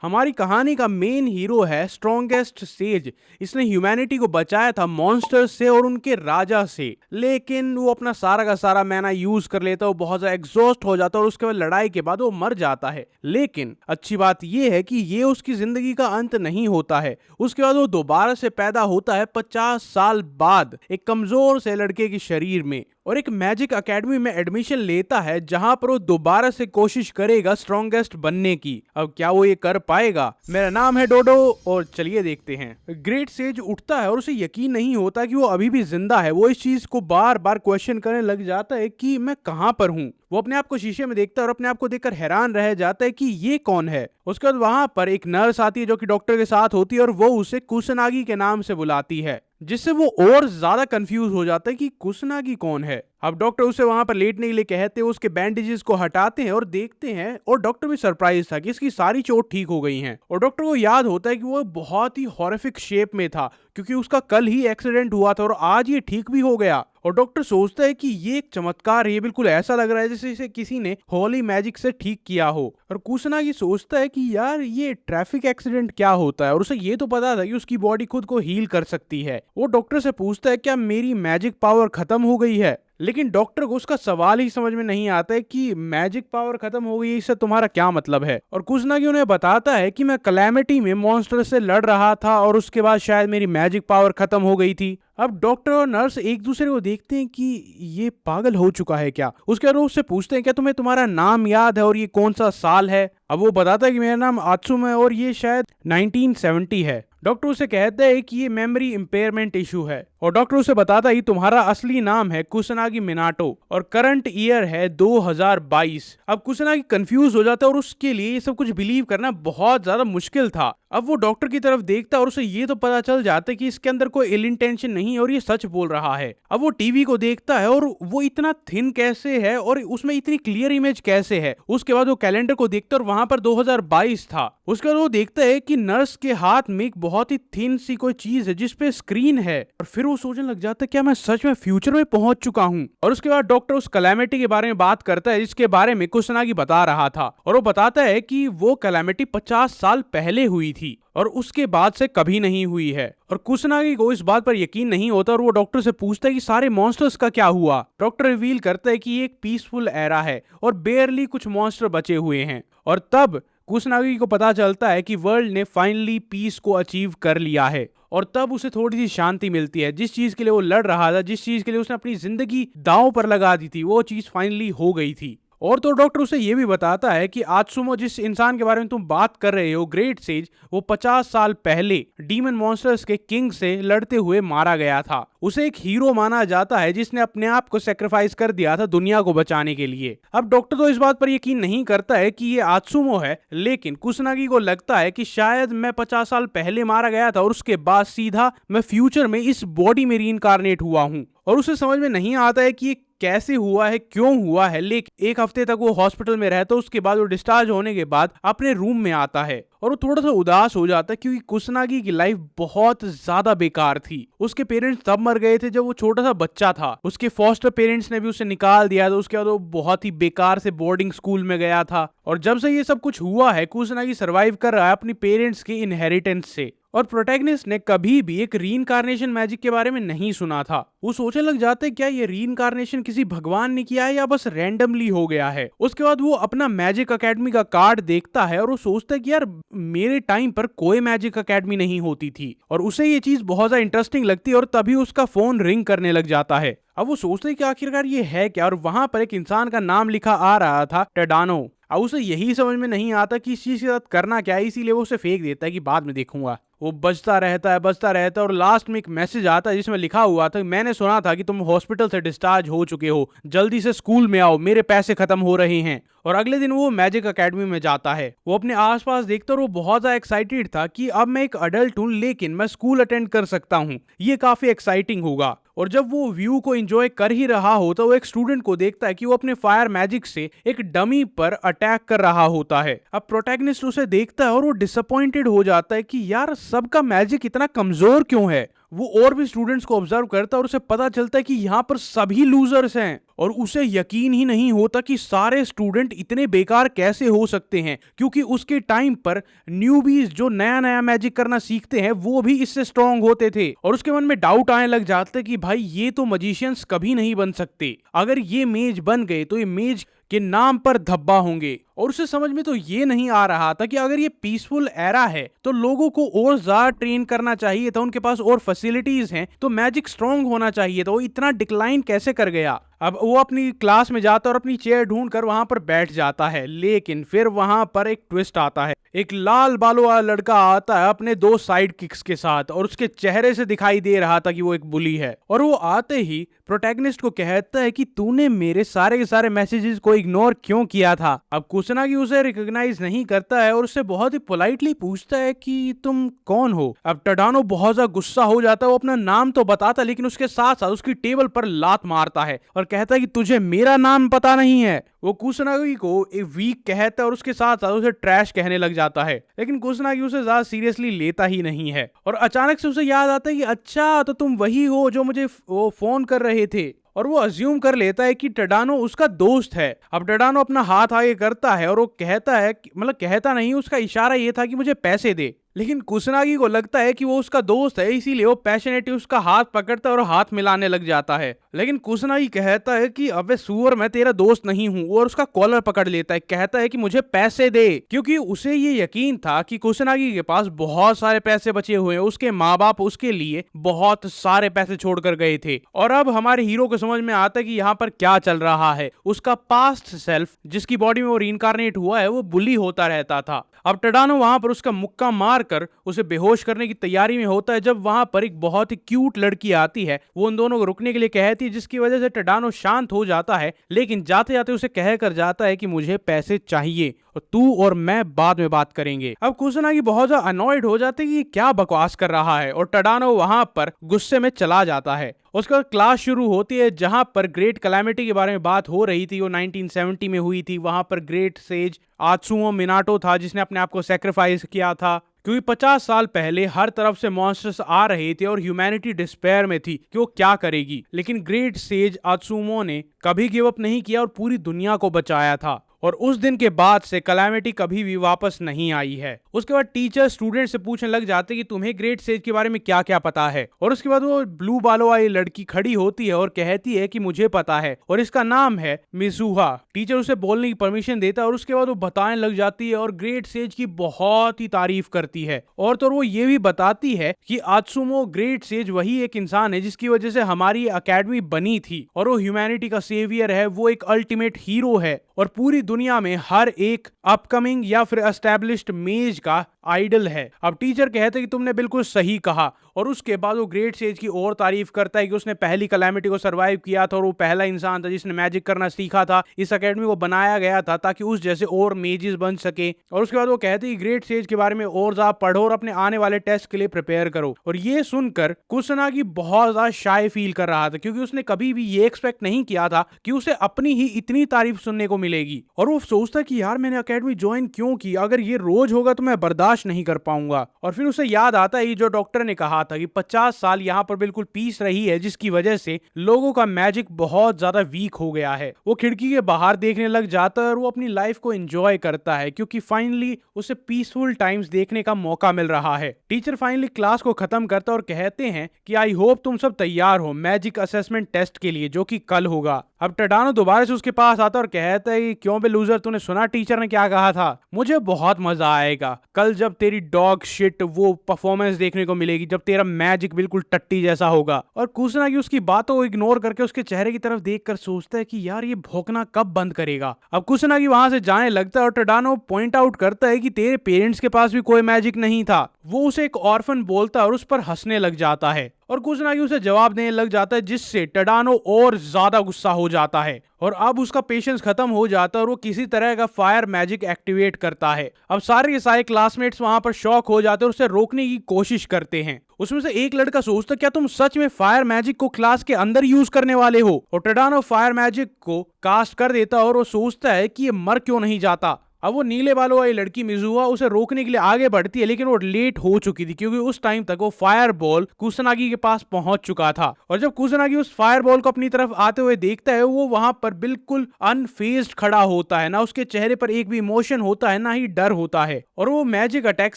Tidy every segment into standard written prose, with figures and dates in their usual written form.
हमारी कहानी का मेन हीरो है स्ट्रॉन्गेस्ट सेज। इसने ह्यूमैनिटी को बचाया था मॉन्स्टर्स से और उनके राजा से, लेकिन वो अपना सारा का सारा मैना यूज कर लेता है, वो बहुत ज्यादा एग्जॉस्ट हो जाता है और उसके बाद लड़ाई के बाद वो मर जाता है। लेकिन अच्छी बात ये है कि ये उसकी जिंदगी का अंत नहीं होता है। उसके बाद वो दोबारा से पैदा होता है 50 साल बाद एक कमजोर से लड़के के शरीर में, और एक मैजिक एकेडमी में एडमिशन लेता है जहां पर वो दोबारा से कोशिश करेगा स्ट्रॉन्गेस्ट बनने की। अब क्या वो ये कर पाएगा? मेरा नाम है डोडो और चलिए देखते हैं। ग्रेट सेज उठता है और उसे यकीन नहीं होता कि वो अभी भी जिंदा है। वो इस चीज को बार बार क्वेश्चन करने लग जाता है कि मैं कहां पर हूं। वो अपने आप को शीशे में देखता है और अपने आप को देखकर हैरान रह जाता है कि ये कौन है। उसके बाद वहां पर एक नर्स आती है जो कि डॉक्टर के साथ होती है और वो उसे कुसनागी के नाम से बुलाती है, जिससे वो और ज्यादा कंफ्यूज हो जाता है कि कुसनागी कौन है। अब डॉक्टर उसे वहां पर लेटने के लिए कहते हैं, उसके बैंडेजेस को हटाते हैं और देखते हैं, और डॉक्टर भी सरप्राइज था कि इसकी सारी चोट ठीक हो गई हैं। और डॉक्टर को याद होता है कि वो बहुत ही हॉरिफिक शेप में था क्योंकि उसका कल ही एक्सीडेंट हुआ था और आज ये ठीक भी हो गया। और डॉक्टर सोचता है कि ये एक चमत्कार है, ये बिल्कुल ऐसा लग रहा है जैसे इसे किसी ने होली मैजिक से ठीक किया हो। और कुसनागी सोचता है कि यार ये ट्रैफिक एक्सीडेंट क्या होता है, और उसे ये तो पता था कि उसकी बॉडी खुद को हील कर सकती है। वो डॉक्टर से पूछता है क्या मेरी मैजिक पावर खत्म हो गई है, लेकिन डॉक्टर को उसका सवाल ही समझ में नहीं आता है कि मैजिक पावर खत्म हो गई है, इससे तुम्हारा क्या मतलब है। और कुसनागी उन्हें बताता है कि मैं कैलेमिटी में मॉन्स्टर से लड़ रहा था और उसके बाद शायद मेरी मैजिक पावर खत्म हो गई थी। अब डॉक्टर और नर्स एक दूसरे को देखते हैं कि ये पागल हो चुका है क्या। उसके बाद उससे पूछते हैं क्या तुम्हें तुम्हारा नाम याद है और ये कौन सा साल है। अब वो बताता है कि मेरा नाम आत्सुम है और ये शायद 1970 है। डॉक्टर उसे कहता है कि ये मेमोरी इंपेयरमेंट इशू है, और डॉक्टर उसे बताता है कि तुम्हारा असली नाम है कुसनागी मिनाटो और करंट ईयर है 2022। अब कुसनागी कंफ्यूज हो जाता है और उसके लिए ये सब कुछ बिलीव करना बहुत ज्यादा मुश्किल था। अब वो डॉक्टर की तरफ देखता है और उसे ये तो पता चल जाता है कि इसके अंदर कोई इल इंटेंशन नहीं और ये सच बोल रहा है। अब वो टीवी को देखता है और वो इतना थिन कैसे है और उसमें इतनी क्लियर इमेज कैसे है। उसके बाद वो कैलेंडर को देखता है और वहां पर 2022 था। उसके बाद वो देखता है कि नर्स के हाथ में एक बहुत ही थिन सी कोई चीज है जिसपे स्क्रीन है, और फिर वो सोचने लग जाता है क्या मैं सच में फ्यूचर में पहुंच चुका हूं। और उसके बाद डॉक्टर उस कैलेमिटी के बारे में बात करता है जिसके बारे में कुसनागी बता रहा था, और वो बताता है कि वो कैलेमिटी 50 साल पहले हुई थी और उसके बाद से कभी नहीं हुई है। और कुसनागी को इस बात पर यकीन नहीं होता और वो डॉक्टर से पूछता है कि सारे मॉन्स्टर्स का क्या हुआ। डॉक्टर रिवील करता है कि ये एक पीसफुल एरा है और बेयरली कुछ मॉन्स्टर बचे हुए हैं। और तब कुसनागी को पता चलता है कि वर्ल्ड ने फाइनली पीस को अचीव कर लिया है, और तब उसे थोड़ी सी शांति मिलती है। जिस चीज के लिए वो लड़ रहा था, जिस चीज के लिए उसने अपनी जिंदगी दांव पर लगा दी थी, वो चीज फाइनली हो गई थी। और तो डॉक्टर उसे ये भी बताता है कि आत्सुमो जिस इंसान के बारे में तुम बात कर रहे हो, ग्रेट सेज, वो 50 साल पहले डीमन मॉन्स्टर्स के किंग से लड़ते हुए मारा गया था। उसे एक हीरो माना जाता है जिसने अपने आप को सेक्रीफाइस कर दिया था दुनिया को बचाने के लिए। अब डॉक्टर तो इस बात पर यकीन नहीं करता है कि ये आत्सुमो है, लेकिन कुसनागी को लगता है कि शायद मैं 50 साल पहले मारा गया था और उसके बाद सीधा मैं फ्यूचर में इस बॉडी में रीइंकारनेट हुआ हूं। और उसे समझ में नहीं आता है कि ये कैसे हुआ है, क्यों हुआ है। लेकिन एक हफ्ते तक वो हॉस्पिटल में रहता है, उसके बाद वो डिस्चार्ज होने के बाद अपने रूम में आता है और वो थोड़ा सा उदास हो जाता है क्योंकि कुसनागी की लाइफ बहुत ज्यादा बेकार थी। उसके पेरेंट्स तब मर गए थे जब वो छोटा सा बच्चा था। उसके फॉस्टर पेरेंट्स ने भी उसे निकाल दिया था। उसके बाद वो बहुत ही बेकार से बोर्डिंग स्कूल में गया था, और जब से ये सब कुछ हुआ है कुसनागी सर्वाइव कर रहा है अपनी पेरेंट्स के इनहेरिटेंस से। और प्रोटैगनिस्ट ने कभी भी एक रीइंकारनेशन मैजिक के बारे में नहीं सुना था। वो सोचने लग जाते क्या ये रीइंकारनेशन किसी भगवान ने किया है या बस रैंडमली हो गया है। उसके बाद वो अपना मैजिक एकेडमी का कार्ड देखता है और वो सोचता है कि यार मेरे टाइम पर कोई मैजिक एकेडमी नहीं होती थी, और उसे ये चीज बहुत ज्यादा इंटरेस्टिंग लगती है। और तभी उसका फोन रिंग करने लग जाता है। अब वो सोचते हैं कि आखिरकार ये है क्या, और वहां पर एक इंसान का नाम लिखा आ रहा था, टेडानो। अब उसे यही समझ में नहीं आता कि इस चीज के साथ करना क्या है, इसीलिए वो उसे फेंक देता है कि बाद में देखूंगा। वो बजता रहता है और लास्ट में एक मैसेज आता है जिसमें लिखा हुआ था, मैंने सुना था कि तुम हॉस्पिटल से डिस्चार्ज हो चुके हो, जल्दी से स्कूल में आओ, मेरे पैसे खत्म हो रहे हैं। और अगले दिन वो मैजिक एकेडमी में जाता है। वो अपने आसपास देखता और वो बहुत ज्यादा एक्साइटेड था कि अब मैं एक अडल्ट हूं लेकिन मैं स्कूल अटेंड कर सकता हूं, ये काफी एक्साइटिंग होगा। और जब वो व्यू को एंजॉय कर ही रहा होता है, वो एक स्टूडेंट को देखता है कि वो अपने फायर मैजिक से एक डमी पर अटैक कर रहा होता है। अब प्रोटैगनिस्ट उसे देखता है और वो डिसअपॉइंटेड हो जाता है कि यार सबका मैजिक इतना कमजोर क्यों है। वो और भी स्टूडेंट्स को ऑब्जर्व करता है और उसे पता चलता है कि यहाँ पर सभी लूजर्स हैं और उसे यकीन ही नहीं होता कि सारे स्टूडेंट इतने बेकार कैसे हो सकते हैं, क्योंकि उसके टाइम पर न्यूबीज जो नया नया मैजिक करना सीखते हैं वो भी इससे स्ट्रांग होते थे और उसके मन में डाउट आने लग जाते कि भाई ये तो मजिशियंस कभी नहीं बन सकते, अगर ये मेज बन गए तो ये मेज के नाम पर धब्बा होंगे। और उसे समझ में तो ये नहीं आ रहा था कि अगर ये पीसफुल एरा है तो लोगों को और ज्यादा ट्रेन करना चाहिए था, उनके पास और फैसिलिटीज हैं तो मैजिक स्ट्रांग होना चाहिए था, वो इतना डिक्लाइन कैसे कर गया। अब वो अपनी क्लास में जाता है और अपनी चेयर ढूंढकर वहां पर बैठ जाता है, लेकिन फिर वहां पर एक ट्विस्ट आता है। एक लाल बालों वाला लड़का आता है अपने 2 साइड किक्स के साथ और उसके चेहरे से दिखाई दे रहा था कि वो एक बुली है और वो आते ही प्रोटैगनिस्ट को कहता है कि तूने मेरे सारे के सारे मैसेजेस को इग्नोर क्यों किया था। अब कुसनागी उसे रिकॉग्नाइज नहीं करता है और उससे बहुत ही पोलाइटली पूछता है कि तुम कौन हो। अब टडानो बहुत ज्यादा गुस्सा हो जाता है, वो अपना नाम तो बताता लेकिन उसके साथ साथ उसकी टेबल पर लात मारता है और कहता है कि तुझे मेरा नाम पता नहीं है। वो कुसनागी को एक वीक कहता है और उसके साथ साथ उसे ट्रैश कहने लग जाता है, लेकिन कुसनागी उसे ज्यादा सीरियसली लेता ही नहीं है। और अचानक से उसे याद आता है कि अच्छा तो तुम वही हो जो मुझे वो फोन कर रहे थे, और वो अज्यूम कर लेता है कि टडानो उसका दोस्त है। अब टडानो अपना हाथ आगे करता है और वो कहता है, मतलब कहता नहीं, उसका इशारा ये था कि मुझे पैसे दे, लेकिन कुसनागी को लगता है कि वो उसका दोस्त है इसीलिए वो पैशनेटली उसका हाथ पकड़ता है और हाथ मिलाने लग जाता है। लेकिन कुसनागी कहता है कि अबे सुअर, मैं तेरा दोस्त नहीं हूं, और उसका कॉलर पकड़ लेता है, कहता है कि मुझे पैसे दे, क्योंकि उसे ये यकीन था कि कुसनागी के पास बहुत सारे पैसे बचे हुए हैं, उसके माँ बाप उसके लिए बहुत सारे पैसे छोड़कर गए थे। और अब हमारे हीरो को समझ में आता है कि यहाँ पर क्या चल रहा है। उसका पास्ट सेल्फ जिसकी बॉडी में वो रीइंकार्नेट हुआ है वो बुली होता रहता था। अब टडानो वहां पर उसका मुक्का मारकर उसे बेहोश करने की तैयारी में होता है जब वहां पर एक बहुत ही क्यूट लड़की आती है, वो उन दोनों को रुकने के लिए कहती है, जिसकी वजह से टडानो शांत हो जाता है, लेकिन जाते जाते उसे कह कर जाता है कि मुझे पैसे चाहिए और तू और मैं बाद में बात करेंगे। अब कुसनागी बहुत ज्यादा अनॉयड हो जाते हैं कि क्या बकवास कर रहा है और टडानो वहां पर गुस्से में चला जाता है। उसके बाद क्लास शुरू होती है जहां पर ग्रेट कैलामिटी के बारे में बात हो रही थी, वो 1970 में हुई थी। वहां पर ग्रेट सेज आत्सुओ मिनाटो था जिसने अपने आप को सेक्रीफाइस किया था, क्योंकि 50 साल पहले हर तरफ से मॉन्स्टर्स आ रहे थे और ह्यूमैनिटी डिस्पेयर में थी कि वो क्या करेगी। लेकिन ग्रेट सेज आत्सुमो ने कभी गिव अप नहीं किया और पूरी दुनिया को बचाया था, और उस दिन के बाद से कैलामिटी कभी भी वापस नहीं आई है। उसके बाद टीचर स्टूडेंट से पूछने लग जाते कि तुम्हें ग्रेट सेज के बारे में क्या क्या पता है, और उसके बाद वो ब्लू बालों वाली लड़की खड़ी होती है और कहती है कि मुझे पता है और इसका नाम है मिजुहा। टीचर उसे बोलने की परमिशन देता है और उसके बाद वो बताने लग जाती है और ग्रेट सेज की बहुत ही तारीफ करती है, और तो वो ये भी बताती है कि आत्सुमो ग्रेट सेज वही एक इंसान है जिसकी वजह से हमारी अकेडमी बनी थी, और वो ह्यूमैनिटी का सेवियर है, वो एक अल्टीमेट हीरो है और पूरी दुनिया में हर एक अपकमिंग या फिर एस्टैब्लिश्ड मेज का आइडल है। अब टीचर कहते कि तुमने बिल्कुल सही कहा, और उसके बाद वो ग्रेट सेज की और तारीफ करता है कि उसने पहली कैलामिटी को सरवाइव किया था और वो पहला इंसान था जिसने मैजिक करना सीखा था। इस एकेडमी को बनाया गया था ताकि उस जैसे और मेजेस बन सके। और उसके बाद वो कहते कि ग्रेट सेज के बारे में और ज्यादा पढ़ो और अपने आने वाले टेस्ट के लिए प्रिपेयर करो। और ये सुनकर कुसनागी बहुत ज्यादा शाय फील कर रहा था, क्योंकि उसने कभी भी ये एक्सपेक्ट नहीं किया था कि उसे अपनी ही इतनी तारीफ सुनने को मिलेगी। और वो सोचता कि यार मैंने एकेडमी ज्वाइन क्यों की, अगर ये रोज होगा तो मैं बर्दाश्त नहीं कर पाऊंगा। और फिर उसे याद आता है जो डॉक्टर ने कहा था कि 50 साल यहाँ पर बिल्कुल पीस रही है, जिसकी वजह से लोगों का मैजिक बहुत ज्यादा वीक हो गया है। वो खिड़की के बाहर देखने लग जाता है और वो अपनी लाइफ को एंजॉय करता है, क्योंकि फाइनली उसे पीसफुल टाइम्स देखने का मौका मिल रहा है। टीचर फाइनली क्लास को खत्म करता है और कहते हैं कि आई होप तुम सब तैयार हो मैजिक असेसमेंट टेस्ट के लिए, जो कि कल होगा। अब टडानो दोबारा से उसके पास आता और कहता है कि क्यों बे लूजर, तूने सुना टीचर ने क्या कहा था? मुझे बहुत मजा आएगा कल जब तेरी डॉग शिट वो परफॉर्मेंस देखने को मिलेगी, जब तेरा मैजिक बिल्कुल टट्टी जैसा होगा। और कुसनागी उसकी बातों को इग्नोर करके उसके चेहरे की तरफ देखकर सोचता है कि यार ये भौंकना कब बंद करेगा। अब कुसनागी वहां से जाने लगता है और टडानो पॉइंट आउट करता है कि तेरे पेरेंट्स के पास भी कोई मैजिक नहीं था। वो उसे एक ऑर्फन बोलता है और उस पर हंसने लग जाता है, और कुसनागी उसे जवाब देने लग जाता है, जिससे टडानो और ज्यादा गुस्सा हो जाता है और अब उसका पेशेंस खत्म हो जाता है और वो किसी तरह का फायर मैजिक एक्टिवेट करता है। अब सारे के सारे क्लासमेट्स वहां पर शॉक हो जाते हैं और उसे रोकने की कोशिश करते हैं। उसमें से एक लड़का सोचता, क्या तुम सच में फायर मैजिक को क्लास के अंदर यूज करने वाले हो? और टडानो फायर मैजिक को कास्ट कर देता और वो सोचता है कि ये मर क्यों नहीं जाता। अब वो नीले बालों वाली लड़की मिजुआ उसे रोकने के लिए आगे बढ़ती है, लेकिन वो लेट हो चुकी थी क्योंकि उस टाइम तक वो फायर बॉल कुसनागी के पास पहुंच चुका था। और जब कुसनागी उस फायर बॉल को अपनी तरफ आते हुए देखता है, वो वहां पर बिल्कुल अनफेज्ड खड़ा होता है, ना उसके चेहरे पर एक भी इमोशन होता है, ना ही डर होता है, और वो मैजिक अटैक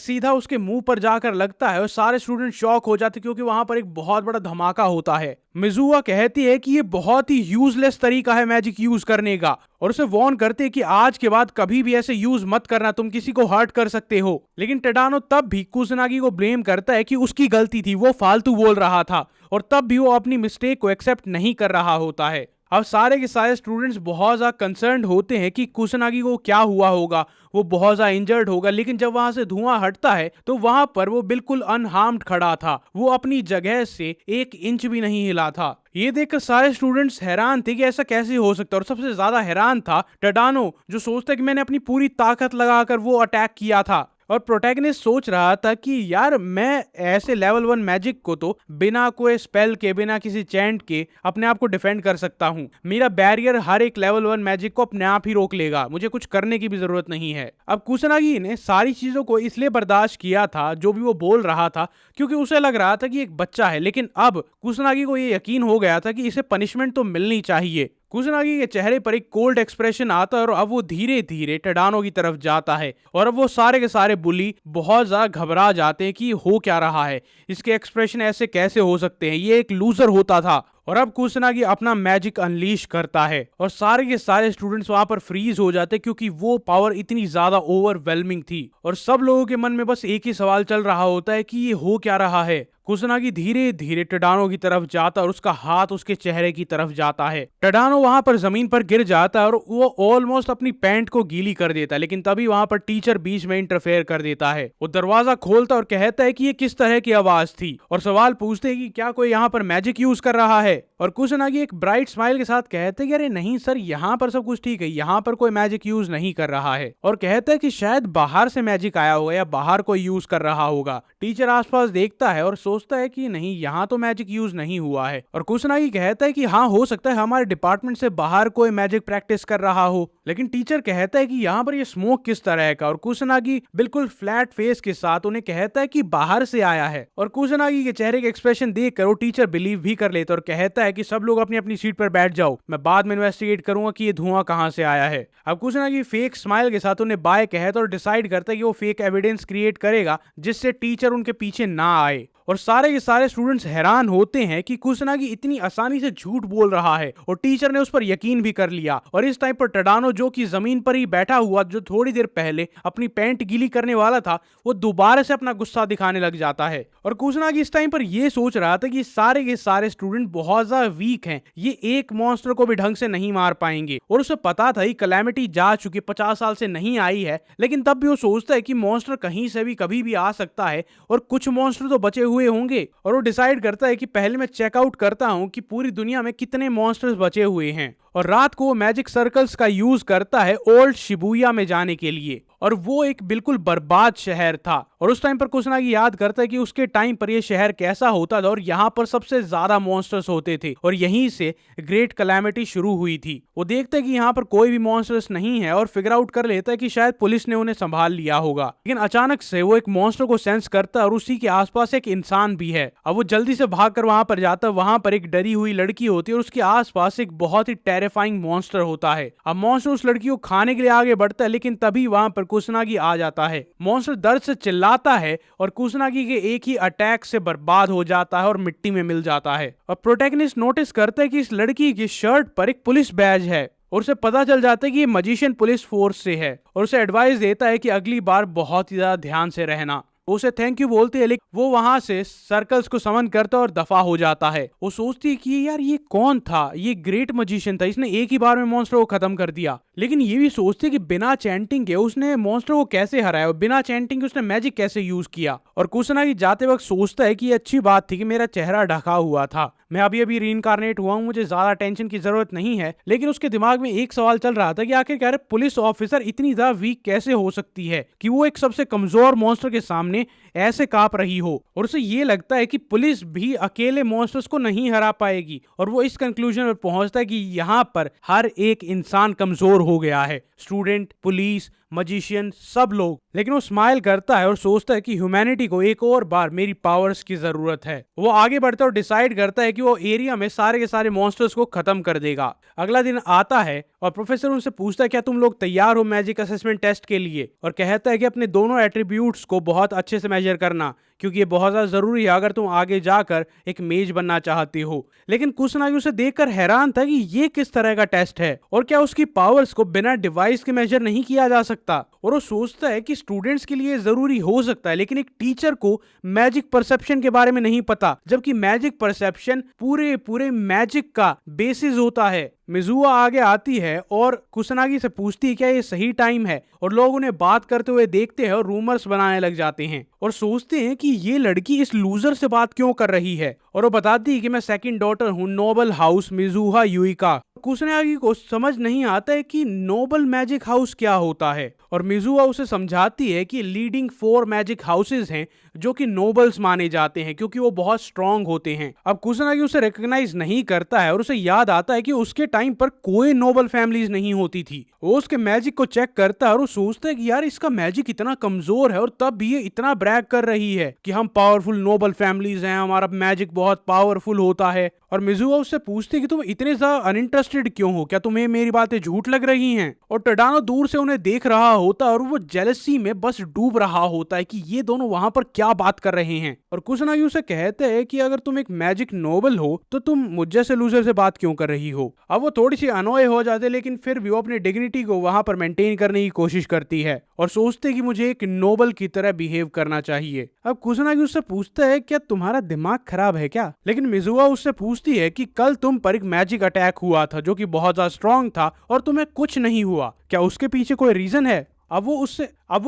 सीधा उसके मुंह पर जाकर लगता है और सारे स्टूडेंट शॉक हो जाते क्योंकि वहां पर एक बहुत बड़ा धमाका होता है। मिजुआ कहती है कि ये बहुत ही यूजलेस तरीका है मैजिक यूज करने का, और उसे वार्न करते हैं कि आज के बाद कभी भी ऐसे यूज मत करना, तुम किसी को हर्ट कर सकते हो। लेकिन टेडानो तब भी कुसनागी को ब्लेम करता है कि उसकी गलती थी, वो फालतू बोल रहा था, और तब भी वो अपनी मिस्टेक को एक्सेप्ट नहीं कर रहा होता है। अब सारे के सारे स्टूडेंट्स बहुत ज्यादा कंसर्न्ड होते हैं कि कुसनागी को क्या हुआ होगा, वो बहुत ज्यादा इंजर्ड होगा, लेकिन जब वहां से धुआं हटता है तो वहां पर वो बिल्कुल अनहार्म्ड खड़ा था, वो अपनी जगह से 1 इंच भी नहीं हिला था। ये देखकर सारे स्टूडेंट्स हैरान थे कि ऐसा कैसे हो सकता है, और सबसे ज्यादा हैरान था टेडानो, जो सोचता है कि मैंने अपनी पूरी ताकत लगाकर वो अटैक किया था। और प्रोटैगनिस्ट सोच रहा था कि यार मैं ऐसे लेवल 1 मैजिक को तो बिना कोई स्पेल के, बिना किसी चैंट के अपने आप को डिफेंड कर सकता हूँ, मेरा बैरियर हर एक लेवल 1 मैजिक को अपने आप ही रोक लेगा, मुझे कुछ करने की भी जरूरत नहीं है। अब कुसनागी ने सारी चीजों को इसलिए बर्दाश्त किया था जो भी वो बोल रहा था क्योंकि उसे लग रहा था कि एक बच्चा है, लेकिन अब कुसनागी को ये यकीन हो गया था कि इसे पनिशमेंट तो मिलनी चाहिए। कुसनागी के चेहरे पर एक कोल्ड एक्सप्रेशन आता है और अब वो धीरे धीरे टेडानो की तरफ जाता है, और अब वो सारे के सारे बुली बहुत ज्यादा घबरा जाते हैं कि हो क्या रहा है, इसके एक्सप्रेशन ऐसे कैसे हो सकते हैं, ये एक लूजर होता था। और अब कुसनागी अपना मैजिक अनलीश करता है और सारे के सारे स्टूडेंट्स वहां पर फ्रीज हो जाते क्योंकि वो पावर इतनी ज्यादा ओवरवेलमिंग थी, और सब लोगों के मन में बस एक ही सवाल चल रहा होता है कि ये हो क्या रहा है। कुसनागी धीरे धीरे टेडानो की तरफ जाता है और उसका हाथ उसके चेहरे की तरफ जाता है। टेडानो वहां पर जमीन पर गिर जाता है और वो ऑलमोस्ट अपनी पैंट को गीली कर देता है, लेकिन तभी वहां पर टीचर बीच में इंटरफेयर कर देता है। वो दरवाजा खोलता और कहता है कि ये किस तरह की आवाज थी, और सवाल पूछते हैं कि क्या कोई यहाँ पर मैजिक यूज कर रहा है। और कुसनागी एक ब्राइट स्माइल के साथ कहते हैं कि अरे नहीं सर, यहाँ पर सब कुछ ठीक है, यहाँ पर कोई मैजिक यूज नहीं कर रहा है, और कहता है कि शायद बाहर से मैजिक आया होगा या बाहर कोई यूज कर रहा होगा। टीचर आसपास देखता है और सोचता है कि नहीं, यहाँ तो मैजिक यूज नहीं हुआ है, और कुसनागी कहता है कि हाँ हो सकता है हमारे डिपार्टमेंट से बाहर कोई मैजिक प्रैक्टिस कर रहा हो। लेकिन टीचर कहता है कि यहाँ पर ये स्मोक किस तरह का, और कुसनागी बिल्कुल फ्लैट फेस के साथ उन्हें कहता है कि बाहर से आया है। और कुसनागी के चेहरे के एक्सप्रेशन देखकर वो टीचर बिलीव भी कर लेता और कहता है कि सब लोग अपनी अपनी सीट पर बैठ जाओ, मैं बाद में इन्वेस्टिगेट करूंगा कि ये धुआं कहां से आया है। अब कुसनागी फेक स्माइल के साथ उन्हें बाय कहता और डिसाइड करता है कि वो फेक एविडेंस क्रिएट करेगा जिससे टीचर उनके पीछे ना आए। और सारे के सारे स्टूडेंट्स हैरान होते हैं कि कुसनागी इतनी आसानी से झूठ बोल रहा है, और टीचर ने उस पर यकीन भी कर लिया। और इस टाइम पर टेडानो, जो कि जमीन पर ही बैठा हुआ, जो थोड़ी देर पहले अपनी पैंट गीली करने वाला था, वो दोबारा से अपना गुस्सा दिखाने लग जाता है। और कुसनागी इस टाइम पर यह सोच रहा था कि सारे के सारे स्टूडेंट बहुत ज्यादा वीक हैं, ये एक मॉन्स्टर को भी ढंग से नहीं मार पाएंगे, और उसे पता था कैलेमिटी जा चुकी 50 साल से नहीं आई है, लेकिन तब भी वो सोचता है कि मॉन्स्टर कहीं से भी कभी भी आ सकता है और कुछ मॉन्स्टर तो बचे हुए होंगे। और वो डिसाइड करता है कि पहले मैं चेकआउट करता हूं कि पूरी दुनिया में कितने मॉन्स्टर्स बचे हुए हैं, और रात को वो मैजिक सर्कल्स का यूज करता है ओल्ड शिबुया में जाने के लिए। और वो एक बिल्कुल बर्बाद शहर था, और उस टाइम पर कुसनागी याद करता है कि उसके टाइम पर यह शहर कैसा होता था, और यहाँ पर सबसे ज्यादा मॉन्स्टर्स होते थे, और यहीं से ग्रेट कैलेमिटी शुरू हुई थी। वो देखता है कि यहाँ पर कोई भी मॉन्स्टर्स नहीं है और फिगर आउट कर लेता है कि शायद पुलिस ने उन्हें संभाल लिया होगा। लेकिन अचानक से वो एक मॉन्स्टर को सेंस करता है और उसी के आसपास एक इंसान भी है। अब वो जल्दी से भागकर वहां पर जाता है, वहां पर एक डरी हुई लड़की होती है और उसके आसपास एक बहुत ही टेरिफाइंग मॉन्स्टर होता है। अब मॉन्स्टर उस लड़की को खाने के लिए आगे बढ़ता है, लेकिन तभी वहां पर कुसनागी आ जाता है। मॉन्स्टर दर्द से चिल्लाता है और कुसनागी के एक ही अटैक से बर्बाद हो जाता है और मिट्टी में मिल जाता है। और प्रोटैगनिस्ट नोटिस करता है कि इस लड़की की शर्ट पर एक पुलिस बैज है, और उसे पता चल जाता है कि ये मजिशियन पुलिस फोर्स से है, और उसे एडवाइस देता है कि अगली बार बहुत ही ज्यादा ध्यान से रहना। वो उसे थैंक यू बोलती है, लेकिन वो वहां से सर्कल्स को समन करता और दफा हो जाता है। वो सोचती है कि यार ये कौन था, ये ग्रेट मजिशियन था, इसने एक ही बार में मॉन्स्टर को खत्म कर दिया। लेकिन ये भी सोचती है कि बिना चैंटिंग के उसने मॉन्स्टर को कैसे हराया, बिना चैंटिंग के उसने मैजिक कैसे यूज किया। और कुसनागी जाते वक्त सोचता है कि ये अच्छी बात थी कि मेरा चेहरा ढका हुआ था, मैं अभी अभी रीइंकारनेट हुआ हूं, मुझे ज्यादा टेंशन की जरूरत नहीं है। लेकिन उसके दिमाग में एक सवाल चल रहा था कि आखिरकार पुलिस ऑफिसर इतनी ज्यादा वीक कैसे हो सकती है कि वो एक सबसे कमजोर मॉन्स्टर के सामने ऐसे कांप रही हो। और उसे ये लगता है कि पुलिस भी अकेले मॉन्स्टर्स को नहीं हरा पाएगी, और वो इस कंक्लूजन पर पहुंचता है कि यहाँ पर हर एक इंसान कमजोर हो गया है, स्टूडेंट, पुलिस, मजिशियन, सब लोग। लेकिन वो स्माइल करता है और सोचता है कि ह्यूमैनिटी को एक और बार मेरी पावर्स की जरूरत है। वो आगे बढ़ता है और डिसाइड करता है कि वो एरिया में सारे के सारे मॉन्स्टर्स को खत्म कर देगा। अगला दिन आता है और प्रोफेसर उनसे पूछता है क्या तुम लोग तैयार हो मैजिक असेसमेंट टेस्ट के लिए, और कहता है कि अपने दोनों एट्रीब्यूट्स को बहुत अच्छे से मेजर करना, क्योंकि ये बहुत ज्यादा जरूरी है अगर तुम आगे जाकर एक मेज बनना चाहती हो। लेकिन कुसनागी उसे देखकर हैरान था कि ये किस तरह का टेस्ट है और क्या उसकी पावर्स को बिना डिवाइस के मेजर नहीं किया जा सकता। और वो सोचता है कि स्टूडेंट्स के लिए जरूरी हो सकता है, लेकिन एक टीचर को मैजिक परसेप्शन के बारे में नहीं पता, जबकि मैजिक परसेप्शन पूरे पूरे मैजिक का बेसिस होता है। मिजुआ आगे आती है और कुसनागी से पूछती है क्या ये सही टाइम है, और लोग उन्हें बात करते हुए देखते हैं और रूमर्स बनाने लग जाते हैं और सोचते हैं कि ये लड़की इस लूजर से बात क्यों कर रही है। और वो बताती है कि मैं सेकंड डॉटर हूँ नोबल हाउस मिजुहा युइका। कुसनागी को समझ नहीं आता है कि नोबल मैजिक हाउस क्या होता है, और मिजुआ उसे समझाती है कि लीडिंग 4 मैजिक हाउसेस हैं जो कि नोबल्स माने जाते हैं क्योंकि वो बहुत स्ट्रांग होते हैं। अब कुसनागी उसे रिकॉग्नाइज नहीं करता है और उसे याद आता है कि उसके टाइम पर कोई नोबल फैमिलीज नहीं होती थी। वो उसके मैजिक को चेक करता है और वो सोचता है कि यार इसका मैजिक इतना कमजोर है और तब भी ये इतना ब्रैग कर रही है कि हम पावरफुल नोबल फैमिलीज हैं, हमारा मैजिक बहुत पावरफुल होता है। और मिजुआ उससे पूछते कि तुम इतने ज्यादा अनइंटरेस्टेड क्यों हो, क्या तुम्हें मेरी बातें झूठ लग रही हैं। और टडानो दूर से उन्हें देख रहा होता है और वो जेलसी में बस डूब रहा होता है कि ये दोनों वहां पर क्या बात कर रहे हैं। और कुसनागी उसे कहते हैं कि अगर तुम एक मैजिक नोबल हो तो तुम मुझ जैसे लूजर से बात क्यों कर रही हो। अब वो थोड़ी सी अनोय हो जाते, लेकिन फिर भी वो अपनी डिग्निटी को वहां पर मेंटेन करने की कोशिश करती है और सोचते कि मुझे एक नोबल की तरह बिहेव करना चाहिए। अब कुसनागी उससे पूछता है क्या तुम्हारा दिमाग खराब है क्या, लेकिन मिजुआ उससे पूछती है कि कल तुम पर एक मैजिक अटैक हुआ था जो कि बहुत ज्यादा स्ट्रांग था और तुम्हें कुछ नहीं हुआ, क्या उसके पीछे कोई रीजन है। अब वो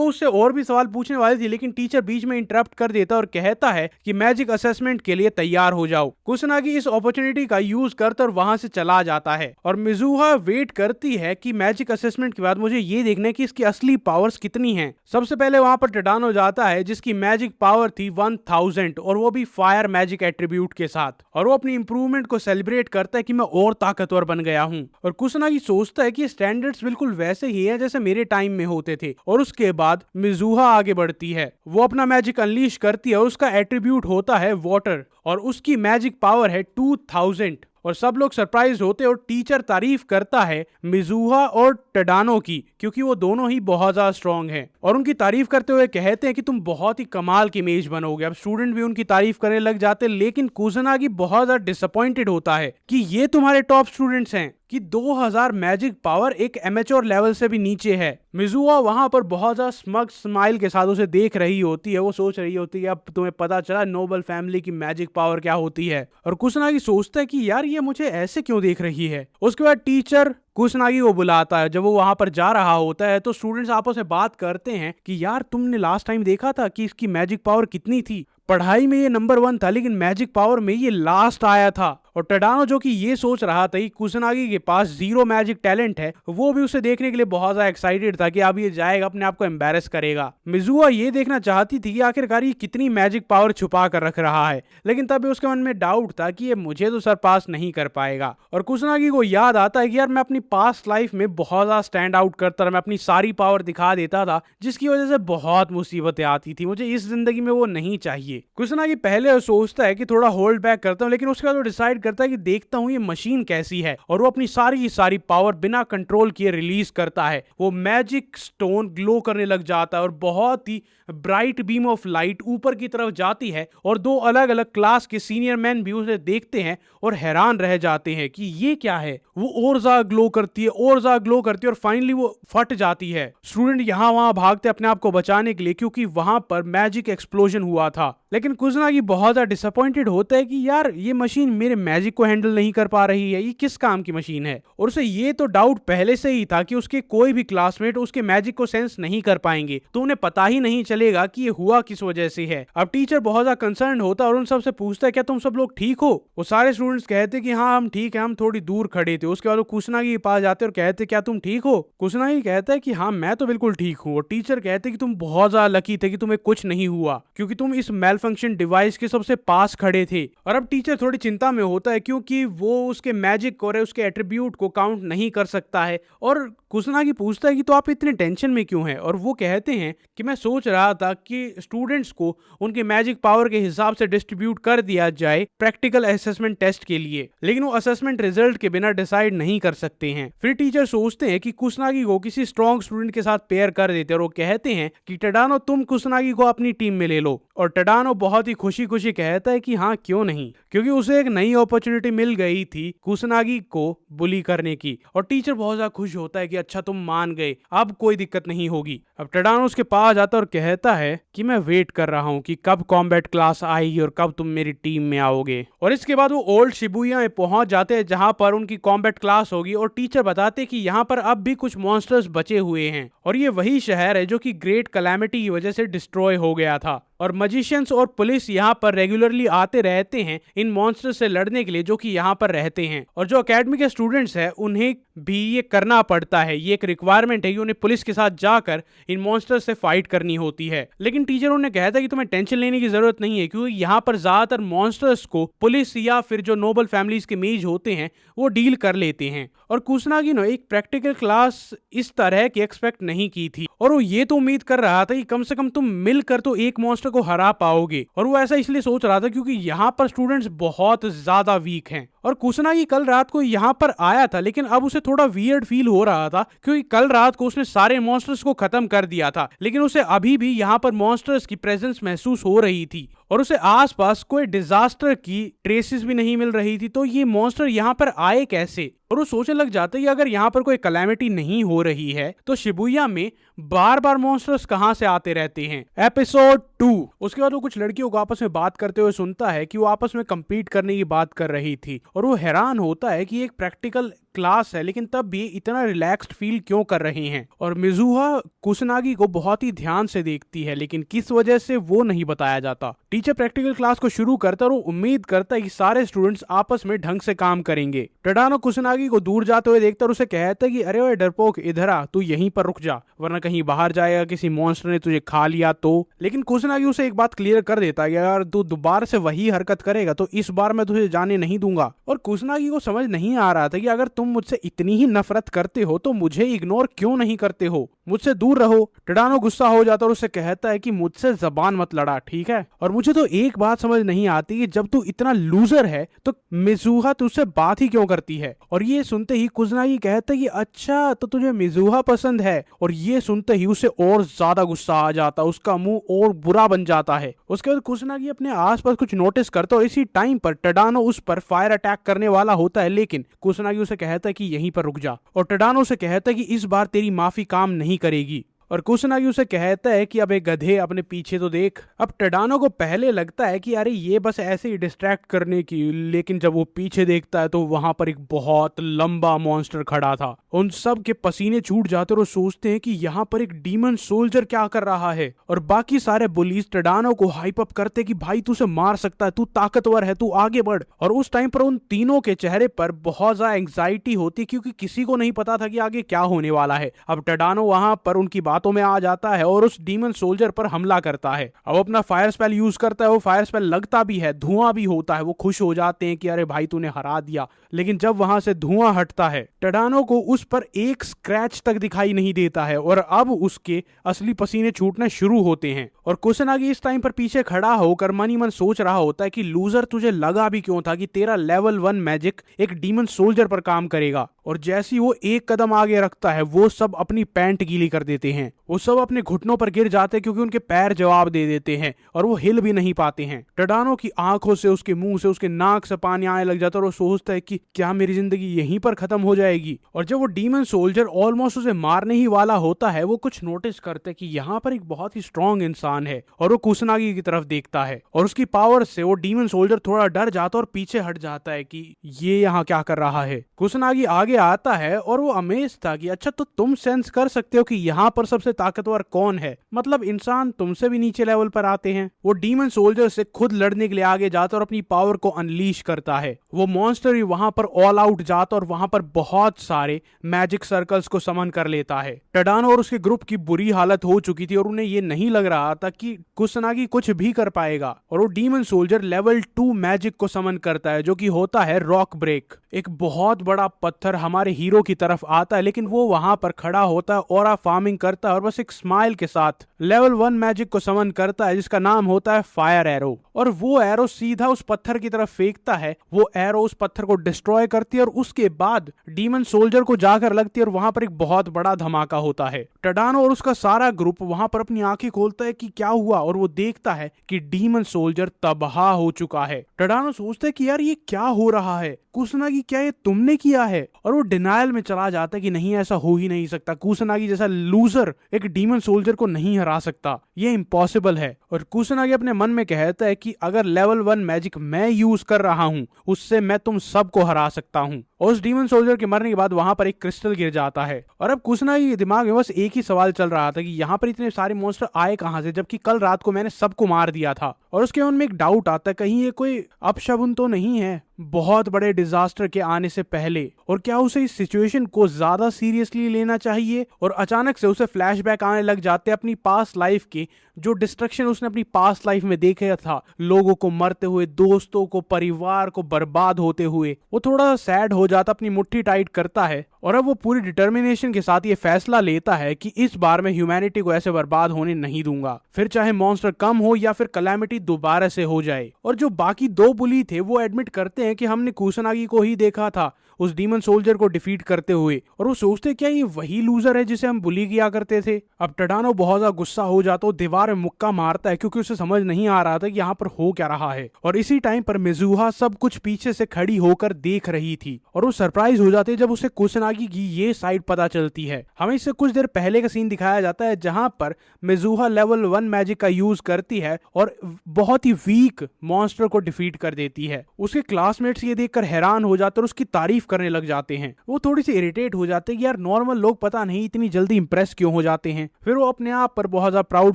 उससे और भी सवाल पूछने वाली थी, लेकिन टीचर बीच में इंटरप्ट कर देता और कहता है कि मैजिक असेसमेंट के लिए तैयार हो जाओ। कुसनागी इस अपॉर्चुनिटी का यूज करता और वहां से चला जाता है और मिजुहा वेट करती है कि मैजिक असेसमेंट के बाद मुझे ये देखना है कि इसकी असली पावर्स कितनी हैं। सबसे पहले वहां पर टडानो जाता है जिसकी मैजिक पावर थी 1000 और वो भी फायर मैजिक एट्रीब्यूट के साथ, और वो अपनी इंप्रूवमेंट को सेलिब्रेट करता है कि मैं और ताकतवर बन गया हूँ। और कुसनागी सोचता है कि स्टैंडर्ड्स बिल्कुल वैसे ही है जैसे मेरे टाइम में होते थे। और उसके बाद मिजुहा आगे बढ़ती है, वो अपना मैजिक अनलीश करती है और उसका एट्रीब्यूट होता है वाटर और उसकी मैजिक पावर है 2000। और सब लोग सरप्राइज होते और टीचर तारीफ करता है मिजुहा और टडानो की, क्योंकि वो दोनों ही बहुत ज्यादा स्ट्रांग हैं और उनकी तारीफ करते हुए कहते हैं कि तुम बहुत ही कमाल की मेज बनोगे। अब स्टूडेंट भी उनकी तारीफ करने लग जाते, लेकिन कुसनागी बहुत ज्यादा डिसअपॉइंटेड होता है कि ये तुम्हारे टॉप स्टूडेंट्स हैं कि 2000 मैजिक पावर एक एमेच्योर लेवल से भी नीचे है। मिजुआ वहां पर बहुत ज्यादा स्मग स्माइल के साथ उसे देख रही होती है, वो सोच रही होती है अब तुम्हें पता चला नोबल फैमिली की मैजिक पावर क्या होती है। और कुसनागी सोचता है कि यार ये मुझे ऐसे क्यों देख रही है। उसके बाद टीचर कुसनागी को बुलाता है। जब वो वहां पर जा रहा होता है तो स्टूडेंट्स आपस में बात करते हैं कि यार तुमने लास्ट टाइम देखा था कि इसकी मैजिक पावर कितनी थी, पढ़ाई में ये नंबर 1 था लेकिन मैजिक पावर में ये लास्ट आया था। और टडानो जो कि ये सोच रहा था कि कुसनागी के पास 0 मैजिक टैलेंट है, वो भी उसे देखने के लिए बहुत ज्यादा एक्साइटेड था कि अब ये जाएगा अपने आप को एम्बैरेस करेगा। मिजुआ ये देखना चाहती थी कि आखिरकार ये कितनी मैजिक पावर छुपा कर रख रहा है, लेकिन तभी उसके मन में डाउट था कि ये मुझे तो सर पास नहीं कर पाएगा। और कुसनागी को याद आता है कि यार मैं अपनी पास्ट लाइफ में बहुत ज्यादा स्टैंड आउट करता था, मैं अपनी सारी पावर दिखा देता था जिसकी वजह से बहुत मुसीबतें आती थी, मुझे इस जिंदगी में वो नहीं चाहिए। कुसनागी पहले सोचता है कि थोड़ा होल्ड बैक करता हूँ, लेकिन उसके बाद वो डिसाइड करता है कि देखता हूँ ये मशीन कैसी है, और वो अपनी सारी पावर बिना कंट्रोल किए रिलीज करता है। वो मैजिक स्टोन ग्लो करने लग जाता है और बहुत ही ब्राइट बीम ऑफ लाइट ऊपर की तरफ जाती है और 2 अलग अलग क्लास के सीनियर मैन भी उसे देखते हैं और हैरान रह जाते हैं कि ये क्या है। वो और ज्यादा ग्लो करती है और ज्यादा ग्लो करती है और फाइनली वो फट जाती है। स्टूडेंट यहाँ वहां भागते अपने आप को बचाने के लिए क्योंकि वहां पर मैजिक एक्सप्लोजन हुआ था। लेकिन कुसनागी बहुत ज्यादा डिसअपॉइंटेड होता है कि यार ये मशीन मेरे मैजिक को हैंडल नहीं कर पा रही है, ये किस काम की मशीन है। और उसे ये तो डाउट पहले से ही था कि उसके कोई भी क्लासमेट उसके मैजिक को सेंस नहीं कर पाएंगे, तो उन्हें पता ही नहीं चलेगा कि ये हुआ किस वजह से है। अब टीचर बहुत ज्यादा कंसर्न होता है और उन सब से पूछता है क्या तुम सब लोग ठीक हो। वो सारे स्टूडेंट्स कहते कि हाँ हम ठीक है, हम थोड़ी दूर खड़े थे। उसके बाद वो कुसनागी के पास जाते और कहते क्या तुम ठीक हो। कुसनागी कहता है कि हाँ मैं तो बिल्कुल ठीक हूँ। और टीचर कहते कि तुम बहुत ज्यादा लकी थे कि तुम्हें कुछ नहीं हुआ, क्योंकि तुम इस मेल फंक्शन डिवाइस के सबसे पास खड़े थे। और अब टीचर थोड़ी चिंता में होता है क्योंकि वो उसके मैजिक और उसके एट्रीब्यूट को काउंट नहीं कर सकता है। और कुसनागी पूछता है कि तो आप इतने टेंशन में क्यों हैं, और वो कहते हैं कि मैं सोच रहा था कि स्टूडेंट्स को उनके मैजिक पावर के हिसाब से डिस्ट्रीब्यूट कर दिया जाए प्रैक्टिकल असेसमेंट टेस्ट के लिए, लेकिन वो असेसमेंट रिजल्ट के बिना डिसाइड नहीं कर सकते हैं। फिर टीचर सोचते हैं कि कुसनागी को किसी स्ट्रॉन्ग स्टूडेंट के साथ पेयर कर देते हैं और वो कहते हैं कि टडानो तुम कुसनागी को अपनी टीम में ले लो, और टडानो बहुत ही खुशी खुशी कहता है कि हाँ क्यों नहीं, क्योंकि उसे एक नई अपॉर्चुनिटी मिल गई थी कुसनागी को बुली करने की। और टीचर बहुत ज्यादा खुश होता है कि अच्छा तुम मान गए, अब कोई दिक्कत नहीं होगी। अब टडानो उसके पास आता है और कहता है कि मैं वेट कर रहा हूँ कि कब कॉम्बैट क्लास आएगी और कब तुम मेरी टीम में आओगे। और इसके बाद वो ओल्ड शिबुया में पहुंच जाते हैं जहां पर उनकी कॉम्बैट क्लास होगी, और टीचर बताते कि यहाँ पर अब भी कुछ मॉन्स्टर्स बचे हुए हैं, और ये वही शहर है जो कि ग्रेट कैलामिटी की वजह से डिस्ट्रॉय हो गया था। और मजिशियंस और पुलिस यहाँ पर रेगुलरली आते रहते हैं इन मॉन्स्टर्स से लड़ने के लिए जो कि यहाँ पर रहते हैं, और जो एकेडमी के स्टूडेंट्स हैं उन्हें भी ये करना पड़ता है। ये एक रिक्वायरमेंट है कि उन्हें पुलिस के साथ जाकर इन मॉन्स्टर्स से फाइट करनी होती है। लेकिन टीचर उन्हें कहता है कि तुम्हें टेंशन लेने की जरूरत नहीं है, क्योंकि यहाँ पर ज्यादातर मॉन्स्टर्स को पुलिस या फिर जो नोबल फैमिलीज के मेज होते हैं वो डील कर लेते हैं। और कुसनागी ने एक प्रैक्टिकल क्लास इस तरह की एक्सपेक्ट नहीं की थी, और वो ये तो उम्मीद कर रहा था कि कम से कम तुम मिलकर तो एक मॉन्स्टर को हरा पाओगे, और वो ऐसा इसलिए सोच रहा था क्योंकि यहाँ पर स्टूडेंट्स बहुत ज्यादा वीक हैं। और कुसनागी कल रात को यहाँ पर आया था, लेकिन अब उसे थोड़ा वियर्ड फील हो रहा था क्योंकि कल रात को उसने सारे मॉन्स्टर्स को खत्म कर दिया था, लेकिन उसे अभी भी यहाँ पर मॉन्स्टर्स की प्रेजेंस महसूस हो रही थी, और उसे आसपास कोई डिजास्टर की ट्रेसेस भी नहीं मिल रही थी। तो ये मॉन्स्टर यहाँ पर आए कैसे? और वो सोचने लग जाते हैं कि अगर यहाँ पर कोई कैलामिटी नहीं हो रही है तो शिबुया में बार बार मॉन्स्टर्स कहां से आते रहते हैं। एपिसोड 2। उसके बाद वो कुछ लड़कियों को आपस में बात करते हुए सुनता है कि वो आपस में compete करने की बात कर रही थी, और वो हैरान होता है कि एक प्रैक्टिकल क्लास है लेकिन तब भी इतना रिलैक्स्ड फील क्यों कर रहे हैं। और मिजुहा कुसनागी को बहुत ही ध्यान से देखती है, लेकिन किस वजह से वो नहीं बताया जाता। टीचर प्रैक्टिकल क्लास को शुरू करता है और वो उम्मीद करता है कि सारे स्टूडेंट्स आपस में ढंग से काम करेंगे। टडानो कुसनागी को दूर जाते हुए देखता है और उसे कहता है कि अरे ओए डरपोक, इधर आ, तू यहीं पर रुक जा, वरना कहीं बाहर जाएगा, किसी मॉन्स्टर ने तुझे खा लिया तो। लेकिन कुसनागी उसे एक बात क्लियर कर देता है कि अगर तू दोबारा से वही हरकत करेगा तो इस बार मैं तुझे जाने नहीं दूंगा। और कुसनागी को समझ नहीं आ रहा था कि अगर तुम मुझसे इतनी ही नफरत करते हो तो मुझे इग्नोर क्यों नहीं करते हो, मुझसे दूर रहो। टडानो गुस्सा हो जाता है और उससे कहता है कि मुझसे जबान मत लड़ा, ठीक है। और मुझे तो एक बात समझ नहीं आती कि जब तू इतना लूजर है तो मिजुहा तुझसे बात ही क्यों करती है। और ये सुनते ही कुसनागी कहता है कि अच्छा तो तुझे मिजुहा पसंद है, और ये सुनते ही उसे और ज्यादा गुस्सा आ जाता, उसका मुंह और बुरा बन जाता है। उसके बाद कुसनागी अपने आसपास कुछ नोटिस करता है और इसी टाइम पर टडानो उस पर फायर अटैक करने वाला होता है, लेकिन कुसनागी उसे कहता है कि यहीं पर रुक जा। और टडानो से कहता है कि इस बार तेरी माफी काम नहीं करेगी। और कुसनागी उसे कहता है कि अब एक गधे अपने पीछे तो देख। अब टडानो को पहले लगता है कि अरे ये बस ऐसे ही डिस्ट्रैक्ट करने की, लेकिन जब वो पीछे देखता है तो वहां पर एक बहुत लंबा मॉन्स्टर खड़ा था। उन सब के पसीने छूट जाते और वो सोचते हैं कि यहाँ पर एक डीमन सोल्जर क्या कर रहा है। और बाकी सारे बुलीज टडानो को हाइप अप करते कि भाई तू उसे मार सकता है, तू ताकतवर है, तू आगे बढ़। और उस टाइम पर उन तीनों के चेहरे पर बहुत ज्यादा एंग्जाइटी होती क्योंकि किसी को नहीं पता था कि आगे क्या होने वाला है। अब टडानो वहां पर उनकी बातों में आ जाता है और उस डीमन सोल्जर पर हमला करता है। अब अपना फायर स्पेल यूज करता है, वो फायर स्पेल लगता भी है, धुआं भी होता है। वो खुश हो जाते हैं कि अरे भाई तूने हरा दिया। लेकिन जब वहां से धुआं हटता है टडानो को उस पर एक स्क्रैच तक दिखाई नहीं देता है, और अब उसके असली पसीने छूटने शुरू होते हैं। और कुसनागी इस टाइम पर पीछे खड़ा होकर मन ही मन सोच रहा होता है कि लूजर तुझे लगा भी क्यों था कि तेरा लेवल 1 मैजिक एक डीमन सोल्जर पर काम करेगा। और जैसे वो एक कदम आगे रखता है वो सब अपनी पैंट गीली कर देते हैं, वो सब अपने घुटनों पर गिर जाते हैं क्योंकि उनके पैर जवाब दे देते हैं और वो हिल भी नहीं पाते हैं। टडानो की आंखों से, उसके मुंह से, उसके नाक से पानी आने लग जाता है और वो सोचता है कि क्या मेरी जिंदगी यहीं पर खत्म हो जाएगी। और जब वो डीमन सोल्जर ऑलमोस्ट उसे मारने ही वाला होता है वो कुछ नोटिस करता है कि यहाँ पर एक बहुत ही स्ट्रॉन्ग इंसान है, और वो कुसनागी की तरफ देखता है और उसकी पावर से वो डीमन सोल्जर थोड़ा डर जाता और पीछे हट जाता है कि ये यहाँ क्या कर रहा है। कुसनागी आगे आता है और वो अमेज था कि अच्छा तो तुम सेंस कर सकते हो कि यहाँ पर सब सबसे ताकतवर कौन है, मतलब इंसान तुमसे भी नीचे लेवल पर आते हैं। वो डीमन सोल्जर से खुद लड़ने के लिए आगे जाता और अपनी पावर को अनलीश करता है। वो मॉन्स्टर ही वहां पर ऑल आउट जाता और वहां पर बहुत सारे मैजिक सर्कल्स को समन कर लेता है। टडानो और उसके ग्रुप की बुरी हालत हो चुकी थी और उन्हें ये नहीं लग रहा था कि कुसनागी कुछ भी कर पाएगा, और वो डीमन सोल्जर लेवल 2 मैजिक को समन करता है जो कि होता है रॉक ब्रेक। एक बहुत बड़ा पत्थर हमारे हीरो की तरफ आता है, लेकिन वो वहां पर खड़ा होता है, ऑरा फार्मिंग करता है और बस एक स्माइल के साथ लेवल 1 मैजिक को समन करता है जिसका नाम होता है फायर एरो। और वो एरो सीधा उस पत्थर की तरफ फेंकता है। वो एरो उस पत्थर को डिस्ट्रॉय करती है और उसके बाद डीमन सोल्जर को जाकर लगती है और वहां पर एक बहुत बड़ा धमाका होता है। टडानो और उसका सारा ग्रुप वहां पर अपनी आंखें खोलता है कि क्या हुआ, और वो देखता है कि डीमन सोल्जर तबाह हो चुका है। टडानो सोचता है कि यार ये क्या हो रहा है, कुसनागी क्या ये तुमने किया है? और वो डिनायल में चला जाता है कि नहीं, ऐसा हो ही नहीं सकता। कुसनागी जैसा लूजर एक डीमन सोल्जर को नहीं हरा सकता, ये इम्पॉसिबल है। और कुसनागी अपने मन में कहता है कि अगर लेवल 1 मैजिक मैं यूज कर रहा हूं उससे मैं तुम सबको हरा सकता हूं। और उस डीमन सोल्जर के मरने के बाद वहां पर एक क्रिस्टल गिर जाता है। और अब कुसनागी के दिमाग में बस एक ही सवाल चल रहा था कि यहाँ पर इतने सारे मॉन्स्टर आए कहां से, जबकि कल रात को मैंने सबको मार दिया था। और उसके मन में एक डाउट आता है, कहीं ये कोई अपशगुन तो नहीं है बहुत बड़े डिजास्टर के आने से पहले, और क्या उसे इस सिचुएशन को ज्यादा सीरियसली लेना चाहिए? और अचानक से उसे फ्लैशबैक आने लग जाते हैं अपनी पास्ट लाइफ के, जो डिस्ट्रक्शन उसने अपनी पास्ट लाइफ में देखा था, लोगों को मरते हुए, दोस्तों को, परिवार को बर्बाद होते हुए। वो थोड़ा सैड हो जाता, अपनी मुट्ठी टाइट करता है और अब वो पूरी डिटर्मिनेशन के साथ ये फैसला लेता है कि इस बार मैं ह्यूमैनिटी को ऐसे बर्बाद होने नहीं दूंगा, फिर चाहे मॉन्स्टर कम हो या फिर कैलेमिटी दोबारा से हो जाए। और जो बाकी 2 बुली थे वो एडमिट करते हैं कि हमने कुसनागी को ही देखा था उस डीमन सोल्जर को डिफीट करते हुए, और वो सोचते क्या ये वही लूजर है जिसे हम बुली किया करते थे। अब टडानो बहुत ज्यादा गुस्सा हो जाता है, दीवार में मुक्का मारता है क्योंकि उसे समझ नहीं आ रहा था कि यहाँ पर हो क्या रहा है। और इसी टाइम पर मिजुहा सब कुछ पीछे से खड़ी होकर देख रही थी और वो सरप्राइज हो जाती है जब उसे कुसनागी की ये साइड पता चलती है। हमें इससे कुछ देर पहले का सीन दिखाया जाता है जहां पर मिजुहा लेवल 1 मैजिक का यूज करती है और बहुत ही वीक मॉन्स्टर को डिफीट कर देती है। उसके क्लासमेट्स ये देखकर हैरान हो जाते और उसकी तारीफ करने लग जाते हैं। वो थोड़ी सी इरिटेट हो जाते हैं कि यार नॉर्मल लोग पता नहीं इतनी जल्दी इंप्रेस क्यों हो जाते हैं। फिर वो अपने आप पर बहुत ज्यादा प्राउड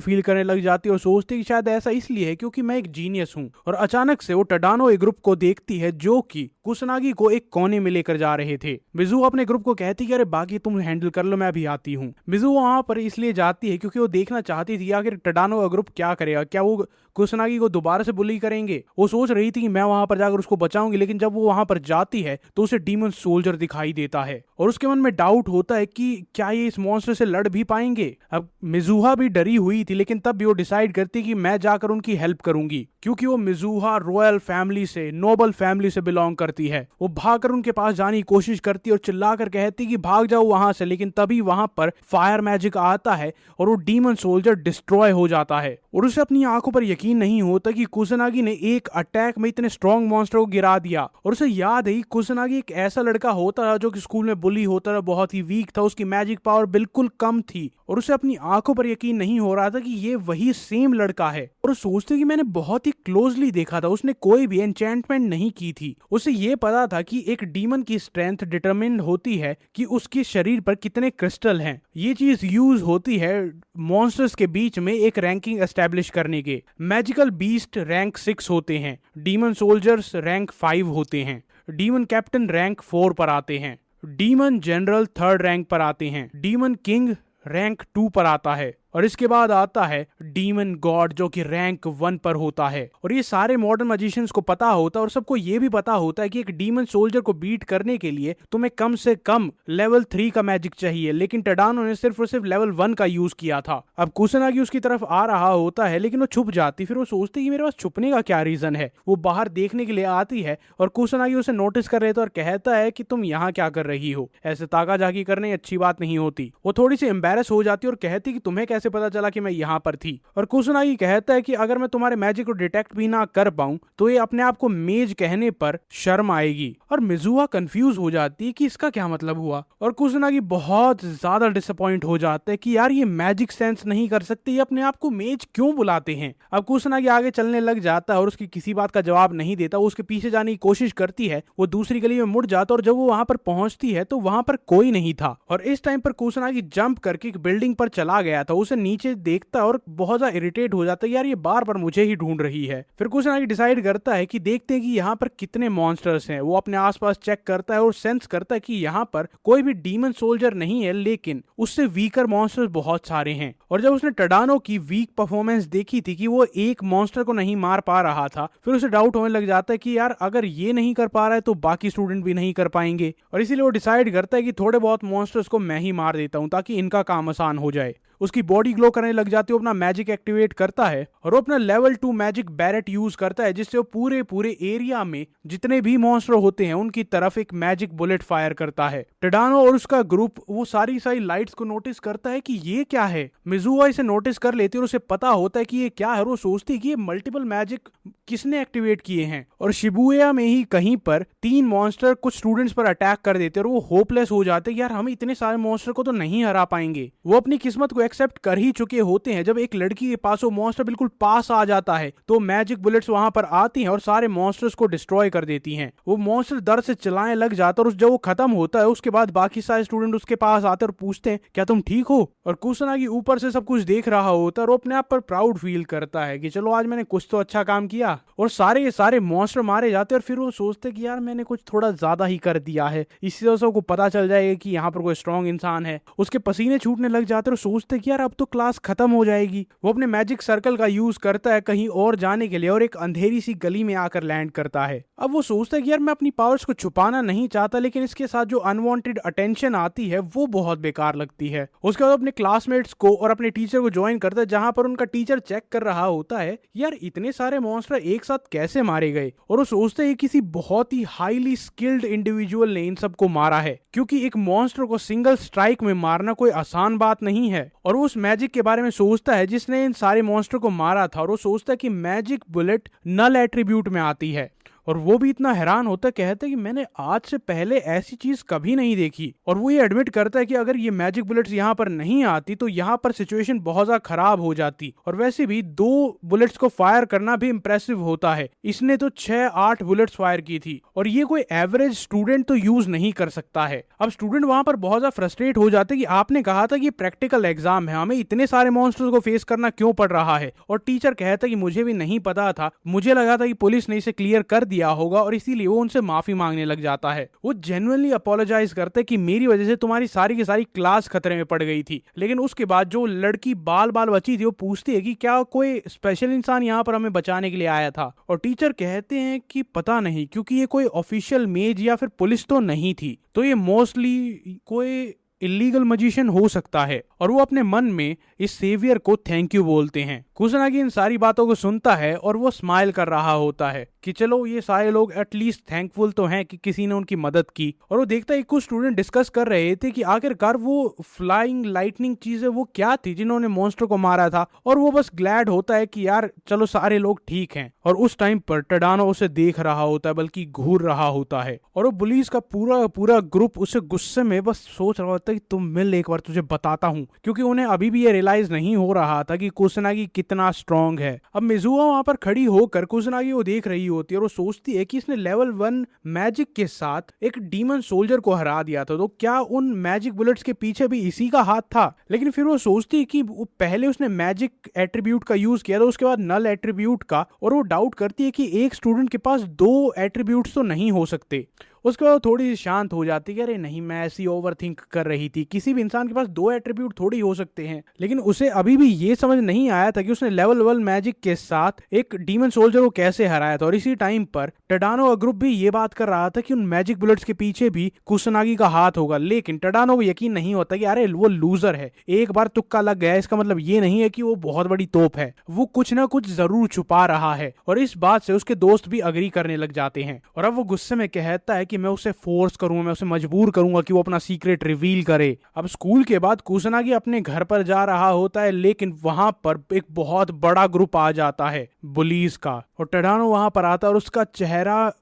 फील करने लग जाती है और सोचते कि शायद ऐसा इसलिए है क्योंकि मैं एक जीनियस हूँ। और अचानक से वो टडानो एक ग्रुप को देखती है जो कि कुसनागी को एक कोने में लेकर जा रहे थे। मिजू अपने ग्रुप को कहती कि अरे बाकी तुम हैंडल कर लो, मैं अभी आती हूँ। मिजू वहां पर इसलिए जाती है क्योंकि वो देखना चाहती थी आखिर टडानो का ग्रुप क्या करेगा, क्या वो कुसनागी को दोबारा से बुली करेंगे। वो सोच रही थी कि मैं वहां पर जाकर उसको बचाऊंगी, लेकिन जब वो वहां पर जाती है तो उसे डीमन सोल्जर दिखाई देता है और उसके मन में डाउट होता है कि क्या ये इस मॉन्स्टर से लड़ भी पाएंगे। अब मिजुहा भी डरी हुई थी, लेकिन तब भी वो डिसाइड करती कि मैं जाकर उनकी हेल्प करूंगी क्योंकि वो मिजुहा रॉयल फैमिली से, नोबल फैमिली से बिलोंग करती है। वो भागकर उनके पास जाने की कोशिश करती और चिल्लाकर कहती कि भाग जाओ वहां से, लेकिन तभी वहां पर फायर मैजिक आता है और वो डीमन सोल्जर डिस्ट्रॉय हो जाता है। और उसे अपनी आंखों पर यकीन नहीं होता कि कुसनागी ने एक अटैक में इतने स्ट्रॉन्ग मॉन्स्टर को गिरा दिया। और उसे याद है कुसनागी एक ऐसा लड़का होता था जो कि स्कूल में बुली होता था, बहुत ही वीक था, उसकी मैजिक पावर बिल्कुल कम थी और उसे अपनी आंखों पर यकीन नहीं हो रहा था कि ये वही सेम लड़का है। और सोचते कि मैंने बहुत ही क्लोजली देखा था, उसने कोई भी एन्चेंटमेंट नहीं की थी। उसे ये पता था कि एक डीमन की स्ट्रेंथ डिटरमिन होती है कि उसके शरीर पर कितने क्रिस्टल हैं। ये चीज यूज होती है मॉन्स्टर्स के बीच में एक रैंकिंग एस्टेब्लिश करने के। मैजिकल बीस्ट रैंक 6 होते हैं, डीमन सोल्जर्स रैंक 5 होते हैं, डीमन कैप्टन रैंक 4 पर आते हैं, डीमन जनरल 3rd रैंक पर आते हैं, डीमन किंग रैंक 2 पर आता है और इसके बाद आता है डीमन गॉड जो कि रैंक 1 पर होता है। और ये सारे मॉडर्न मैजिशियंस को पता होता है और सबको ये भी पता होता है कि एक डीमन सोल्जर को बीट करने के लिए तुम्हें कम से कम लेवल 3 का मैजिक चाहिए, लेकिन टडानो ने सिर्फ और सिर्फ लेवल 1 का यूज किया था। अब कुसनागी उसकी तरफ आ रहा होता है लेकिन वो छुप जाती। फिर वो सोचती कि मेरे पास छुपने का क्या रीजन है। वो बाहर देखने के लिए आती है और कुसनागी उसे नोटिस कर लेता और कहता है कि तुम यहाँ क्या कर रही हो, ऐसे ताका झाकी करने अच्छी बात नहीं होती। वो थोड़ी सी एम्बेरस हो जाती और कहती कि तुम्हें कैसे कैसे पता चला कि मैं यहाँ पर थी। और कुसुनागी कहता है कि अगर मैं तुम्हारे मैजिक को डिटेक्ट भी ना कर पाऊं तो ये अपने आप को मेज कहने पर शर्म आएगी। और मिजुआ कंफ्यूज हो जाती है कि इसका क्या मतलब हुआ, और कुसुनागी बहुत ज्यादा डिसअपॉइंट हो जाता है कि यार ये मैजिक सेंस नहीं कर सकते, ये अपने आप को मेज क्यों बुलाते हैं। अब कुसुनागी आगे चलने लग जाता है और उसकी किसी बात का जवाब नहीं देता, उसके पीछे जाने की कोशिश करती है, वो दूसरी गली में मुड़ जाता है और जब वो वहां पर पहुंचती है तो वहां पर कोई नहीं था। और इस टाइम पर कुसुनागी जंप करके एक बिल्डिंग पर चला गया था, उसे नीचे देखता और बहुत ज्यादा इरिटेट हो जाता है, यार ये बार बार मुझे ही ढूंढ रही है। फिर कुसुनागी डिसाइड करता है कि देखते हैं कि यहाँ पर कितने मॉन्स्टर्स हैं। वो अपने आसपास चेक करता है और सेंस करता है कि यहाँ पर कोई भी डीमन सोल्जर नहीं है, लेकिन उससे वीकर मॉन्स्टर्स बहुत सारे हैं। और जब उसने टडानो की वीक परफॉर्मेंस देखी थी कि वो एक मॉन्स्टर को नहीं मार पा रहा था, फिर उसे डाउट होने लग जाता है कि यार अगर ये नहीं कर पा रहा है तो बाकी स्टूडेंट भी नहीं कर पाएंगे। और इसीलिए वो डिसाइड करता है कि थोड़े बहुत मॉन्स्टर्स को मैं ही मार देता हूं ताकि इनका काम आसान हो जाए। उसकी बॉडी ग्लो करने लग जाती है, वो अपना मैजिक एक्टिवेट करता है और वो अपना लेवल 2 मैजिक बैरेट यूज करता है, जिससे वो पूरे एरिया में जितने भी मॉन्स्टर होते हैं उनकी तरफ एक मैजिक बुलेट फायर करता है। टडानो और उसका ग्रुप वो सारी लाइट्स को नोटिस करता है कि ये क्या है। मिजुआ इसे नोटिस कर लेती है और उसे पता होता है कि ये क्या है। वो सोचती है कि ये मल्टीपल मैजिक किसने एक्टिवेट किए हैं। और शिबुया में ही कहीं पर 3 मॉन्स्टर कुछ स्टूडेंट्स पर अटैक कर देते हैं और वो होपलेस हो जाते हैं, यार हम इतने सारे मॉन्स्टर को तो नहीं हरा पाएंगे। वो अपनी किस्मत को एक्सेप्ट कर ही चुके होते हैं। जब एक लड़की के पास वो मॉन्स्टर बिल्कुल पास आ जाता है तो मैजिक बुलेट्स वहां पर आती हैं और सारे मॉन्स्टर्स को डिस्ट्रॉय कर देती हैं। वो मॉन्स्टर दर्द से चिल्लाने लग जाता है और जब वो खत्म होता है उसके बाद बाकी सारे स्टूडेंट उसके पास आते हैं और पूछते हैं क्या तुम ठीक हो। और कुसुनागी ऊपर से सब कुछ देख रहा होता है और वो अपने आप पर प्राउड फील करता है कि चलो आज मैंने कुछ तो अच्छा काम किया। और सारे मॉन्स्टर मारे जाते हैं और फिर वो सोचते कि यार मैंने कुछ थोड़ा ज्यादा ही कर दिया है, इससे तो सबको पता चल जाएगा कि यहाँ पर कोई स्ट्रॉन्ग इंसान है। उसके पसीने छूटने लग जाते हैं और सोचते कि यार अब तो क्लास खत्म हो जाएगी। वो अपने मैजिक सर्कल का यूज करता है कहीं और जाने के लिए और एक अंधेरी सी गली में आकर लैंड करता है। अब वो सोचता है कि यार मैं अपनी पावर्स को छुपाना नहीं चाहता, लेकिन इसके साथ जो अनवांटेड अटेंशन आती है वो बहुत बेकार लगती है। उसके बाद अपने क्लासमेट्स को और अपने टीचर को ज्वाइन करता है, जहां पर उनका टीचर चेक कर रहा होता है यार इतने सारे मॉन्स्टर एक साथ कैसे मारे गए। और वो सोचते हैं किसी बहुत ही हाईली स्किल्ड इंडिविजुअल ने इन सबको मारा है, क्योंकि एक मॉन्स्टर को सिंगल स्ट्राइक में मारना कोई आसान बात नहीं है। और वो उस मैजिक के बारे में सोचता है जिसने इन सारे मॉन्स्टर को मारा था, और वो सोचता है कि मैजिक बुलेट नल एट्रीब्यूट में आती है। और वो भी इतना हैरान होता है, कहता है कि मैंने आज से पहले ऐसी चीज कभी नहीं देखी। और वो ये एडमिट करता है कि अगर ये मैजिक बुलेट्स यहाँ पर नहीं आती तो यहाँ पर सिचुएशन बहुत ज्यादा खराब हो जाती। और वैसे भी 2 बुलेट्स को फायर करना भी इंप्रेसिव होता है, इसने तो 6-8 बुलेट्स फायर की थी और ये कोई एवरेज स्टूडेंट तो यूज नहीं कर सकता है। अब स्टूडेंट वहां पर बहुत ज्यादा फ्रस्ट्रेट हो जाते कि आपने कहा था कि प्रैक्टिकल एग्जाम है, हमें इतने सारे मॉन्स्टर्स को फेस करना क्यों पड़ रहा है। और टीचर कहता है कि मुझे भी नहीं पता था, मुझे लगा था कि पुलिस ने इसे क्लियर कर दिया होगा और इसीलिए वो उनसे माफी मांगने लग जाता है। वो जेन्युइनली अपोलोजाइज करते हैं कि मेरी वजह से तुम्हारी सारी की सारी क्लास खतरे में पड़ गई थी। लेकिन उसके बाद जो लड़की बाल बची थी वो पूछती है कि क्या कोई स्पेशल इंसान यहाँ पर हमें बचाने के लिए आया था। और टीचर कहते हैं कि पता नहीं, क्योंकि ये कोई ऑफिशियल मेज या फिर पुलिस तो नहीं थी, तो ये मोस्टली कोई इलीगल मजिशियन हो सकता है। और वो अपने मन में इस सेवियर को थैंक यू बोलते हैं। कुसुनागी इन सारी बातों को सुनता है और वो स्माइल कर रहा होता है कि चलो ये सारे लोग एटलीस्ट थैंकफुल तो हैं कि किसी ने उनकी मदद की। और वो देखता है कुछ स्टूडेंट डिस्कस कर रहे थे कि आखिरकार वो फ्लाइंग लाइटनिंग चीजें वो क्या थी जिन्होंने मॉन्स्टर को मारा था। और वो बस ग्लैड होता है कि यार चलो सारे लोग ठीक हैं। और उस टाइम पर टडानो उसे देख रहा होता है, बल्कि घूर रहा होता है। और वो पुलिस का पूरा ग्रुप उसे गुस्से में बस सोच रहा होता है कि तुम मिल, एक बार तुझे बताता हूँ, क्योंकि उन्हें अभी भी ये रियलाइज नहीं हो रहा था कि कुसुनागी कितना स्ट्रॉन्ग है। अब मिजुआ वहां पर खड़ी होकर कुसुनागी को देख रही होती है और वो सोचती है कि इसने लेवल 1 मैजिक के साथ एक डीमन सोल्जर को हरा दिया था, तो क्या उन मैजिक बुलेट्स के पीछे भी इसी का हाथ था। लेकिन फिर वो सोचती है कि पहले उसने मैजिक एट्रीब्यूट का यूज किया था, उसके बाद नल एट्रीब्यूट का, और वो डाउट करती है कि एक स्टूडेंट के पास 2 एट्रीब्यूट्स तो नहीं हो सकते। उसके बाद थोड़ी सी शांत हो जाती है, अरे नहीं मैं ऐसी ओवर थिंक कर रही थी, किसी भी इंसान के पास 2 एट्रीब्यूट थोड़ी हो सकते हैं। लेकिन उसे अभी भी ये समझ नहीं आया था कि उसने लेवल 1 मैजिक के साथ एक डीमन सोल्जर को कैसे हराया था। और इसी टाइम पर टडानो का ग्रुप भी ये बात कर रहा था कि उन मैजिक बुलेट्स के पीछे भी कुसनागी का हाथ होगा, लेकिन टडानो को यकीन नहीं होता कि अरे वो लूजर है, एक बार तुक्का लग गया, इसका मतलब ये नहीं है कि वो बहुत बड़ी तोप है, वो कुछ ना कुछ जरूर छुपा रहा है। और इस बात से उसके दोस्त भी अग्री करने लग जाते हैं और अब वो गुस्से में कहता है कि मैं उसे फोर्स करूंगा, मैं उसे मजबूर करूंगा कि वो अपना सीक्रेट रिवील करे। अब स्कूल के बाद कुसनागी अपने घर पर जा रहा होता है, लेकिन वहां पर एक बहुत बड़ा ग्रुप आ जाता है बुलीज का, और टडानो वहां पर आता है और उसका चेहरा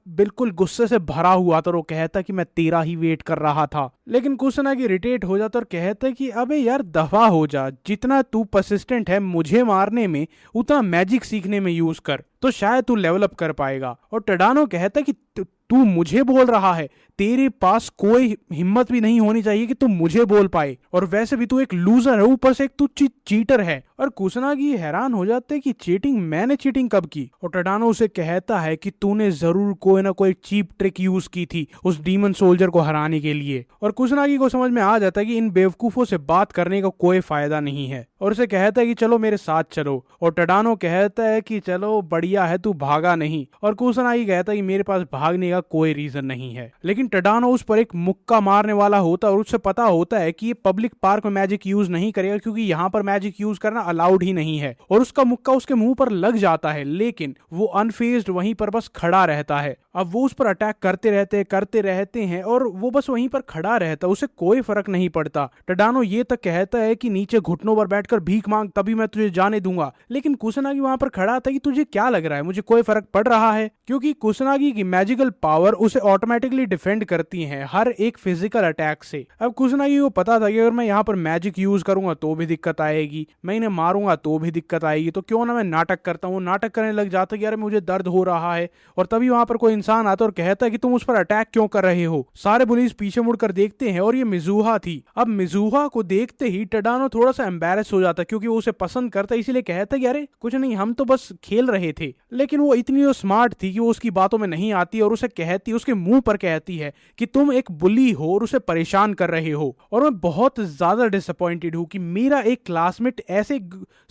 बिल्कुल गुस्से से भरा हुआ था और वो कहता कि मैं तेरा ही वेट कर रहा था। लेकिन कुसनागी इरिटेट हो जाता और कहता है कि अबे यार दफा हो जा, जितना तू परसिस्टेंट है मुझे मारने में उतना मैजिक सीखने में यूज कर, तो शायद तू डेवलप कर पाएगा। और टडानो कहता है कि तू मुझे बोल रहा है, तेरे पास कोई हिम्मत भी नहीं होनी चाहिए कि तू मुझे बोल पाए, और वैसे भी तू एक लूजर है, ऊपर से एक तू चीटर है। और कुसनागी हैरान हो जाते हैं कि चीटिंग, मैंने चीटिंग कब की? और टडानो उसे कहता है कि तूने जरूर कोई ना कोई चीप ट्रिक यूज की थी उस डीमन सोल्जर को हराने के लिए। और कुसनागी को समझ में आ जाता है कि इन बेवकूफों से बात करने का कोई फायदा नहीं है और उसे कहता है कि चलो मेरे साथ चलो। और टडानो कहता है कि चलो बढ़िया है, तू भागा नहीं। और कुसनागी कहता है कि मेरे पास भागने का कोई रीजन नहीं है। लेकिन टडानो उस पर एक मुक्का मारने वाला होता है और उसे पता होता है कि ये पब्लिक पार्क में मैजिक यूज नहीं करेगा, क्योंकि यहाँ पर मैजिक यूज करना अलाउड ही नहीं है। और उसका मुक्का उसके मुंह पर लग जाता है, लेकिन वो अनफेज्ड वहीं पर बस खड़ा रहता है। अब वो उस पर अटैक करते रहते हैं और वो बस वहीं पर खड़ा रहता है, उसे कोई फर्क नहीं पड़ता। टडानो ये तक कहता है कि नीचे घुटनों पर बैठकर भीख मांग, तभी मैं तुझे जाने दूंगा। लेकिन कुसनागी वहां पर खड़ा था कि तुझे क्या लग रहा है मुझे कोई फर्क पड़ रहा है? क्योंकि कुसनागी की मैजिकल पावर उसे ऑटोमेटिकली डिफेंड करती है हर एक फिजिकल अटैक से। अब कुसनागी को पता था कि अगर मैं यहाँ पर मैजिक यूज करूंगा तो भी दिक्कत आएगी, मैं इन्हें मारूंगा तो भी दिक्कत आएगी, तो क्यों ना मैं नाटक करता हूँ। नाटक करने लग जाता है कि अरे मुझे दर्द हो रहा है। और तभी वहां पर कोई इंसान आता और कहता है कि तुम उस पर अटैक क्यों कर रहे हो? सारे पुलिस पीछे मुड़कर देखते हैं और ये मिजुहा थी। अब मिजुहा को देखते ही टडानो थोड़ा सा एम्बैरेस हो जाता है, क्योंकि वो उसे पसंद करता है, इसीलिए कहता है कि अरे कुछ नहीं, हम तो बस खेल रहे थे। लेकिन वो इतनी स्मार्ट थी कि वो उसकी बातों में नहीं आती और उसे कहती, उसके मुंह पर कहती है कि तुम एक बुली हो और उसे परेशान कर रहे हो। और मैं बहुत ज्यादा डिसअपॉइंटेड हूं कि मेरा एक क्लासमेट ऐसे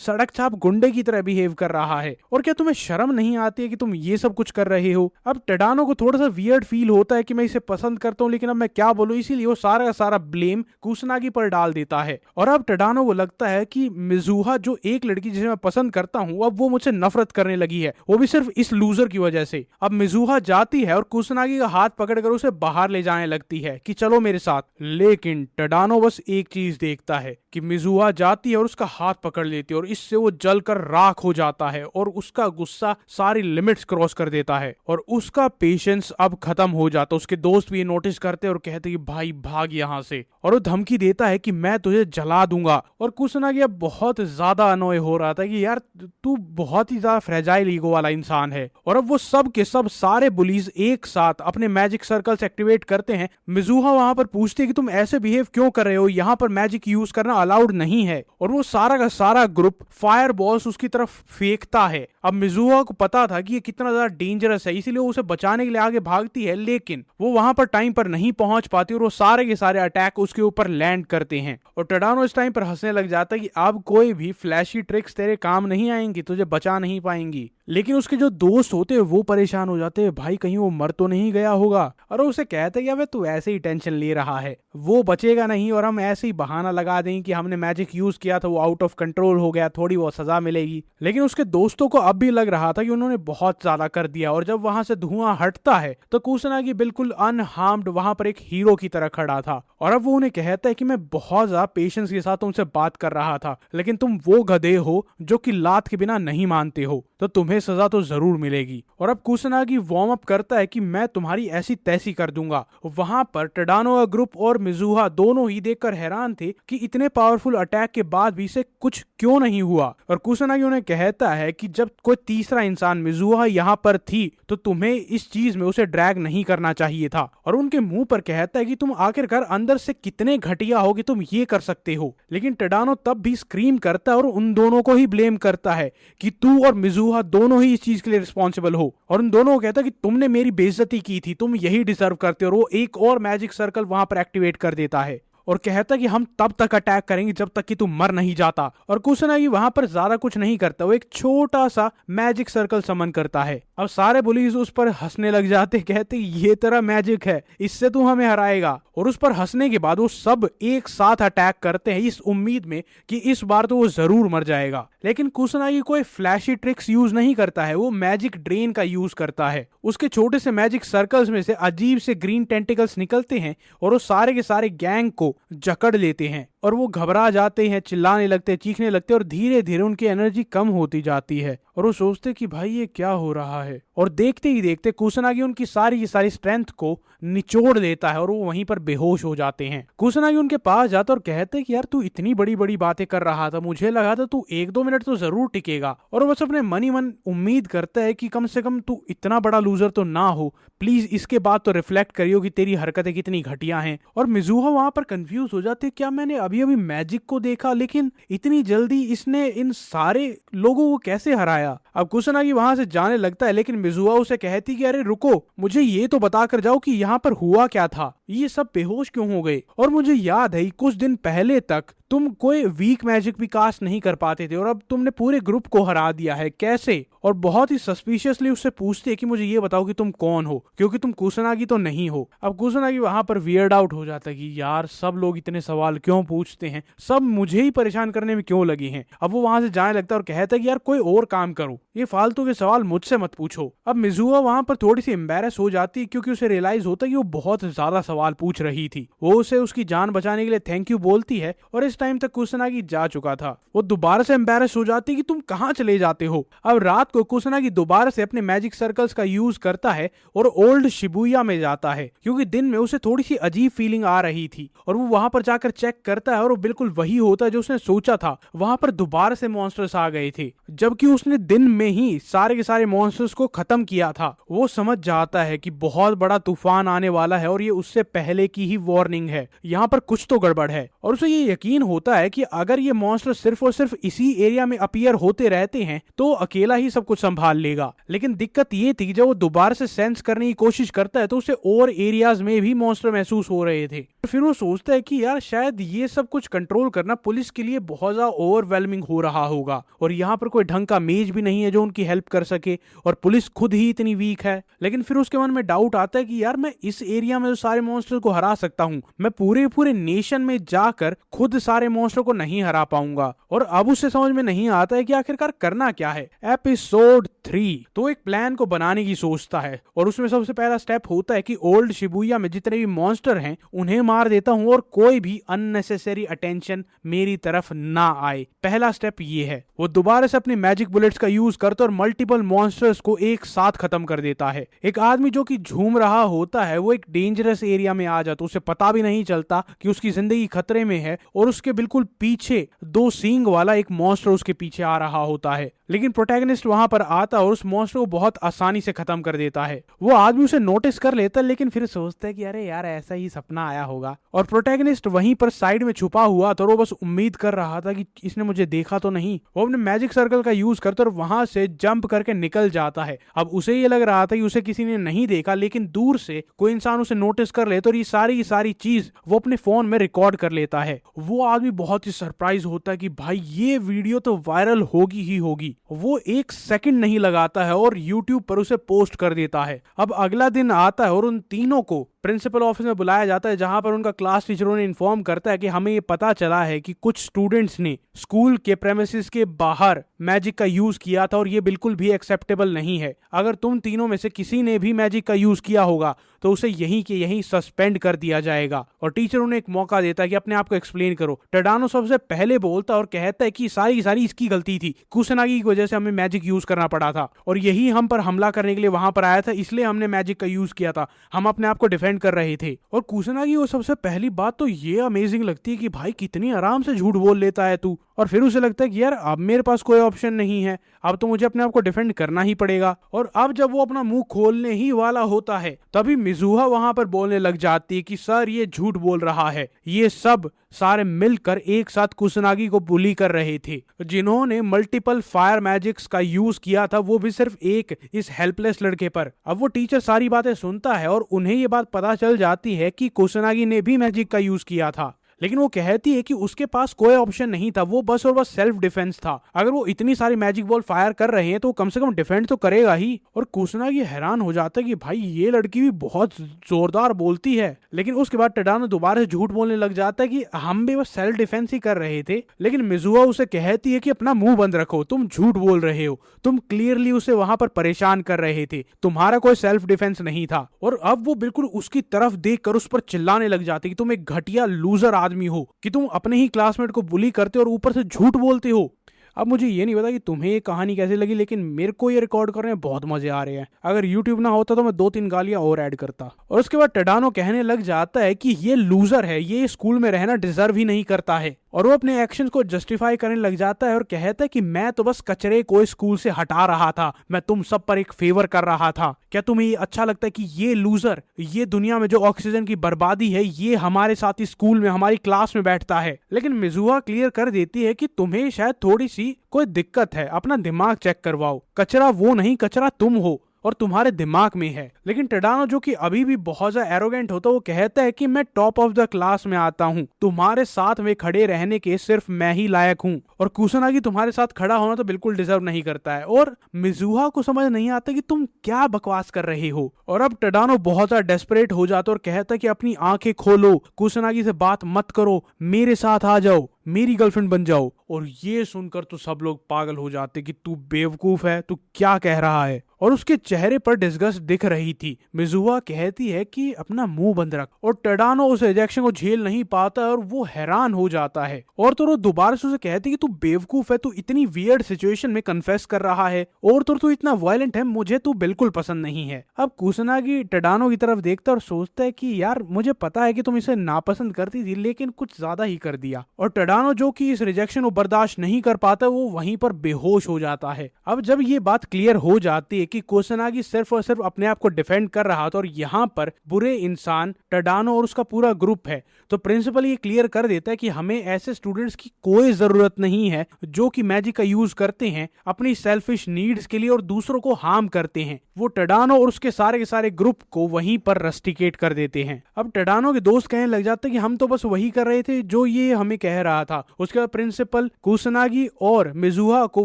सड़क छाप गुंडे की तरह बिहेव कर रहा है, और क्या तुम्हें शर्म नहीं आती है कि तुम ये सब कुछ कर रहे हो? अब टडानो को थोड़ा सा वियर्ड फील होता है कि मैं इसे पसंद करता हूं, लेकिन अब मैं क्या बोलूं, इसीलिए वो सारा का सारा ब्लेम कुसनागी पर डाल देता है। और अब टडानो को लगता है कि मिजुहा जो एक लड़की जिसे मैं पसंद करता हूं, अब वो मुझसे नफरत करने लगी है, वो भी सिर्फ इस लूजर की वजह से। अब मिजुहा जाती है और कुसनागी का हाथ पकड़कर उसे बाहर ले जाने लगती है कि चलो मेरे साथ। लेकिन टडानो बस एक चीज देखता है कि मिजुहा जाती है और उसका हाथ पकड़ लेती है, और इससे वो जलकर राख हो जाता है और उसका गुस्सा सारी लिमिट्स क्रॉस कर देता है और उसका पेशेंस अब खत्म हो जाता है। उसके दोस्त भी ये नोटिस करते हैं और कहते हैं कि भाई भाग यहाँ से, और वो धमकी देता है कि मैं तुझे जला दूंगा। और कुसनागी अब बहुत ज्यादा अनोय हो रहा था कि यार तू बहुत ही ज्यादा फ्रेजाइल ईगो वाला इंसान है। और अब वो सब के सब सारे बुलीज एक साथ अपने मैजिक सर्कल्स एक्टिवेट करते हैं। मिजुहा वहां पर पूछते हैं कि तुम ऐसे बिहेव क्यों कर रहे हो, यहाँ पर मैजिक यूज करना अलाउड नहीं है। और वो सारा का सारा ग्रुप फायर बॉल्स उसकी तरफ फेंकता है। अब मिजुहा को पता था कि ये कितना ज्यादा डेंजरस है, इसीलिए वो उसे बचाने के लिए आगे भागती है, लेकिन वो वहां पर टाइम पर नहीं पहुंच पाती और वो सारे के सारे अटैक उसके ऊपर लैंड करते हैं। और टडानो इस टाइम पर हंसने लग जाता है कि अब कोई भी फ्लैशी ट्रिक्स तेरे काम नहीं आएंगी, तुझे बचा नहीं पाएंगी। लेकिन उसके जो दोस्त होते हैं वो परेशान हो जाते हैं, भाई कहीं वो मर तो नहीं गया होगा। और उसे कहते हैं कि अबे तू ऐसे ही टेंशन ले रहा है, वो बचेगा नहीं, और हम ऐसे ही बहाना लगा देंगे कि हमने मैजिक यूज किया था, वो आउट ऑफ कंट्रोल हो गया, थोड़ी बहुत सजा मिलेगी। लेकिन उसके दोस्तों को अब भी लग रहा था कि उन्होंने बहुत ज्यादा कर दिया। और जब वहां से धुआं हटता है तो कुसनागी बिल्कुल अनहार्म्ड वहां पर एक हीरो की तरह खड़ा था। और अब वो उन्हें कहता है कि मैं बहुत ज्यादा पेशेंस के साथ तुमसे बात कर रहा था, लेकिन तुम वो गधे हो जो कि लात के बिना नहीं मानते हो, तो तुम्हें सजा तो जरूर मिलेगी। और अब कुसनागी वार्म अप करता है कि मैं तुम्हारी ऐसी तैसी कर दूंगा। वहां पर टडानो का ग्रुप और मिजुहा दोनों ही देखकर हैरान थे कि इतने पावरफुल अटैक के बाद भी इसे कुछ क्यों नहीं हुआ। और कुसनागी उन्हें कहता है कि जब कोई तीसरा इंसान मिजुहा यहाँ पर थी तो तुम्हें इस चीज में उसे ड्रैग नहीं करना चाहिए था। और उनके मुंह पर कहता है कि तुम आखिरकार अंदर से कितने घटिया हो कि तुम ये कर सकते हो। लेकिन टडानो तब भी स्क्रीम करता है और उन दोनों को ही ब्लेम करता है कि तू और मिजुहा दोनों ही इस चीज के लिए रिस्पॉन्सिबल हो। और उन दोनों को कहता है कि तुमने मेरी बेइज्जती की थी, तुम यही डिजर्व करते हो। और वो एक और मैजिक सर्कल वहां पर एक्टिवेट कर देता है। और कहता कि हम तब तक अटैक करेंगे जब तक कि तू मर नहीं जाता। और कुसनागी वहां पर ज्यादा कुछ नहीं करता, वो एक छोटा सा मैजिक सर्कल समन करता है। अब सारे पुलिस उस पर हंसने लग जाते, कहते ये तेरा मैजिक है, इससे तू हमें हराएगा। और उस पर हंसने के बाद वो सब एक साथ अटैक करते हैं इस उम्मीद में कि इस बार तो वो जरूर मर जाएगा। लेकिन कुसनागी कोई फ्लैशी ट्रिक्स यूज नहीं करता है, वो मैजिक ड्रेन का यूज करता है। उसके छोटे से मैजिक सर्कल्स में से अजीब से ग्रीन टेंटिकल्स निकलते हैं और वो सारे के सारे गैंग को जकड़ लेते हैं और वो घबरा जाते हैं, चिल्लाने लगते हैं, चीखने लगते हैं और धीरे धीरे उनकी एनर्जी कम होती जाती है और वो सोचते कि भाई ये क्या हो रहा है। और देखते ही देखते कुसनागी उनकी सारी की सारी स्ट्रेंथ को निचोड़ देता है और वो वहीं पर बेहोश हो जाते हैं। कुसनागी उनके पास जाता और कहते कि यार तू इतनी बड़ी बड़ी बातें कर रहा था, मुझे लगा था तू 1-2 मिनट तो जरूर टिकेगा। और वो बस अपने मन ही मन उम्मीद करता है कि कम से कम तू इतना बड़ा लूजर तो ना हो, प्लीज इसके बाद तो रिफ्लेक्ट करियो कि तेरी हरकतें कितनी घटिया हैं। और मिजुहा वहां पर कंफ्यूज हो जाते, क्या मैंने अभी अभी मैजिक को देखा, लेकिन इतनी जल्दी इसने इन सारे लोगों को कैसे हराया। अब कुसनागी वहां से जाने लगता है, लेकिन मिजुहा उसे कहती कि अरे रुको, मुझे ये तो बता कर जाओ कि यहाँ पर हुआ क्या था, ये सब बेहोश क्यों हो गए। और मुझे याद है कुछ दिन पहले तक तुम कोई वीक मैजिक भी कास्ट नहीं कर पाते थे और अब तुमने पूरे ग्रुप को हरा दिया है, कैसे। और बहुत ही सस्पिशियसली उससे पूछते हैं कि मुझे ये बताओ कि तुम कौन हो, क्योंकि तुम कुसनागी तो नहीं हो। अब कुसनागी वहां पर वियर्ड आउट हो जाता है कि यार सब लोग इतने सवाल क्यों पूछते हैं, सब मुझे ही परेशान करने में क्यों लगे हैं। अब वो वहां से जाने लगता है और कहता है कि यार कोई और काम करो, ये फालतू के सवाल मुझसे मत पूछो। अब मिजुआ वहां पर थोड़ी सी एम्बेरस हो जाती है क्योंकि उसे रियलाइज होता है कि वो बहुत ज्यादा सवाल पूछ रही थी। वो उसे उसकी जान बचाने के लिए थैंक यू बोलती है और इस टाइम तक कुसनागी जा चुका था। वो दोबारा से एम्बेरस हो जाती है कि तुम कहां चले जाते हो। अब रात को कुसनागी दोबारा से अपने मैजिक सर्कल्स का यूज करता है और ओल्ड शिबुया में जाता है क्योंकि दिन में उसे थोड़ी सी अजीब फीलिंग आ रही थी। और वो वहां पर जाकर चेक करता है और वो बिल्कुल वही होता है जो उसने सोचा था। वहां पर दोबारा से मॉन्स्टर्स आ गए थे, जबकि उसने दिन में ही सारे के सारे मॉन्स्टर्स को खत्म किया था। वो समझ जाता है कि बहुत बड़ा तूफान आने वाला है और ये उससे पहले की ही वार्निंग है, यहाँ पर कुछ तो गड़बड़ है। और उसे ये यकीन होता है कि अगर ये मॉन्स्टर सिर्फ और सिर्फ इसी एरिया में अपीयर होते रहते हैं तो अकेला ही सब कुछ संभाल लेगा। लेकिन दिक्कत ये थी जब वो दोबारा से सेंस करने की कोशिश करता है तो उसे और एरियाज में भी मॉन्स्टर महसूस हो रहे थे। फिर वो सोचता है कि यार शायद ये सब कुछ कंट्रोल करना पुलिस के लिए बहुत ज्यादा ओवरवेलमिंग हो रहा होगा और यहाँ पर कोई ढंग का मेज भी नहीं है जो उनकी हेल्प कर सके और पुलिस खुद ही इतनी वीक है। लेकिन फिर उसके मन में डाउट आता है कि यार मैं इस एरिया में जो सारे मॉन्स्टर को हरा सकता हूँ, मैं पूरे पूरे नेशन में जाकर खुद सारे मॉन्स्टर को नहीं हरा पाऊंगा। और अब उसे समझ में नहीं आता है कि आखिरकार करना क्या है। एपिसोड 3 तो एक प्लान को बनाने की सोचता है और उसमें सबसे पहला स्टेप होता है कि ओल्ड शिबुया में जितने भी मॉन्स्टर हैं उन्हें मार देता हूं और कोई भी अननेसेसरी अटेंशन मेरी तरफ ना आए। पहला स्टेप ये है। वो दोबारा से अपनी मैजिक बुलेट्स का यूज करता और मल्टीपल मॉन्स्टर्स को एक साथ खत्म कर देता है। एक आदमी जो कि झूम रहा होता है वो एक डेंजरस एरिया में आ जाता, उसे पता भी नहीं चलता कि उसकी जिंदगी खतरे में है और उसके बिल्कुल पीछे 2 सींग वाला एक मॉन्स्टर उसके पीछे आ रहा होता है। लेकिन प्रोटैगनिस्ट वहां पर आता और उस मॉन्स्टर को बहुत आसानी से खत्म कर देता है। वो आदमी उसे नोटिस कर लेता है लेकिन फिर सोचता है कि अरे यार ऐसा ही सपना आया होगा। और प्रोटैगनिस्ट वहीं पर साइड में छुपा हुआ था और वो बस उम्मीद कर रहा था कि इसने मुझे देखा तो नहीं। वो अपने मैजिक सर्कल का यूज करता और वहां से जंप करके निकल जाता है। अब उसे ये लग रहा था कि उसे किसी ने नहीं देखा, लेकिन दूर से कोई इंसान उसे नोटिस कर लेता और ये सारी चीज वो अपने फोन में रिकॉर्ड कर लेता है। वो आदमी बहुत ही सरप्राइज होता है कि भाई ये वीडियो तो वायरल होगी ही होगी। वो 1 सेकंड नहीं लगाता है और YouTube पर उसे पोस्ट कर देता है। अब अगला दिन आता है और उन तीनों को प्रिंसिपल ऑफिस में बुलाया जाता है जहां पर उनका क्लास टीचरों ने इन्फॉर्म करता है कि हमें ये पता चला है कि कुछ स्टूडेंट्स ने स्कूल के प्रेमिसेस के बाहर मैजिक का यूज किया था और ये बिल्कुल भी एक्सेप्टेबल नहीं है। अगर तुम तीनों में से किसी ने भी मैजिक का यूज किया होगा तो उसे यहीं के यहीं सस्पेंड कर दिया जाएगा। और टीचर उन्हें एक मौका देता है कि अपने आप को एक्सप्लेन करो। टडानो सबसे पहले बोलता है और कहता है कि सारी इसकी गलती थी, कुसनागी की वजह से हमें मैजिक यूज करना पड़ा था और यही हम पर हमला करने के लिए वहां पर आया था, इसलिए हमने मैजिक का यूज किया था, हम अपने आप को डिफेंड कर रहे थे। और कुसनागी को सबसे पहली बात तो ये अमेजिंग लगती है कि भाई कितनी आराम से झूठ बोल लेता है तू। और फिर उसे लगता है कि यार अब मेरे पास कोई ऑप्शन नहीं है, अब तो मुझे अपने आप को डिफेंड करना ही पड़ेगा। और अब जब वो अपना मुंह खोलने ही वाला होता है तभी मिजुहा वहां पर बोलने लग जाती है कि सर ये झूठ बोल रहा है, ये सब सारे मिलकर एक साथ कुसनागी को बुली कर रहे थे। जिन्होंने मल्टीपल फायर मैजिक्स का यूज किया था वो भी सिर्फ एक इस हेल्पलेस लड़के पर। अब वो टीचर सारी बातें सुनता है और उन्हें ये बात पता चल जाती है कि कुसनागी ने भी मैजिक का यूज किया था। लेकिन वो कहती है कि उसके पास कोई ऑप्शन नहीं था, वो बस और बस सेल्फ डिफेंस था। अगर वो इतनी सारी मैजिक बॉल फायर कर रहे हैं तो कम से कम डिफेंड तो करेगा ही। और कुसनागी हैरान हो जाता है कि भाई ये लड़की भी बहुत जोरदार बोलती है। लेकिन उसके बाद टडानो दोबारा से झूठ बोलने लग जाता है कि हम भी बस सेल्फ डिफेंस ही कर रहे थे। लेकिन मिजुआ उसे कहती है कि अपना मुंह बंद रखो, तुम झूठ बोल रहे हो, तुम क्लियरली उसे वहां पर परेशान कर रहे थे, तुम्हारा कोई सेल्फ डिफेंस नहीं था। और अब वो बिल्कुल उसकी तरफ देखकर उस पर चिल्लाने लग जाते कि तुम एक घटिया लूजर आदमी हो, कि तुम अपने ही क्लासमेट को बुली करते हो और ऊपर से झूठ बोलते हो। अब मुझे ये नहीं पता कि तुम्हें ये कहानी कैसी लगी, लेकिन मेरे को ये रिकॉर्ड करने में बहुत मजे आ रहे हैं। अगर यूट्यूब ना होता तो मैं 2-3 गालियां और ऐड करता। और उसके बाद टडानो कहने लग जाता है कि ये लूजर है, ये स्कूल में रहना डिजर्व ही नहीं करता है। और वो अपने एक्शन को जस्टिफाई करने लग जाता है और कहता है कि मैं तो बस कचरे को स्कूल से हटा रहा था, मैं तुम सब पर एक फेवर कर रहा था। क्या तुम्हें ये अच्छा लगता है कि ये लूजर, ये दुनिया में जो ऑक्सीजन की बर्बादी है, ये हमारे साथ ही स्कूल में हमारी क्लास में बैठता है? लेकिन मिजुआ क्लियर कर देती है कि तुम्हें शायद थोड़ी सी कोई दिक्कत है, अपना दिमाग चेक करवाओ, कचरा वो नहीं, कचरा तुम हो और तुम्हारे दिमाग में है। लेकिन टडानो जो कि अभी भी बहुत ज्यादा एरोगेंट होता है, वो कहता है कि मैं टॉप ऑफ द क्लास में आता हूँ, तुम्हारे साथ में खड़े रहने के सिर्फ मैं ही लायक हूँ, और कुसनागी तुम्हारे साथ खड़ा होना तो बिल्कुल डिजर्व नहीं करता है। और मिजुहा को समझ नहीं आता कि तुम क्या बकवास कर रहे हो। और अब टडानो बहुत ज्यादा डेस्परेट हो जाता है और कहता है कि अपनी आंखें खोलो, कुसनागी से बात मत करो, मेरे साथ आ जाओ, मेरी गर्लफ्रेंड बन जाओ। और ये सुनकर तो सब लोग पागल हो जाते कि तू बेवकूफ है, तू क्या कह रहा है। और उसके चेहरे पर डिस्गस्ट दिख रही थी। मिजुआ कहती है कि अपना मुंह बंद रख। और टडानो उस रिजेक्शन को झेल नहीं पाता और वो हैरान हो जाता है। और तो वो दोबारा से उसे कहती कि तू बेवकूफ है, तू इतनी वियर्ड सिचुएशन में कन्फेस कर रहा है, और तो तू इतना वायलेंट है, मुझे तू बिल्कुल पसंद नहीं है। अब कुसनागी टडानो की तरफ देखता और सोचता है कि यार मुझे पता है कि तुम इसे नापसंद करती थी, लेकिन कुछ ज्यादा ही कर दिया। और टडानो जो कि इस रिजेक्शन को बर्दाश्त नहीं कर पाता, वो वहीं पर बेहोश हो जाता है। अब जब ये बात क्लियर हो जाती है कि कुसनागी सिर्फ और सिर्फ अपने आप को डिफेंड कर रहा था और यहाँ पर बुरे इंसान टडानो और उसका पूरा ग्रुप है, तो प्रिंसिपल ये क्लियर कर देता है कि हमें ऐसे स्टूडेंट्स की कोई जरूरत नहीं है जो कि मैजिक का यूज करते हैं अपनी सेल्फिश नीड्स के लिए और दूसरों को हार्म करते हैं। वो टडानो और उसके सारे ग्रुप को वहीं पर रस्टिकेट कर देते हैं। अब टडानो के दोस्त कहने लग जाते हैं कि हम तो बस वही कर रहे थे जो ये हमें कह रहा था। उसके बाद प्रिंसिपल कुसनागी और मिजुहा को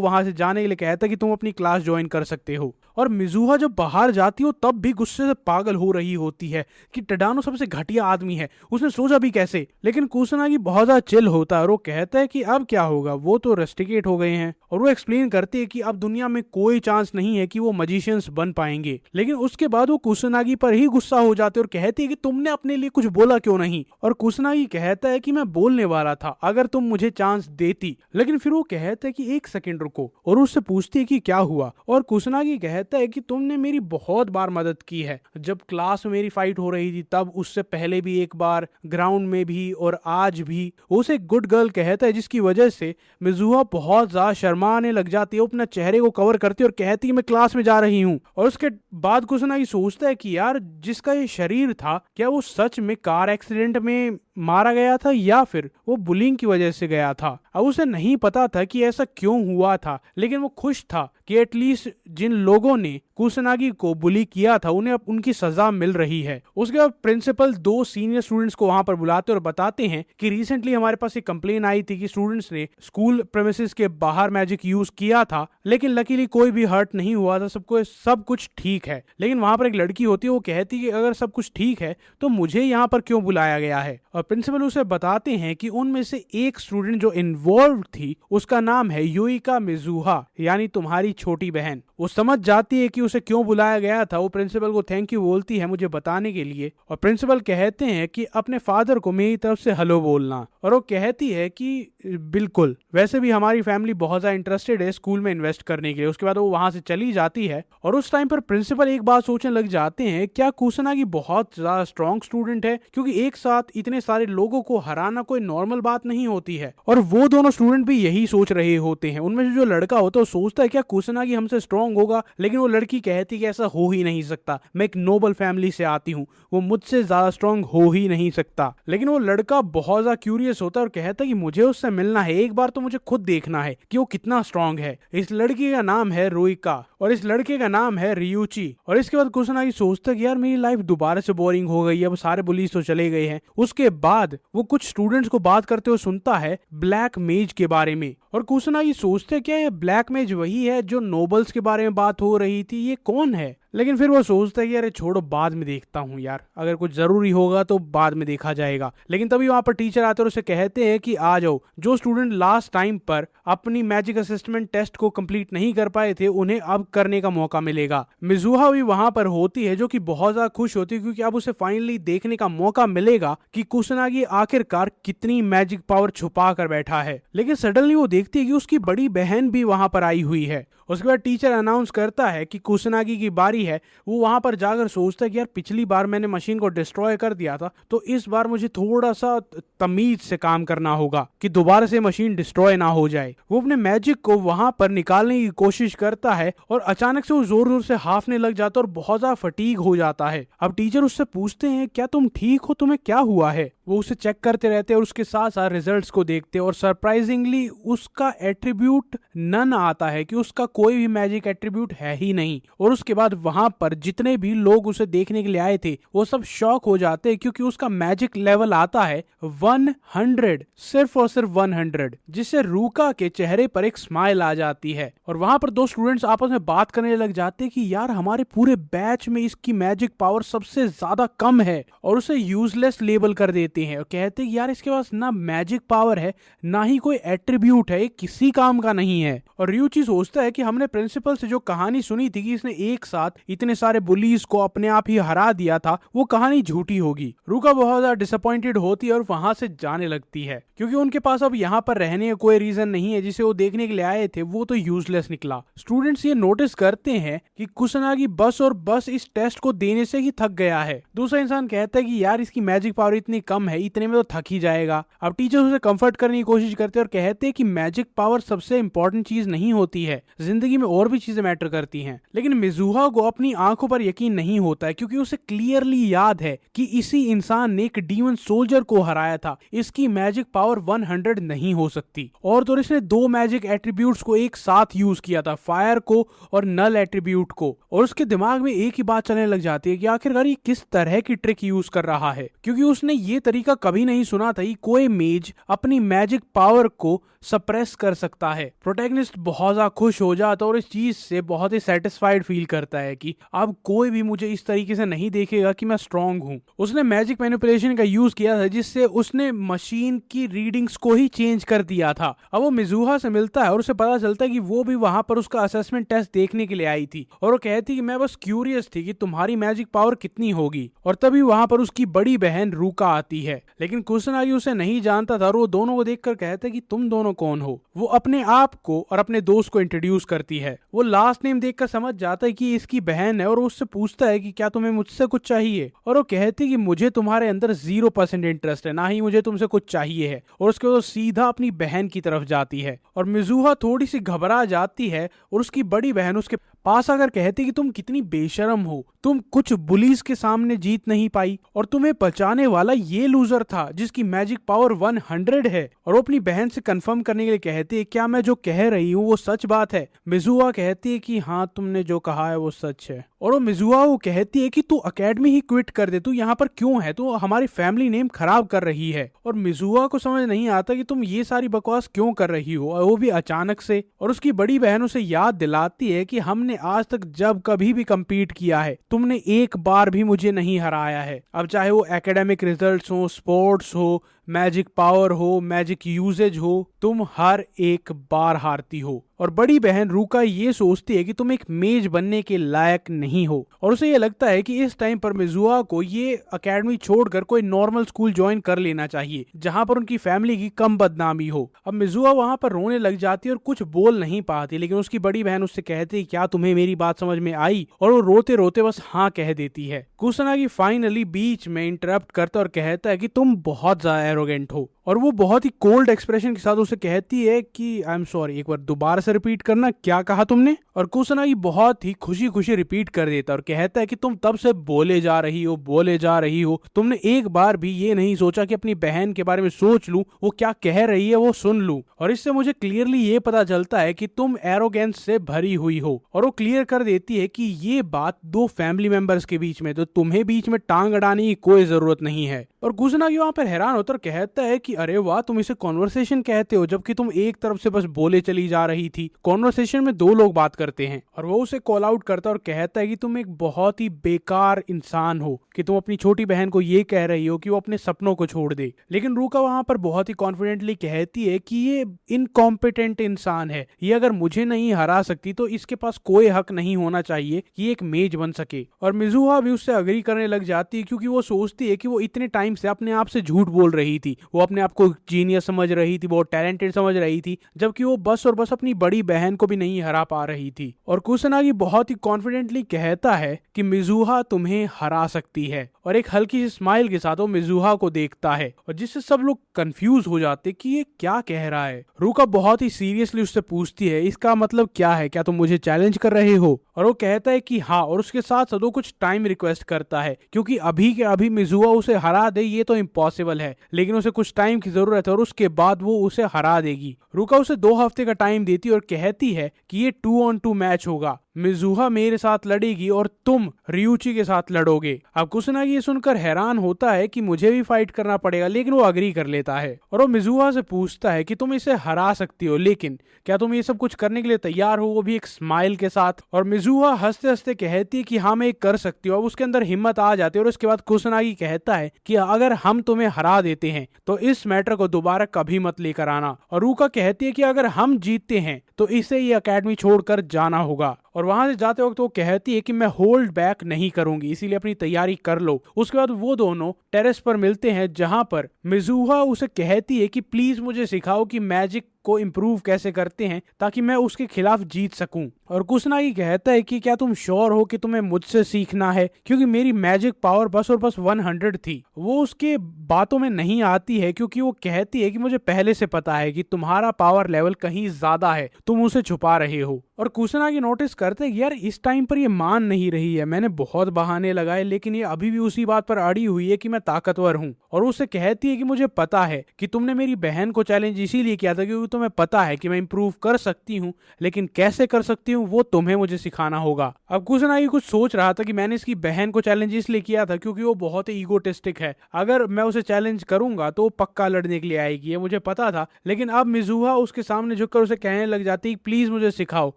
वहां से जाने के लिए कहता है कि तुम अपनी क्लास ज्वाइन कर सकते हो। और मिजुहा जब बाहर जाती हो तब भी गुस्से से पागल हो रही होती है कि टडानो सबसे घटिया आदमी है, उसने सोचा भी कैसे। लेकिन कुसनागी बहुत ज्यादा चिल होता है और वो कहता है कि अब क्या होगा, वो तो रेस्टिकेट हो गए हैं। और वो एक्सप्लेन करती है कि अब दुनिया में कोई चांस नहीं है कि वो मजिशियंस बन पाएंगे। लेकिन उसके बाद वो कुसनागी पर ही गुस्सा हो जाते और कहती है कि तुमने अपने लिए कुछ बोला क्यों नहीं। और कुसनागी कहता है कि मैं बोलने वाला था अगर तुम मुझे चांस देती। लेकिन फिर वो कहता है कि एक सेकंड रुको, और उससे पूछती है कि क्या हुआ। और कुसनागी कहता है कि तुमने मेरी बहुत बार मदद की है, जब क्लास में मेरी फाइट हो रही थी तब, उससे पहले भी एक बार, ग्राउंड में भी, और आज भी। उसे गुड गर्ल कहता है, जिसकी वजह से मिजुहा बहुत ज्यादा शर्माने लग जाती है, अपना चेहरे को कवर करती है और कहती है मैं क्लास में जा रही हूँ। और उसके बाद कुसनागी सोचता है कि यार जिसका ये शरीर था, क्या वो सच में कार एक्सीडेंट में मारा गया था या फिर वो बुलिंग की वजह से गया था। अब उसे नहीं पता था कि ऐसा क्यों हुआ था, लेकिन वो खुश था कि एटलीस्ट जिन लोगों ने कुसनागी को बुली किया था उन्हें अब उनकी सजा मिल रही है। उसके बाद प्रिंसिपल 2 सीनियर स्टूडेंट्स को वहां पर बुलाते और बताते हैं कि रिसेंटली हमारे पास एक कंप्लेन आई थी कि स्टूडेंट्स ने स्कूल प्रेमिसेस के बाहर मैजिक यूज किया था, लेकिन लकीली कोई भी हर्ट नहीं हुआ था, सब कुछ ठीक है। लेकिन वहां पर एक लड़की होती है, वो कहती है कि अगर सब कुछ ठीक है तो मुझे यहाँ पर क्यों बुलाया गया है। और प्रिंसिपल उसे बताते हैं कि उनमें से एक स्टूडेंट जो इन्वॉल्व थी उसका नाम है युइका मिजुहा, यानी तुम्हारी छोटी बहन। वो समझ जाती है कि उसे क्यों बुलाया गया था। वो प्रिंसिपल को थैंक यू बोलती है मुझे बताने के लिए, और प्रिंसिपल कहते हैं कि अपने फादर को मेरी तरफ से हेलो बोलना। और वो कहती है कि बिल्कुल, वैसे भी हमारी फैमिली बहुत ज्यादा इंटरेस्टेड है स्कूल में इन्वेस्ट करने के लिए। उसके बाद वो वहां से चली जाती है। और उस टाइम पर प्रिंसिपल एक बात सोचने लग जाते हैं, क्या कुसनागी बहुत ज्यादा स्ट्रॉन्ग स्टूडेंट है, क्योंकि एक साथ इतने सारे लोगों को हराना कोई नॉर्मल बात नहीं होती है। और वो दोनों स्टूडेंट भी यही सोच रहे होते हैं। उनमें से जो लड़का होता है वो सोचता है क्या कुसनागी हमसे स्ट्रॉन्ग होगा, लेकिन वो लड़की लड़की कहती कि ऐसा हो ही नहीं सकता, मैं एक नोबल फैमिली से आती हूँ, वो मुझसे ज्यादा स्ट्रांग हो ही नहीं सकता। लेकिन वो लड़का बहुत ज्यादा क्यूरियस होता है और कहता है कि मुझे उससे मिलना है, एक बार तो मुझे खुद देखना है कि वो कितना स्ट्रांग है। इस लड़की का नाम है रुइका और इस लड़के का नाम है रियूची। और इसके बाद कुसनागी सोचता है कि यार मेरी लाइफ दोबारा से बोरिंग हो गई है, अब सारे बुलीज तो चले गए हैं। उसके बाद वो कुछ स्टूडेंट्स को बात करते हुए सुनता है ब्लैक मेज के बारे में और कुसनागी सोचते क्या ये ब्लैक मेज वही है जो नोबल्स के बारे में बात हो रही थी, ये कौन है। लेकिन फिर वो सोचता है कि अरे छोड़ो बाद में देखता हूँ यार, अगर कुछ जरूरी होगा तो बाद में देखा जाएगा। लेकिन तभी वहां पर टीचर आते और उसे कहते हैं कि आ जाओ, जो स्टूडेंट लास्ट टाइम पर अपनी मैजिक असिस्टमेंट टेस्ट को कंप्लीट नहीं कर पाए थे उन्हें अब करने का मौका मिलेगा। मिजुहा भी वहां पर होती है जो कि बहुत ज्यादा खुश होती है क्योंकि अब उसे फाइनली देखने का मौका मिलेगा कि कुसनागी आखिरकार कितनी मैजिक पावर छुपा कर बैठा है। लेकिन सडनली वो देखती है कि उसकी बड़ी बहन भी वहां पर आई हुई है। उसके बाद टीचर अनाउंस करता है कि कुसनागी की बारी है। वो वहां पर जाकर सोचता है कि यार पिछली बार मैंने मशीन को डिस्ट्रॉय कर दिया था, तो इस बार मुझे थोड़ा सा तमीज से काम करना होगा कि दोबारा से मशीन डिस्ट्रॉय ना हो जाए। वो अपने मैजिक को वहां पर निकालने की कोशिश करता है और अचानक से वो जोर जोर से हाफने लग जाता है और बहुत ज्यादा फटीग हो जाता है। अब टीचर उससे पूछते हैं क्या तुम ठीक हो, तुम्हें क्या हुआ है। वो उसे चेक करते रहते हैं और उसके साथ साथ रिजल्ट्स को देखते हैं और सरप्राइजिंगली उसका एट्रीब्यूट नन आता है कि उसका कोई भी मैजिक एट्रीब्यूट है ही नहीं। और उसके बाद वहां पर जितने भी लोग उसे देखने के लिए आए थे वो सब शॉक हो जाते हैं क्योंकि उसका मैजिक लेवल आता है 100, सिर्फ और सिर्फ 100, जिससे रूका के चेहरे पर एक स्माइल आ जाती है। और वहां पर दो स्टूडेंट्स आपस में बात करने लग जाते हैं कि यार हमारे पूरे बैच में इसकी मैजिक पावर सबसे ज्यादा कम है और उसे यूजलेस लेबल कर देते हैं और कहते हैं यार इसके पास ना मैजिक पावर है ना ही कोई एट्रीब्यूट है, किसी काम का नहीं है। और रियूची सोचता है कि हमने प्रिंसिपल से जो कहानी सुनी थी कि इसने एक साथ इतने सारे बुलीज को अपने आप ही हरा दिया था, वो कहानी झूठी होगी। रूका बहुत ज्यादा डिसअपॉइंटेड होती है और वहां से जाने लगती है क्योंकि उनके पास अब यहाँ पर रहने का कोई रीजन नहीं है। जिसे वो देखने के लिए आए थे वो तो यूजलेस निकला। स्टूडेंट्स ये नोटिस करते हैं कि कुसनागी बस इस टेस्ट को देने से ही थक गया है। दूसरा इंसान कहता है कि यार इसकी मैजिक पावर इतनी कम है, इतने में तो थक ही जाएगा। अब टीचर उसे कंफर्ट करने की कोशिश करते हैं और कहते हैं कि मैजिक पावर सबसे इंपॉर्टेंट चीज नहीं होती है, जिंदगी में और भी चीजें मैटर करती हैं। लेकिन मिजुहा को अपनी आंखों पर यकीन नहीं होता है क्योंकि उसे क्लियरली याद है कि इसी इंसान ने एक डीमन सोल्जर को हराया था। इसकी मैजिक पावर 100 नहीं हो सकती। और तो इसने दो मैजिक एट्रीब्यूट्स को एक साथ यूज किया था, फायर को और नल एट्रीब्यूट को। और उसके दिमाग में एक ही बात चलने लग जाती है कि आखिरकार ये किस तरह की ट्रिक यूज कर रहा है, क्योंकि उसने ये तरीका कभी नहीं सुना था कि कोई मेज अपनी मैजिक पावर को सप्रेस कर सकता है। प्रोटैगनिस्ट बहुत ज्यादा खुश हो जाता है और इस चीज से बहुत ही सेटिस्फाइड फील करता है कि अब कोई भी मुझे इस तरीके से नहीं देखेगा कि मैं स्ट्रांग हूँ। उसने मैजिक मैनिपुलेशन का यूज किया था जिससे उसने मशीन की रीडिंग्स को ही चेंज कर दिया था। अब वो मिजुहा से मिलता है और उसे पता चलता है कि वो भी वहां पर उसका असेसमेंट टेस्ट देखने के लिए आई थी और वो कहती कि मैं बस क्यूरियस थी कि तुम्हारी मैजिक पावर कितनी होगी। और तभी वहां पर उसकी बड़ी बहन रूका आती है। लेकिन कुसनागी उसे नहीं जानता था और वो दोनों को देखकर कहता है कि तुम दोनों कौन हो। वो अपने आप को और अपने दोस्त को इंट्रोड्यूस करती है। वो लास्ट नेम देखकर समझ जाता है कि इसकी बहन है और उससे पूछता है कि क्या तुम्हें मुझसे कुछ चाहिए। और वो कहती कि मुझे तुम्हारे अंदर 0% इंटरेस्ट है, ना ही मुझे तुमसे कुछ चाहिए है। और उसके बाद सीधा अपनी बहन की तरफ जाती है और मिजुहा थोड़ी सी घबरा जाती है और उसकी बड़ी बहन उसके पास आकर कहती कि तुम कितनी बेशरम हो, तुम कुछ बुलीज के सामने जीत नहीं पाई और तुम्हें बचाने वाला ये लूजर था जिसकी मैजिक पावर 100 है। और वो अपनी बहन से कंफर्म करने के लिए कहती है क्या मैं जो कह रही हूँ वो सच बात है। मिजुहा कहती है कि हाँ तुमने जो कहा है वो सच है। और वो मिजुहा को कहती है कि तू अकेडमी ही क्विट कर दे, तू यहाँ पर क्यों है, तू हमारी फैमिली नेम खराब कर रही है। और मिजुहा को समझ नहीं आता कि तुम ये सारी बकवास क्यों कर रही हो, और वो भी अचानक से। और उसकी बड़ी बहन उसे याद दिलाती है कि हमने आज तक जब कभी भी कम्पीट किया है तुमने एक बार भी मुझे नहीं हराया है। अब चाहे वो एकेडमिक रिजल्ट्स हो, स्पोर्ट्स हो, मैजिक पावर हो, मैजिक यूजेज हो, तुम हर एक बार हारती हो। और बड़ी बहन रूका ये सोचती है कि तुम एक मेज बनने के लायक नहीं हो। और उसे ये लगता है कि इस टाइम पर मिजुहा को ये एकेडमी छोड़कर कोई नॉर्मल स्कूल ज्वाइन कर लेना चाहिए जहां पर उनकी फैमिली की कम बदनामी हो। अब मिजुहा वहां पर रोने लग जाती है और कुछ बोल नहीं पाती, लेकिन उसकी बड़ी बहन उससे कहती है क्या तुम्हें मेरी बात समझ में आई। और वो रोते रोते बस हाँ कह देती है। कुसनागी फाइनली बीच में इंटरप्ट करता और कहता है कि तुम बहुत ज्यादा एरोगेंट हो और वो बहुत ही कोल्ड एक्सप्रेशन के साथ उसे कहती है कि आई एम सॉरी, एक बार दोबारा से रिपीट करना, क्या कहा तुमने? और कुसुनागी बहुत ही खुशी खुशी रिपीट कर देता है और कहता है कि तुम तब से बोले जा रही हो, तुमने एक बार भी ये नहीं सोचा कि अपनी बहन के बारे में सोच लूं, वो क्या कह रही है वो सुन लूं। और इससे मुझे क्लियरली ये पता चलता है कि तुम एरोगेंस से भरी हुई हो। और वो क्लियर कर देती है कि ये बात दो फैमिली मेंबर्स के बीच में, तो तुम्हें बीच में टांग अड़ाने की कोई जरूरत नहीं है। और कुसुनागी वहां पर हैरान होकर कहता है कि अरे वाह, तुम इसे कॉन्वर्सेशन कहते हो, जबकि तुम एक तरफ से बस बोले चली जा रही थी। कॉन्वर्सेशन में दो लोग बात करते हैं। और वो उसे कॉल आउट करता है और कहता है कि तुम एक बहुत ही बेकार इंसान हो कि तुम अपनी छोटी बहन को ये कह रही हो कि वो अपने सपनों को छोड़ दे। लेकिन रुका वहां पर बहुत ही कॉन्फिडेंटली कहती है कि ये इनकॉम्पिटेंट इंसान है, ये अगर मुझे नहीं हरा सकती तो इसके पास कोई हक नहीं होना चाहिए कि एक मेज बन सके। और मिजुहा भी उससे अग्री करने लग जाती है, क्योंकि वो सोचती है कि वो इतने टाइम से अपने आप से झूठ बोल रही थी। वो अपने आप को जीनियस समझ रही थी, बहुत टैलेंटेड समझ रही थी, जबकि वो बस और बस अपनी बड़ी बहन को भी नहीं हरा पा रही थी। और कुसुनागी बहुत ही कॉन्फिडेंटली कहता है कि मिजुहा तुम्हें हरा सकती है। और एक हल्की सी स्माइल के साथ वो मिजुहा को देखता है, और जिससे सब लोग कंफ्यूज हो जाते कि ये क्या कह रहा है। रुका बहुत ही सीरियसली उससे पूछती है, इसका मतलब क्या है, क्या तुम मुझे चैलेंज कर रहे हो? और वो कहता है कि हाँ, और उसके साथ साथ वो कुछ टाइम रिक्वेस्ट करता है, क्योंकि अभी के अभी मिजुहा उसे हरा दे ये तो इम्पॉसिबल है, लेकिन उसे कुछ टाइम की जरूरत है और उसके बाद वो उसे हरा देगी। रुका उसे 2 हफ्ते का टाइम देती और कहती है कि ये 2 on 2 मैच होगा, मिजुहा मेरे साथ लड़ेगी और तुम रियूची के साथ लड़ोगे। अब कुसुनागी ये सुनकर हैरान होता है कि मुझे भी फाइट करना पड़ेगा, लेकिन वो अग्री कर लेता है। और वो मिजुहा से पूछता है कि तुम इसे हरा सकती हो, लेकिन क्या तुम ये सब कुछ करने के लिए तैयार हो, वो भी एक स्माइल के साथ। और मिजुहा हंसते हंसते कहती है कि हाँ, मैं कर सकती हूँ। अब उसके अंदर हिम्मत आ जाती है। और उसके बाद कुसुनागी कहता है कि अगर हम तुम्हें हरा देते हैं तो इस मैटर को दोबारा कभी मत लेकर आना। और रूका कहती है कि अगर हम जीतते हैं तो इसे ये अकेडमी छोड़कर जाना होगा। और वहां से जाते वक्त वो कहती है कि मैं होल्ड बैक नहीं करूंगी, इसीलिए अपनी तैयारी कर लो। उसके बाद वो दोनों टेरेस पर मिलते हैं, जहां पर मिजुहा उसे कहती है कि प्लीज मुझे सिखाओ कि मैजिक को इम्प्रूव कैसे करते हैं ताकि मैं उसके खिलाफ जीत सकूं। और कुसुनागी कहता है कि क्या तुम श्योर हो कि तुम्हें मुझसे सीखना है, क्योंकि मेरी मैजिक पावर बस और बस 100 थी। वो उसके बातों में नहीं आती है, क्योंकि वो कहती है कि मुझे पहले से पता है कि तुम्हारा पावर लेवल कहीं ज्यादा है, तुम उसे छुपा रहे हो। और कुसुनागी नोटिस करते हैं यार, इस टाइम पर ये मान नहीं रही है, मैंने बहुत बहाने लगाए लेकिन ये अभी भी उसी बात पर अड़ी हुई है कि मैं ताकतवर हूँ। और उससे कहती है कि मुझे पता है कि तुमने मेरी बहन को चैलेंज इसीलिए किया था क्योंकि तुम्हें पता है कि मैं इंप्रूव कर सकती हूँ, लेकिन कैसे कर सकती हूँ वो तुम्हें मुझे सिखाना होगा। अब कुसुनागी कुछ सोच रहा था कि मैंने इसकी बहन को चैलेंज इसलिए किया था क्योंकि वो बहुत ही ईगोटिस्टिक है, अगर मैं उसे चैलेंज करूंगा तो वो पक्का लड़ने के लिए आएगी, ये मुझे पता था। लेकिन अब मिजुहा उसके सामने झुककर उसे कहने लग जाती है प्लीज मुझे सिखाओ।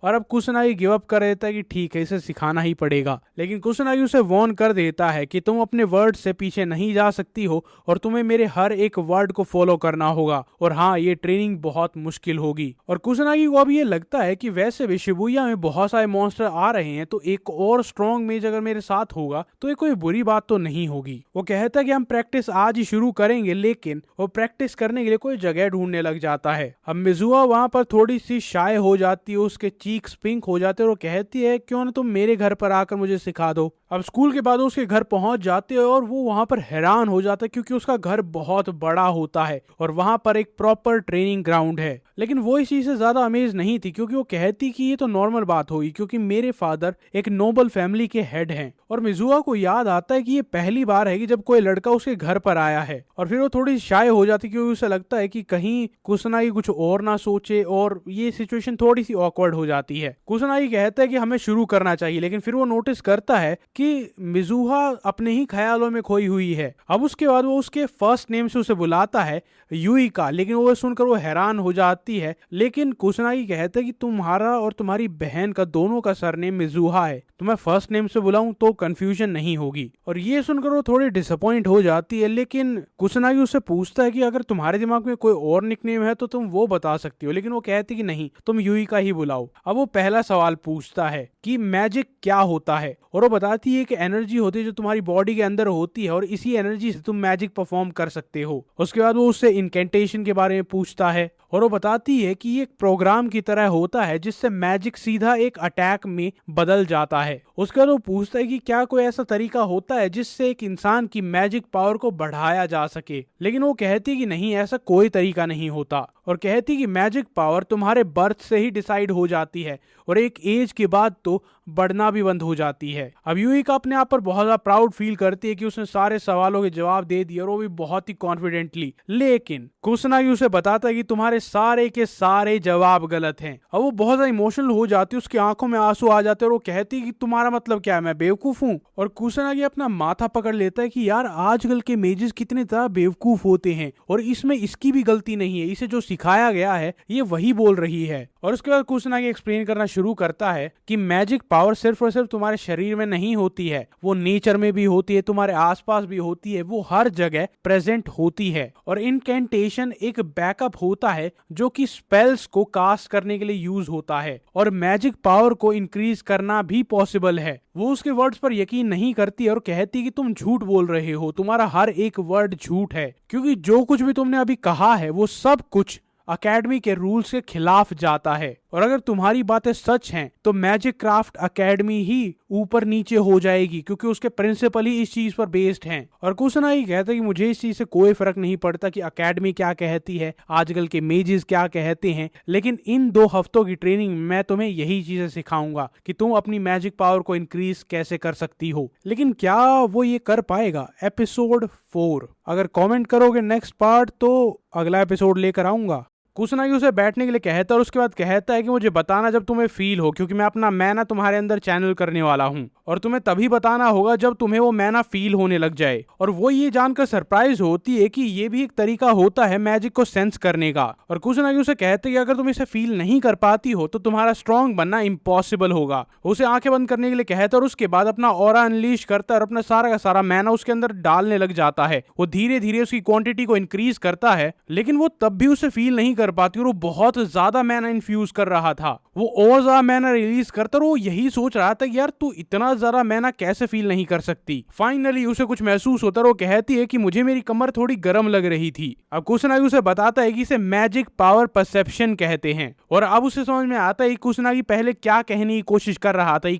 और अब कुसुनागी गिव अप कर देता है कि ठीक है, इसे सिखाना ही पड़ेगा। लेकिन कुसुनागी उसे वार्न कर देता है कि तुम अपने वर्ड से पीछे नहीं जा सकती हो और तुम्हें मेरे हर एक वर्ड को फॉलो करना होगा। और हाँ, ये ट्रेनिंग बहुत मुश्किल होगी। और कुसुनागी को अब ये लगता है कि वैसे भी शिबुया में बहुत सारे मॉन्स्टर आ रहे हैं, तो एक और स्ट्रॉन्ग मेज अगर मेरे साथ होगा तो ये कोई बुरी बात तो नहीं होगी। वो कहता है कि हम प्रैक्टिस आज ही शुरू करेंगे, लेकिन वो प्रैक्टिस करने के लिए कोई जगह ढूंढने लग जाता है। अब मिजुआ वहां पर थोड़ी सी शाय हो जाती है, उसके चीक्स पिंक हो जाते हैं और वो कहती है क्यों ना तुम मेरे घर पर आकर मुझे सिखा दो। अब स्कूल के बाद उसके घर पहुंच जाते हैं और वो वहां पर हैरान हो जाता है क्योंकि उसका घर बहुत बड़ा होता है और वहां पर एक प्रॉपर ट्रेनिंग ग्राउंड है। लेकिन वो इस चीज से ज्यादा अमेज नहीं थी, क्योंकि वो कहती कि ये तो नॉर्मल बात होगी क्योंकि मेरे फादर एक नोबल फैमिली के हेड हैं। और मिजुआ को याद आता है कि ये पहली बार है कि जब कोई लड़का उसके घर पर आया है। और फिर वो थोड़ी शाय हो जाती क्योंकि उसे लगता है कि कहीं कुसुनागी कुछ और ना सोचे, और ये सिचुएशन थोड़ी सी ऑकवर्ड हो जाती है। कुसुनागी कहता है कि हमें शुरू करना चाहिए, लेकिन फिर वो नोटिस करता है कि मिजुहा अपने ही ख्यालों में खोई हुई है। अब उसके बाद वो उसके फर्स्ट नेम से उसे बुलाता है, युइका, लेकिन वो सुनकर वो हैरान हो जाती है। लेकिन कुसुनागी कहता है कि तुम्हारा और तुम्हारी बहन का दोनों का सरनेम मिजुहा है, तो मैं फर्स्ट नेम से बुलाऊं तो कंफ्यूजन नहीं होगी। और ये सुनकर वो थोड़ी डिसअपॉइंट हो जाती है। लेकिन कुसुनागी उससे पूछता है कि अगर तुम्हारे दिमाग में कोई और निकनेम है तो तुम वो बता सकती हो, लेकिन वो कहती कि नहीं, तुम युइका ही बुलाओ। अब वो पहला सवाल पूछता है कि मैजिक क्या होता है, और वो बताती है कि एनर्जी होती है जो तुम्हारी बॉडी के अंदर होती है और इसी एनर्जी से तुम मैजिक परफॉर्म कर सकते हो। उसके बाद वो उससे इनकेंटेशन के बारे में पूछता है और वो बताती है कि ये एक प्रोग्राम की तरह होता है जिससे मैजिक सीधा एक अटैक में बदल जाता है। उसके बाद वो पूछता है कि क्या कोई ऐसा तरीका होता है जिससे एक इंसान की मैजिक पावर को बढ़ाया जा सके, लेकिन वो कहती है कि नहीं, ऐसा कोई तरीका नहीं होता, और कहती है कि मैजिक पावर तुम्हारे बर्थ से ही डिसाइड हो जाती है और एक एज के बाद तो बढ़ना भी बंद हो जाती है। अब यूइका अपने आप पर बहुत ज्यादा प्राउड फील करती है कि उसने सारे सवालों के जवाब दे दिए और वो भी बहुत ही कॉन्फिडेंटली, लेकिन कुसनागी उसे बताता है कि तुम्हारे सारे के सारे जवाब गलत हैं। अब वो बहुत ज्यादा इमोशनल हो जाती है, उसकी आंखों में आंसू आ जाते हैं और वो कहती है कि तुम्हारा मतलब क्या है, मैं बेवकूफ हूँ? और कुसनागी अपना माथा पकड़ लेता है कि यार आजकल के मेजेस कितने ज्यादा बेवकूफ होते हैं और इसमें इसकी भी गलती नहीं है, इसे जो सिखाया गया है ये वही बोल रही है। और उसके बाद कुसनागी एक्सप्लेन करना शुरू करता है कि मैजिक पावर सिर्फ और सिर्फ तुम्हारे शरीर में नहीं होती है, वो नेचर में भी होती है, तुम्हारे आसपास भी होती है, वो हर जगह प्रेजेंट होती है। और इनकेंटेशन एक बैकअप होता है जो कि स्पेल्स को कास्ट करने के लिए यूज होता है, और मैजिक पावर को इंक्रीज करना भी पॉसिबल है। वो उसके वर्ड्स पर यकीन नहीं करती और कहती कि तुम झूठ बोल रहे हो, तुम्हारा हर एक वर्ड झूठ है, क्योंकि जो कुछ भी तुमने अभी कहा है वो सब कुछ अकेडमी के रूल्स के खिलाफ जाता है। और अगर तुम्हारी बातें सच हैं तो मैजिक क्राफ्ट अकेडमी ही ऊपर नीचे हो जाएगी, क्योंकि उसके प्रिंसिपल ही इस चीज पर बेस्ड हैं। और कुसनागी कहता है कि मुझे इस चीज से कोई फर्क नहीं पड़ता कि अकेडमी क्या कहती है, आजकल के मेजेस क्या कहते हैं, लेकिन इन 2 हफ्तों की ट्रेनिंग में मैं तुम्हें यही चीजें सिखाऊंगा कि तुम अपनी मैजिक पावर को इंक्रीज कैसे कर सकती हो। लेकिन क्या वो ये कर पाएगा? एपिसोड 4 अगर कमेंट करोगे नेक्स्ट पार्ट तो अगला एपिसोड लेकर आऊंगा। कुसनागी उसे बैठने के लिए कहता है और उसके बाद कहता है कि मुझे बताना जब तुम्हें फील हो, क्योंकि मैं अपना मैना तुम्हारे अंदर चैनल करने वाला हूँ, और तुम्हें तभी बताना होगा जब तुम्हें वो मैना फील होने लग जाए। और वो ये जानकर सरप्राइज होती है कि ये भी एक तरीका होता है मैजिक को सेंस करने का। और कुसनागी उसे कहते हैं कि अगर तुम इसे फील नहीं कर पाती हो तो तुम्हारा स्ट्रॉन्ग बनना इम्पॉसिबल होगा। उसे आंखें बंद करने के लिए कहता है और उसके बाद अपना ऑरा अनलीश करता है और अपना सारा का सारा मैना उसके अंदर डालने लग जाता है। वो धीरे धीरे उसकी क्वांटिटी को इंक्रीज करता है, लेकिन वो तब भी उसे फील नहीं कर पाती और वो बहुत ज्यादा मैना इन्फ्यूज कर रहा था। वो और ज्यादा मैना रिलीज करता और वो यही सोच रहा था कि यार तू इतना ज्यादा मैना कैसे फील नहीं कर सकती। फाइनली उसे कुछ महसूस होता है और वो कहती है कि मुझे मेरी कमर थोड़ी गर्म लग रही थी। अब कुसनागी उसे बताता है कि इसे मैजिक पावर परसेप्शन कहते हैं। और अब उसे समझ में आता है कि कुसनागी पहले क्या कहने की कोशिश कर रहा था,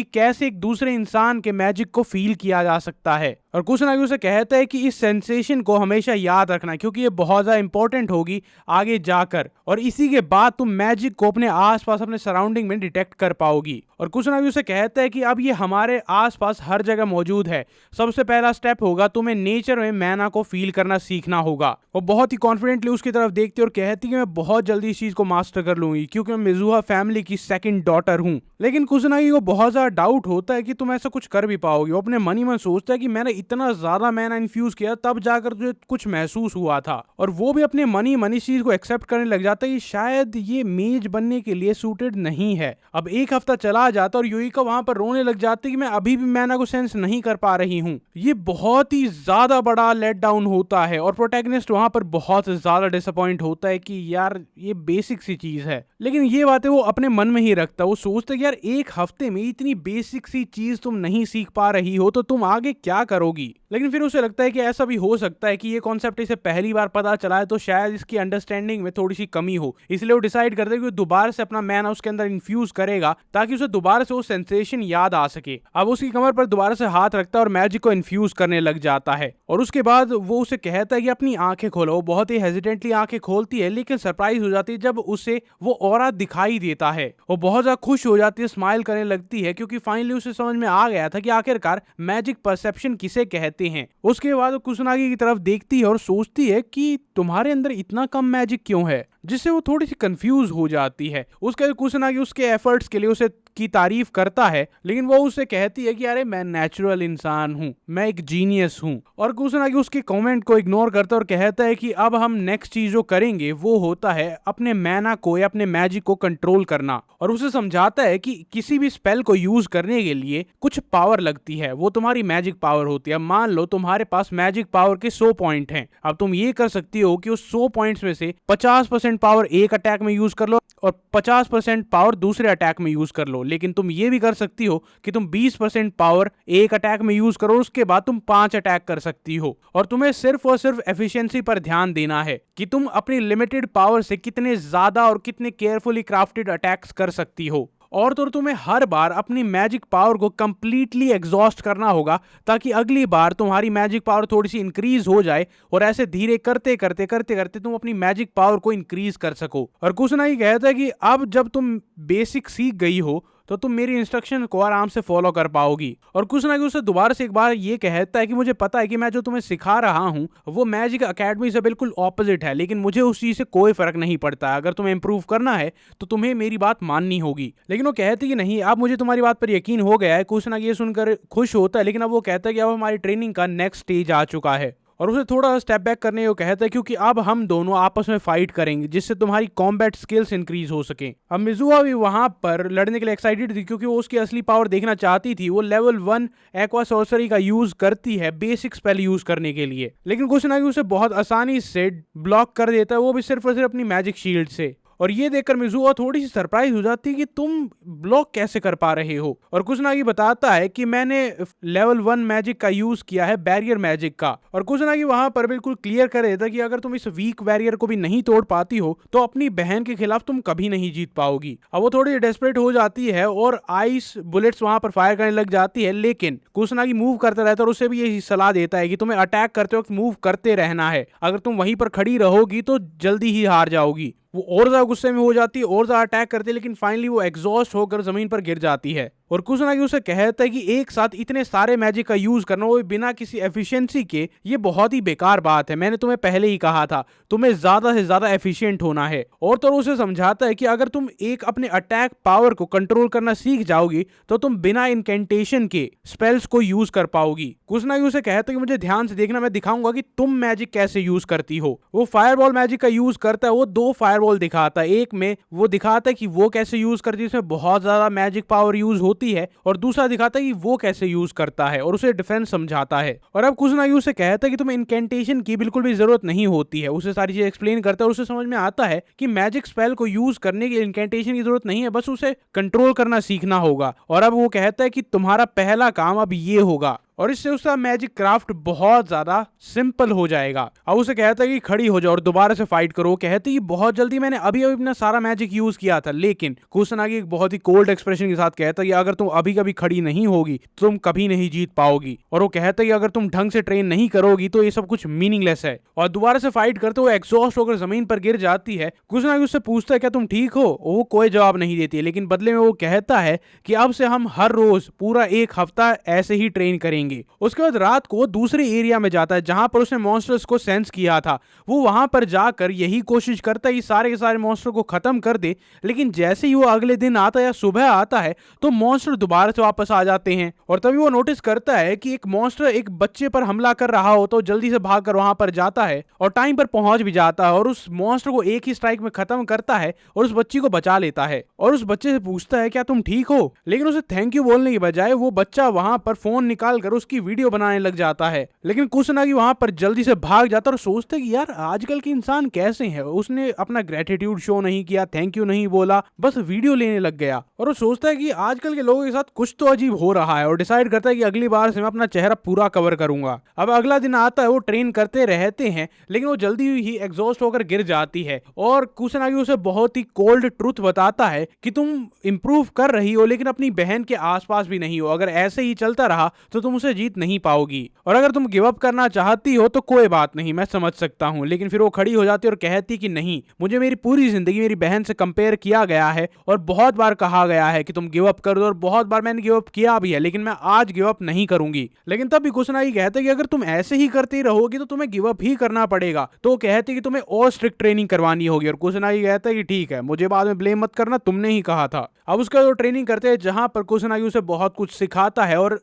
कैसे एक दूसरे इंसान के मैजिक को फील किया जा सकता है। और कुसनागी उसे कहता है कि इस सेंसेशन को हमेशा याद रखना, क्योंकि ये बहुत ज्यादा इंपॉर्टेंट होगी आगे जाकर, और इसी के बाद तुम मैजिक को अपने आसपास अपने सराउंडिंग में डिटेक्ट कर पाओगी। और कुसनागी उसे कहता है कि अब ये हमारे आसपास हर जगह मौजूद है, सबसे पहला स्टेप होगा तुम्हें नेचर में मैना को फील करना सीखना होगा। वो बहुत ही कॉन्फिडेंटली उसकी तरफ देखती है और कहती है मैं बहुत जल्दी इस चीज को मास्टर कर लूंगी, क्योंकि मैं मिजुहा फैमिली की सेकंड डॉटर हूँ। लेकिन कुसनागी को बहुत ज्यादा डाउट होता है कि तुम ऐसा कुछ कर भी पाओगी। वो अपने मन ही मन सोचता है कि मैंने इतना ज्यादा मैना इन्फ्यूज किया तब जाकर तुझे कुछ महसूस हुआ था, और वो भी अपने मन ही मन इस चीज को एक्सेप्ट करने लग जाता है कि शायद ये मेज बनने के लिए सूटेड नहीं है। अब एक हफ्ता चला जाता और यूइका वहां पर रोने लग जाती कि मैं अभी भी मैना को सेंस नहीं कर पा रही हूँ। ये बहुत ही ज्यादा बड़ा लेट डाउन होता है और प्रोटैगनिस्ट वहां पर बहुत ज्यादा डिसअपॉइंट होता है कि यार ये बेसिक सी चीज है। लेकिन ये बातें वो अपने मन में ही रखता, वो सोचता कि यार एक हफ्ते में इतनी बेसिक सी चीज तुम नहीं सीख पा रही हो तो तुम आगे क्या करोगी। लेकिन फिर उसे लगता है कि ऐसा भी हो सकता है कि ये कॉन्सेप्ट इसे पहली बार पता चला है तो शायद इसकी अंडरस्टैंडिंग में थोड़ी सी कमी हो, इसलिए वो डिसाइड करता है कि वो दोबारा से अपना मैना उसके अंदर इन्फ्यूज करेगा ताकि उसे दोबारा से वो सेंसेशन याद आ सके। अब उसकी कमर पर दोबारा से हाथ रखता है और मैजिक को इन्फ्यूज करने लग जाता है। और उसके बाद वो उसे कहता है कि अपनी आंखें खोलो। वो बहुत ही हेजिटेंटली आंखें खोलती है, लेकिन सरप्राइज हो जाती है जब उसे वो ऑरा दिखाई देता है। वो बहुत ज्यादा खुश हो जाती है, स्माइल करने लगती है, क्योंकि फाइनली उसे समझ में आ गया था कि आखिरकार मैजिक परसेप्शन किसे कहते हैं। उसके बाद वो कुसनागी की तरफ देखती है और सोचती है कि तुम्हारे अंदर इतना कम मैजिक क्यों है, जिससे वो थोड़ी सी कंफ्यूज हो जाती है। उसके कुसनागी उसके एफर्ट्स के लिए उसे की तारीफ करता है, लेकिन वो उससे कहती है कि अरे मैं नेचुरल इंसान हूँ, मैं एक जीनियस हूँ। और कुसनागी उसके कमेंट को इग्नोर करता है और कहता है कि अब हम नेक्स्ट चीज जो करेंगे वो होता है अपने मैना को या अपने मैजिक को कंट्रोल करना। और उसे समझाता है कि किसी भी स्पेल को यूज करने के लिए कुछ पावर लगती है, वो तुम्हारी मैजिक पावर होती है। मान लो तुम्हारे पास मैजिक पावर के 100 पॉइंट हैं, अब तुम ये कर सकती हो कि उस 100 पॉइंट्स में से 50% 50% पावर एक अटैक में यूज कर लो और 50% पावर दूसरे अटैक में यूज कर लो। लेकिन तुम ये भी कर सकती हो कि तुम 20% पावर एक अटैक में यूज करो, उसके बाद तुम 5 अटैक कर सकती हो। और तुम्हें सिर्फ और सिर्फ एफिशिएंसी पर ध्यान देना है कि तुम अपनी लिमिटेड पावर से कितने ज्यादा और कितने केयरफुली क्राफ्टेड अटैक्स कर सकती हो। और तो तुम्हें हर बार अपनी मैजिक पावर को कंप्लीटली एग्जॉस्ट करना होगा, ताकि अगली बार तुम्हारी मैजिक पावर थोड़ी सी इंक्रीज हो जाए और ऐसे धीरे करते करते करते करते तुम अपनी मैजिक पावर को इंक्रीज कर सको। और कुछ ना ही कहता है कि अब जब तुम बेसिक सीख गई हो तो तुम मेरी इंस्ट्रक्शन को आराम से फॉलो कर पाओगी। और कुछ ना कुछ उसे दोबारा से एक बार ये कहता है कि मुझे पता है कि मैं जो तुम्हें सिखा रहा हूँ वो मैजिक एकेडमी से बिल्कुल ऑपोजिट है, लेकिन मुझे उस चीज से कोई फर्क नहीं पड़ता है। अगर तुम्हें इंप्रूव करना है तो तुम्हें मेरी बात माननी होगी। लेकिन वो कहती कि नहीं, अब मुझे तुम्हारी बात पर यकीन हो गया है। कुछ ना ये सुनकर खुश होता है, लेकिन अब वो कहता है कि अब हमारी ट्रेनिंग का नेक्स्ट स्टेज आ चुका है और उसे थोड़ा स्टेप बैक करने को कहता है, क्योंकि अब हम दोनों आपस में फाइट करेंगे जिससे तुम्हारी कॉम्बैट स्किल्स इंक्रीज हो सके। अब मिजुआ भी वहां पर लड़ने के लिए एक्साइटेड थी, क्योंकि वो उसकी असली पावर देखना चाहती थी। वो लेवल 1 एक्वा सॉर्सरी का यूज करती है बेसिक स्पेल यूज करने के लिए, लेकिन कुछ ना उसे बहुत आसानी से ब्लॉक कर देता है, वो भी सिर्फ और सिर्फ अपनी मैजिक शील्ड से। और ये देखकर मिजुआ थोड़ी सी सरप्राइज हो जाती है कि तुम ब्लॉक कैसे कर पा रहे हो। और कुसनागी बताता है कि मैंने लेवल 1 मैजिक का यूज किया है, बैरियर मैजिक का। और कुसनागी वहां पर बिल्कुल क्लियर कर देता कि अगर तुम इस वीक बैरियर को भी नहीं तोड़ पाती हो तो अपनी बहन के खिलाफ तुम कभी नहीं जीत पाओगी। अब वो थोड़ी डेस्परेट हो जाती है और आइस बुलेट्स वहां पर फायर करने लग जाती है, लेकिन कुसनागी मूव करता रहता है और उसे भी यही सलाह देता है कि तुम्हें अटैक करते वक्त मूव करते रहना है। अगर तुम वहीं पर खड़ी रहोगी तो जल्दी ही हार जाओगी। वो और ज्यादा गुस्से में हो जाती है और ज्यादा अटैक करती है, लेकिन फाइनली वो एग्जॉस्ट होकर जमीन पर गिर जाती है। और कुसनागी उसे कहता है कि एक साथ इतने सारे मैजिक का यूज करना वो बिना किसी एफिशिएंसी के, ये बहुत ही बेकार बात है। मैंने तुम्हें पहले ही कहा था, तुम्हें ज्यादा से ज्यादा एफिशिएंट होना है। और तो उसे समझाता है कि अगर तुम एक अपने अटैक पावर को कंट्रोल करना सीख जाओगी तो तुम बिना इनकेंटेशन के स्पेल्स को यूज कर पाओगी। कुसनागी उसे कहता है कि मुझे ध्यान से देखना, मैं दिखाऊंगा कि तुम मैजिक कैसे यूज करती हो। वो फायरबॉल मैजिक का यूज करता है, वो 2 फायरबॉल दिखाता है। एक में वो दिखाता है कि वो कैसे यूज करती है, इसमें बहुत ज्यादा मैजिक पावर यूज होती है, और दूसरा दिखाता है कि वो कैसे यूज करता है और उसे डिफेंस समझाता है। और अब कुसनागी उसे कहता है कि तुम्हें इनकेंटेशन की बिल्कुल भी जरूरत नहीं होती है। उसे सारी चीजें एक्सप्लेन करता है और उसे समझ में आता है कि मैजिक स्पेल को यूज करने के लिए इनकेंटेशन की जरूरत नहीं है, बस उसे कंट्रोल करना सीखना होगा। और अब वो कहता है कि तुम्हारा पहला काम अब ये होगा, और इससे उसका मैजिक क्राफ्ट बहुत ज्यादा सिंपल हो जाएगा। अब उसे कहता है कि खड़ी हो जाओ और दोबारा से फाइट करो। कहती है बहुत जल्दी, मैंने अभी अभी अपना सारा मैजिक यूज किया था। लेकिन कुसनागी एक बहुत ही कोल्ड एक्सप्रेशन के साथ कहता है कि अगर तुम अभी कभी खड़ी नहीं होगी तो तुम कभी नहीं जीत पाओगी। और वो कहता है कि अगर तुम ढंग से ट्रेन नहीं करोगी तो ये सब कुछ मीनिंगलेस है। और दोबारा से फाइट करते हुए एग्जॉस्ट होकर जमीन पर गिर जाती है। कुसनागी उससे पूछता है क्या तुम ठीक हो? वो कोई जवाब नहीं देती है, लेकिन बदले में वो कहता है कि अब से हम हर रोज पूरा 1 हफ्ता ऐसे ही ट्रेन करेंगे। उसके बाद रात को दूसरे एरिया में जाता है जहां पर उसने मॉन्स्टर्स को सेंस किया था। वो वहां पर जाकर यही कोशिश करता है कि सारे के सारे मॉन्स्टर को खत्म कर दे, लेकिन जैसे ही वो अगले दिन आता है या सुबह आता है तो मॉन्स्टर दोबारा से वापस आ जाते हैं। और तभी वो नोटिस करता है कि एक मॉन्स्टर एक बच्चे पर हमला कर रहा हो, तो जल्दी से भागकर वहां पर जाता है और टाइम पर पहुंच भी जाता है और उस मॉन्स्टर को एक ही स्ट्राइक में खत्म करता है और उस बच्ची को बचा लेता है। और उस बच्चे से पूछता है क्या तुम ठीक हो? लेकिन उसे थैंक यू बोलने की बजाय वो बच्चा वहां पर फोन निकाल कर उसकी वीडियो बनाने लग जाता है। लेकिन कुसनागी वहां पर जल्दी से भाग जाता और सोचता है कि यार आजकल के इंसान कैसे हैं। उसने अपना ग्रेटिट्यूड शो नहीं किया, थैंक यू नहीं बोला, बस वीडियो लेने लग गया। और वो सोचता है कि आजकल के लोगों के साथ कुछ तो अजीब हो रहा है और डिसाइड करता है कि अगली बार से मैं अपना चेहरा पूरा कवर करूंगा। अब अगला दिन आता है, वो ट्रेन करते रहते हैं, लेकिन वो जल्दी ही एग्जॉस्ट होकर गिर जाती है। और कुसनागी उसे बहुत ही कोल्ड ट्रुथ बताता है कि तुम इंप्रूव कर रही हो लेकिन अपनी बहन के आसपास भी नहीं हो। अगर ऐसे ही चलता रहा तो तुम उसे जीत नहीं पाओगी, और अगर तुम गिव अप करना चाहती हो तो कोई बात नहीं, मैं समझ सकता हूं। लेकिन फिर वो खड़ी हो जाती है और कहती कि नहीं, मुझे मेरी पूरी जिंदगी मेरी बहन से कंपेयर किया गया है और बहुत बार कहा गया है कि तुम गिव अप कर दो, और बहुत बार मैंने गिव अप किया भी है, लेकिन मैं आज गिव अप नहीं करूंगी। लेकिन तब भी कुसनागी कहते कि अगर तुम ऐसे ही करती रहोगी तो तुम्हें गिव अप ही करना पड़ेगा। तो वो कहती कि तुम्हें और स्ट्रिक्ट ट्रेनिंग करवानी होगी। और कुसनागी कहता है कि ठीक है, मुझे बाद में ब्लेम मत करना, तुमने ही कहा था। अब उसका जो ट्रेनिंग करते हैं जहां पर कुसनागी उसे बहुत कुछ सिखाता है और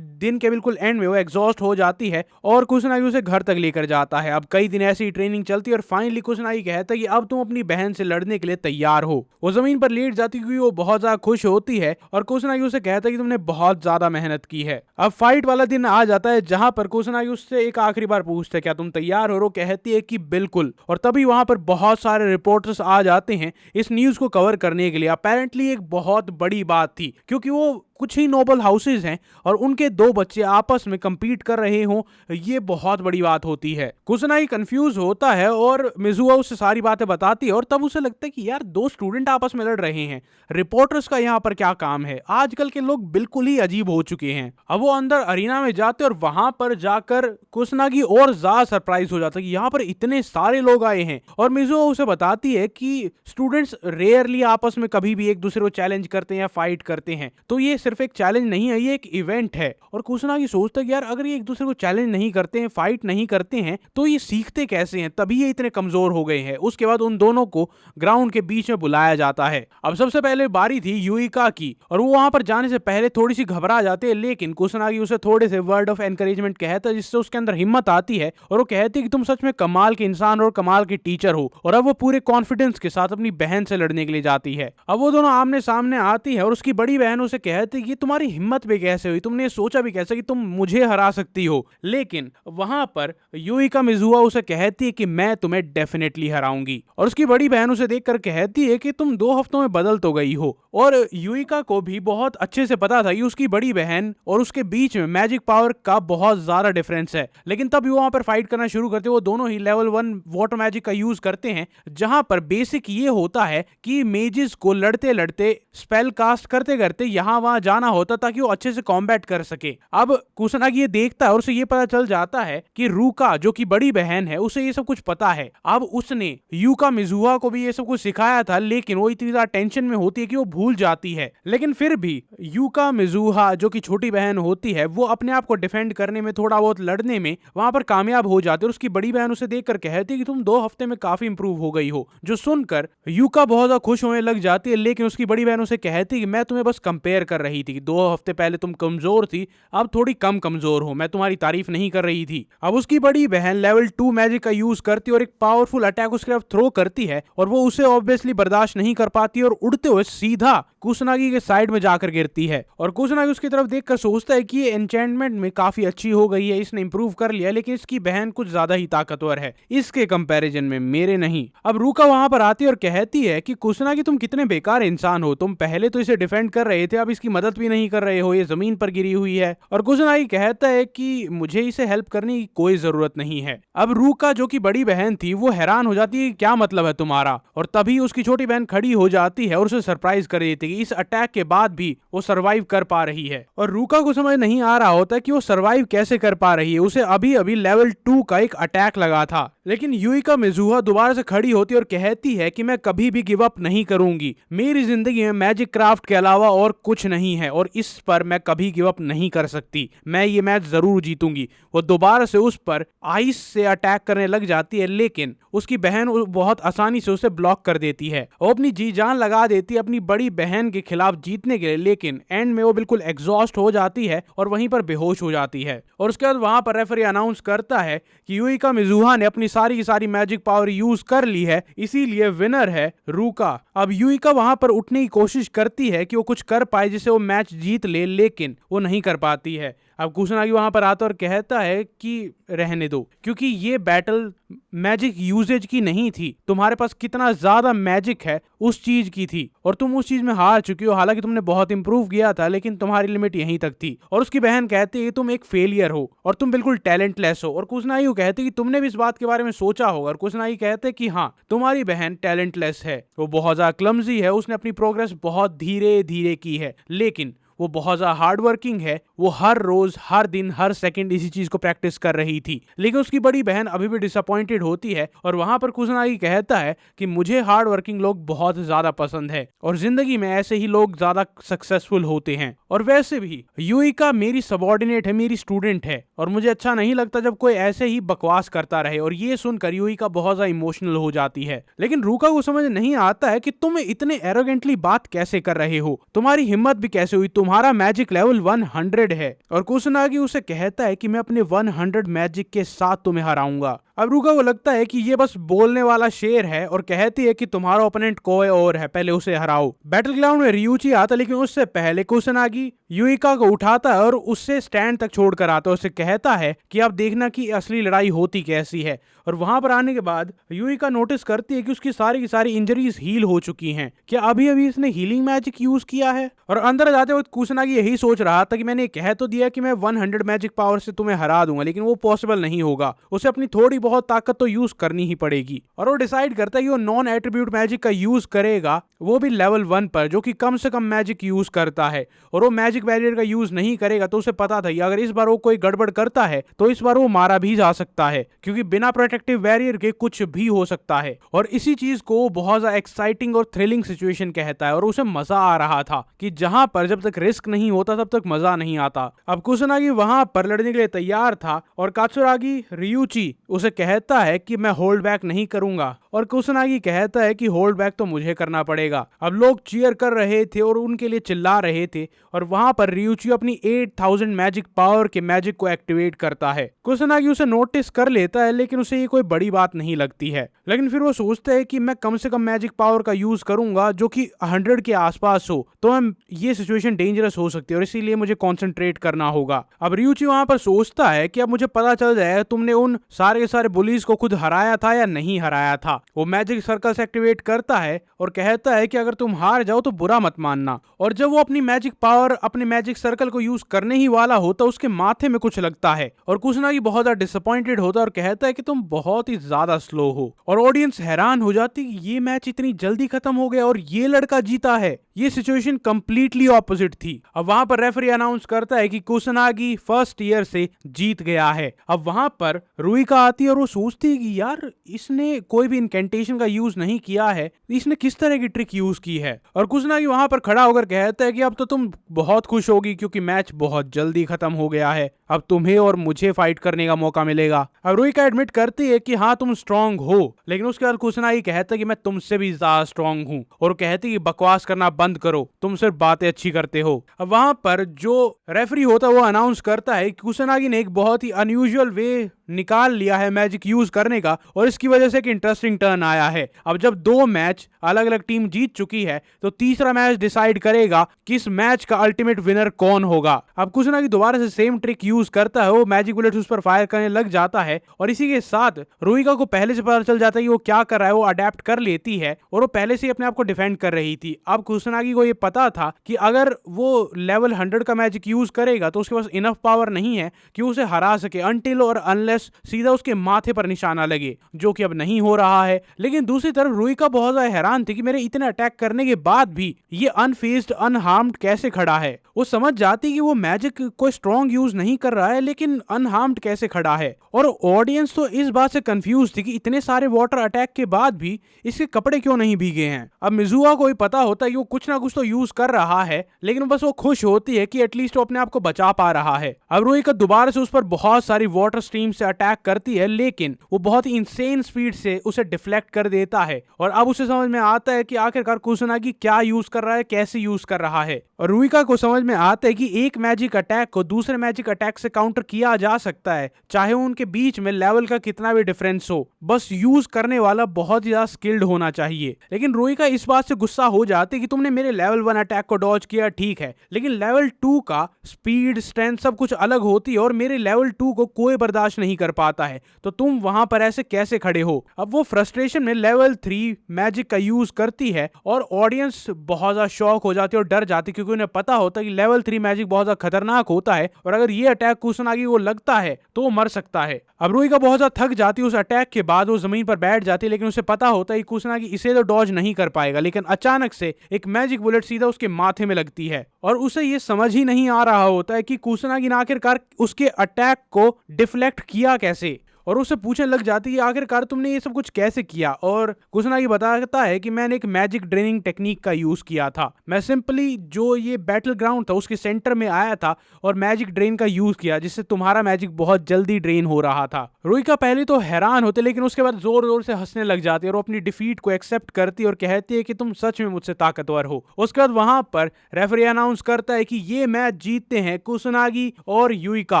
दिन के बिल्कुल एंड में वो एग्जॉस्ट हो जाती है और कुसनागी उसे घर तक लेकर जाता है। अब कई दिन ऐसी ट्रेनिंग चलती है और फाइनली कुसनागी कहता है कि अब तुम अपनी बहन से लड़ने के लिए तैयार हो। वो जमीन पर लेट जाती है क्योंकि वो बहुत ज्यादा खुश होती है और कुसनागी उसे कहता है कि तुमने बहुत ज्यादा मेहनत की है। अब फाइट वाला दिन आ जाता है जहां पर कुसनागी उससे एक आखिरी बार पूछता है क्या तुम तैयार हो। वो कहती है कि बिल्कुल। और तभी वहां पर बहुत सारे रिपोर्टर्स आ जाते हैं इस न्यूज को कवर करने के लिए। अपेरेंटली एक बहुत बड़ी बात थी क्योंकि वो कुछ ही नोबल हाउसेज हैं और उनके दो बच्चे आपस में compete कर रहे हों, ये बहुत बड़ी बात होती है। कुसनागी कंफ्यूज होता है और मिजुआ उसे सारी बातें बताती है और तब उसे लगता है कि यार दो स्टूडेंट आपस में लड़ रहे हैं, रिपोर्टर्स का यहाँ पर क्या काम है। आजकल के लोग बिल्कुल ही अजीब हो चुके हैं। अब वो अंदर अरीना में जाते और वहां पर जाकर कुसनागी और ज्यादा सरप्राइज हो जाता है कि यहाँ पर इतने सारे लोग आए हैं। और मिजुआ उसे बताती है कि स्टूडेंट्स रेयरली आपस में कभी भी एक दूसरे को चैलेंज करते हैं या फाइट करते हैं, तो ये सिर्फ एक चैलेंज नहीं है, ये एक इवेंट है। और कुसनागी सोचता है कि यार अगर ये एक दूसरे को चैलेंज नहीं करते हैं, फाइट नहीं करते हैं, तो ये सीखते कैसे हैं, तभी ये इतने कमजोर हो गए हैं। उसके बाद उन दोनों को ग्राउंड के बीच में बुलाया जाता है। अब सबसे पहले बारी थी युइका की और वो वहां पर जाने से पहले थोड़ी सी घबरा जाते हैं, लेकिन कुसनागी उसे थोड़े से वर्ड ऑफ एनकरेजमेंट कहता है जिससे उसके अंदर हिम्मत आती है और वो कहती है कि तुम सच में कमाल के इंसान और कमाल के टीचर हो। और अब वो पूरे कॉन्फिडेंस के साथ अपनी बहन से लड़ने के लिए जाती है। अब वो दोनों आमने सामने आती है और उसकी बड़ी बहन उसे कहती है कि तुम्हारी हिम्मत भी कैसे हुई, तुमने सोचा भी कैसे कि तुम मुझे हरा सकती हो। लेकिन वहां पर युइका मिजुआ उसे कहती है कि मैं तुम्हें डेफिनेटली हराऊंगी। और उसकी बड़ी बहन उसे देखकर कहती है कि तुम 2 हफ्तों में बदल तो गई हो। और युइका को भी बहुत अच्छे से पता था कि उसकी बड़ी बहन और उसके बीच में मैजिक पावर का बहुत ज्यादा डिफरेंस है, लेकिन तब वो वहां पर फाइट करना शुरू करते। वो दोनों ही लेवल 1 वाटर मैजिक का यूज करते हैं, जहां पर बेसिक ये होता है कि मेजिस को लड़ते लड़ते स्पेल कास्ट करते करते यहां वहां जाना होता ताकि वो अच्छे से कॉम्बैट कर सके। अब कुसनागी ये देखता है और उसे ये पता चल जाता है कि रूका जो कि बड़ी बहन है उसे ये सब कुछ पता है। अब उसने युका मिजुआ को भी ये सब कुछ सिखाया था, लेकिन वो इतनी ज्यादा टेंशन में होती है कि वो भूल जाती है। लेकिन फिर भी युका मिजुहा जो कि छोटी बहन होती है वो अपने आप को डिफेंड करने में, थोड़ा बहुत लड़ने में वहां पर कामयाब हो जाती है। और उसकी बड़ी बहन उसे देखकर कहती है कि तुम 2 हफ्ते में काफी इंप्रूव हो गई हो। जो सुनकर युका बहुत ज्यादा खुश होने लग जाती है, लेकिन उसकी बड़ी बहन उसे कहती है कि मैं तुम्हें बस कंपेयर कर रही थी, 2 हफ्ते पहले तुम कमजोर थी, अब थोड़ी कम कमजोर हो, मैं तुम्हारी तारीफ नहीं कर रही थी। अब उसकी बड़ी बहन लेवल 2 मैजिक का यूज करती है और एक पावरफुल अटैक उसकी तरफ थ्रो करती है और वो उसे ऑब्वियसली बर्दाश्त नहीं कर पाती और उड़ते हुए सीधा कुसनागी के साइड में जाकर गिरती है। और कुसनागी उसकी तरफ देखकर सोचता है कि ये एन्चेंटमेंट में काफी अच्छी हो गई है, इसने इंप्रूव कर लिया, लेकिन इसकी बहन कुछ ज्यादा ही ताकतवर है इसके कंपैरिजन में, मेरे नहीं। अब रूका वहां पर आती है और कहती है कि कुसनागी तुम कितने बेकार इंसान हो, तुम पहले तो इसे डिफेंड कर रहे थे, अब इसकी मदद भी नहीं कर रहे हो, ये जमीन पर गिरी हुई है। और कुसनागी कहता है कि मुझे इसे हेल्प करने की कोई जरूरत नहीं है। अब रूका जो कि बड़ी बहन थी वो हैरान हो जाती है कि क्या मतलब है तुम्हारा। और तभी उसकी छोटी बहन खड़ी हो जाती है और उसे सरप्राइज कर देती है कि इस अटैक के बाद भी वो सरवाइव कर पा रही है। और रूका को समझ नहीं आ रहा होता कि वो सरवाइव कैसे कर पा रही है, उसे अभी अभी लेवल 2 का एक अटैक लगा था। लेकिन युइका मिजुहा दोबारा से खड़ी होती है और कहती है कि मैं कभी भी गिव अप नहीं करूंगी, मेरी जिंदगी में मैजिक क्राफ्ट के अलावा और कुछ नहीं है और इस पर मैं कभी गिव अप नहीं कर सकती, मैं ये मैच जरूर जीतूंगी। वो दोबारा से उस पर आइस से अटैक करने लग जाती है, लेकिन उसकी बहन बहुत आसानी से उसे ब्लॉक कर देती है। वो अपनी जी जान लगा देती है अपनी बड़ी बहन के खिलाफ जीतने के लिए, लेकिन एंड में वो बिल्कुल एग्जॉस्ट हो जाती है और वहीं पर बेहोश हो जाती है। और उसके बाद वहां पर रेफरी अनाउंस करता है कि युइका मिजुहा ने अपनी सारी की सारी मैजिक पावर यूज कर ली है, इसीलिए विनर है रूका। अब युइका वहां पर उठने की कोशिश करती है कि वो कुछ कर पाए जिससे वो मैच जीत ले, लेकिन वो नहीं कर पाती है। अब कुसनागी वहां पर आता और कहता है कि रहने दो, क्योंकि ये बैटल मैजिक यूजेज की नहीं थी, तुम्हारे पास कितना ज्यादा मैजिक है उस चीज की थी और तुम उस चीज में हार चुकी हो। हालांकि तुमने बहुत इंप्रूव किया था, लेकिन तुम्हारी लिमिट यहीं तक थी। और उसकी बहन कहती है तुम एक फेलियर हो और तुम बिल्कुल टैलेंटलेस हो। और कुसनागी कहती है कि तुमने भी इस बात के बारे में सोचा होगा। और कुसनागी कहते हैं कि हाँ, तुम्हारी बहन टैलेंटलेस है, वो बहुत ज्यादा क्लमजी है, उसने अपनी प्रोग्रेस बहुत धीरे धीरे की है, लेकिन वो बहुत ज्यादा हार्ड वर्किंग है, वो हर रोज हर दिन हर सेकंड इसी चीज को प्रैक्टिस कर रही थी। लेकिन उसकी बड़ी बहन अभी भी डिसअपॉइंटेड होती है और वहां पर कुसनागी कहता है कि मुझे हार्ड वर्किंग लोग बहुत ज्यादा पसंद है और जिंदगी में ऐसे ही लोग ज्यादा सक्सेसफुल होते हैं। और वैसे भी युइका मेरी सबॉर्डिनेट है, मेरी स्टूडेंट है और मुझे अच्छा नहीं लगता जब कोई ऐसे ही बकवास करता रहे। और ये सुनकर युइका बहुत ज्यादा इमोशनल हो जाती है। लेकिन रूका को समझ नहीं आता है कि तुम इतने एरोगेंटली बात कैसे कर रहे हो, तुम्हारी हिम्मत भी कैसे हुई, तुम्हारा मैजिक लेवल 100 है। और कुसुनागी उसे कहता है कि मैं अपने 100 मैजिक के साथ तुम्हें हराऊंगा। अब रुका को लगता है कि ये बस बोलने वाला शेर है और कहती है कि तुम्हारा ओपोनेंट कोई और है, पहले उसे हराओ। बैटल ग्राउंड में रियूची आता, लेकिन उससे पहले कुसुनागी युइका को उठाता है और उससे स्टैंड तक छोड़कर आता है। उसे कहता है कि आप देखना कि असली लड़ाई होती कैसी है। और वहां पर आने के बाद युइका नोटिस करती है कि उसकी सारी की सारी इंजरीज हील हो चुकी हैं। क्या अभी अभी इसने हीलिंग मैजिक यूज किया है? और अंदर जाते वक्त कुसुनागी यही सोच रहा था कि मैंने कह तो दिया कि मैं 100 मैजिक पावर से तुम्हें हरा दूंगा, लेकिन वो पॉसिबल नहीं होगा। उसे अपनी थोड़ी बहुत ताकत तो यूज करनी ही पड़ेगी। और वो डिसाइड करता है कि वो नॉन एट्रीब्यूट मैजिक का यूज करेगा, वो भी लेवल 1 पर, जो कि कम से कम मैजिक यूज करता है। और वो मैजिक बैरियर का यूज नहीं करेगा, तो उसे पता था कि अगर इस बार वो कोई गड़बड़ करता है तो इस बार वो मारा भी जा सकता है, क्योंकि बिना प्रोटेक्टिव बैरियर के कुछ भी हो सकता है। और इसी चीज को बहुत ज्यादा एक्साइटिंग और थ्रिलिंग सिचुएशन कहता है। और उसे मजा आ रहा था कि जहां पर जब तक रिस्क नहीं होता तब तक मजा नहीं आता। अब कुसुनागी वहां पर लड़ने के लिए तैयार था और कात्सुरागी रियूची उसे कहता है कि मैं होल्ड बैक नहीं करूंगा। और कुसुनागी कहता है कि होल्ड बैक तो मुझे करना पड़ेगा। अब लोग चीयर कर रहे थे और उनके लिए चिल्ला रहे थे। और वहां पर रियूची अपनी 8000 मैजिक पावर के मैजिक को एक्टिवेट करता है। कुसुनागी उसे नोटिस कर लेता है, लेकिन उसे ये कोई बड़ी बात नहीं लगती है। लेकिन फिर वो सोचता है कि मैं कम से कम मैजिक पावर का यूज करूंगा जो कि 100 के आसपास हो, तो ये सिचुएशन डेंजरस हो सकती है और इसीलिए मुझे कंसंट्रेट करना होगा। अब रियूची वहां पर सोचता है कि अब मुझे पता चल जाएगा तुमने उन सारे के सारे बुलीज को खुद हराया था या नहीं हराया था। वो मैजिक सर्कल से एक्टिवेट करता है और कहता है कि अगर तुम हार जाओ तो बुरा मत मानना। और जब वो अपनी मैजिक पावर अपने मैजिक सर्कल को यूज करने ही वाला होता, उसके माथे में कुछ लगता है और कुसुनागी बहुत ज्यादा डिसअपॉइंटेड होता और कहता है कि तुम बहुत ही ज्यादा स्लो हो। और ऑडियंस हैरान हो जाती कि ये मैच इतनी जल्दी खत्म हो गया और ये लड़का जीता है। ये सिचुएशन कंप्लीटली ऑपोजिट थी। अब वहां पर रेफरी अनाउंस करता है कि कुसुनागी फर्स्ट ईयर से जीत गया है। अब वहां पर रुइका आती है और वो सोचती है कि यार इसने कोई भी इनकेंटेशन का यूज नहीं किया है, इसने किस तरह की ट्रिक यूज की है। और कुसुनागी वहां पर खड़ा होकर कहता है कि अब तो तुम बहुत खुश होगी क्योंकि मैच बहुत जल्दी खत्म हो गया है, अब तुम्हें और मुझे फाइट करने का मौका मिलेगा। अब रुइका एडमिट करती है कि हाँ तुम स्ट्रांग हो, लेकिन उसके बाद कुसुनागी कहता है कि मैं तुमसे भी ज्यादा स्ट्रांग हूँ। और कहती है कि बकवास करना बंद करो, तुम सिर्फ बातें अच्छी करते हो। अब वहां पर जो रेफरी होता है वो अनाउंस करता है कि कुसुनागी ने एक बहुत ही अनयूजुअल वे निकाल लिया है मैजिक यूज करने का और इसकी वजह से एक इंटरेस्टिंग टर्न आया है। अब जब 2 मैच अलग अलग टीम जीत चुकी है तो तीसरा मैच डिसाइड करेगा कि इस मैच का अल्टीमेट विनर कौन होगा। अब कुसुनागी दोबारा से सेम ट्रिक यूज करता है, वो मैजिक बुलेट्स उस पर फायर करने लग जाता है और इसी के साथ रुइका को पहले से पता चल जाता है कि वो क्या कर रहा है, वो अडेप्ट कर लेती है और वो पहले से अपने आप को डिफेंड कर रही थी। अब कुसुनागी को ये पता था कि अगर वो लेवल 100 का मैजिक यूज करेगा तो उसके पास इनफ पावर नहीं है कि उसे हरा सके अनटिल और अनलेस सीधा उसके माथे पर निशाना लगे, जो कि अब नहीं हो रहा है। लेकिन दूसरी तरफ रुइका बहुत ज्यादा हैरान थी कि मेरे इतने अटैक करने के बाद भी ये अनफेज्ड अनहार्म्ड कैसे खड़ा है। वो समझ जाती कि वो मैजिक कोई स्ट्रॉन्ग यूज नहीं कर रहा है, लेकिन अनहार्म्ड कैसे खड़ा है। और ऑडियंस तो इस बात से कंफ्यूज थी कि इतने सारे वाटर अटैक के बाद भी इसके कपड़े क्यों नहीं भीगे हैं। अब मिजुआ को भी पता होता है कि वो कुछ ना कुछ तो यूज कर रहा है, लेकिन बस वो खुश होती है कि एटलीस्ट वो अपने आप को बचा पा रहा है। अब रुइका दोबारा से उस पर बहुत सारी वाटर स्ट्रीम से अटैक करती है, लेकिन वो बहुत ही इंसेन स्पीड से उसे डिफ्लेक्ट कर देता है। और अब उसे समझ में आता है कि आखिरकार कुसुनागी क्या यूज कर रहा है, कैसे यूज कर रहा है। और रुइका को समझ में आता है कि एक मैजिक अटैक को दूसरे मैजिक अटैक से काउंटर किया जा सकता है, चाहे उनके बीच में लेवल का कितना भी डिफरेंस हो, बस यूज करने वाला बहुत ही ज्यादा स्किल्ड होना चाहिए। लेकिन रुइका इस बात से गुस्सा हो जाती है कि तुमने मेरे लेवल 1 अटैक को डॉज किया ठीक है, लेकिन लेवल 2 का स्पीड स्ट्रेंथ सब कुछ अलग होती है और मेरे लेवल 2 को कोई बर्दाश्त नहीं कर पाता है, तो तुम वहां पर ऐसे कैसे खड़े हो। अब वो फ्रस्ट्रेशन में लेवल 3 मैजिक का यूज करती है और ऑडियंस बहुत ज्यादा शॉक हो जाती है और डर जाती, क्योंकि उन्हें पता होता है कि लेवल 3 मैजिक बहुत ज्यादा खतरनाक होता है और अगर ये अटैक कुसुनागी को लगता है तो वो मर सकता है। अब रुइका बहुत ज्यादा थक जाती है उस अटैक के बाद, वो जमीन पर बैठ जाती है, लेकिन उसे पता होता है कि कुसुनागी इसे तो डॉज नहीं कर पाएगा। लेकिन अचानक से एक मैजिक बुलेट सीधा उसके माथे में लगती है और उसे ये समझ ही नहीं आ रहा होता है कि कुसुनागी ने आखिरकार उसके अटैक को डिफ्लेक्ट किया कैसे। और उससे पूछने लग जाती है कि आखिरकार तुमने ये सब कुछ कैसे किया। और कुसुनागी बताता है कि मैंने एक मैजिक ड्रेनिंग टेक्निक का यूज किया था। मैं सिंपली जो ये बैटल ग्राउंड था उसके सेंटर में आया था और मैजिक ड्रेन का यूज किया, जिससे तुम्हारा मैजिक बहुत जल्दी ड्रेन हो रहा था। रुइका पहले तो हैरान होते, लेकिन उसके बाद जोर जोर से हंसने लग जाती है और वो अपनी डिफीट को एक्सेप्ट करती है और कहती है कि तुम सच में मुझसे ताकतवर हो। उसके बाद वहां पर रेफरी अनाउंस करता है कि ये मैच जीतते हैं कुसुनागी और युइका।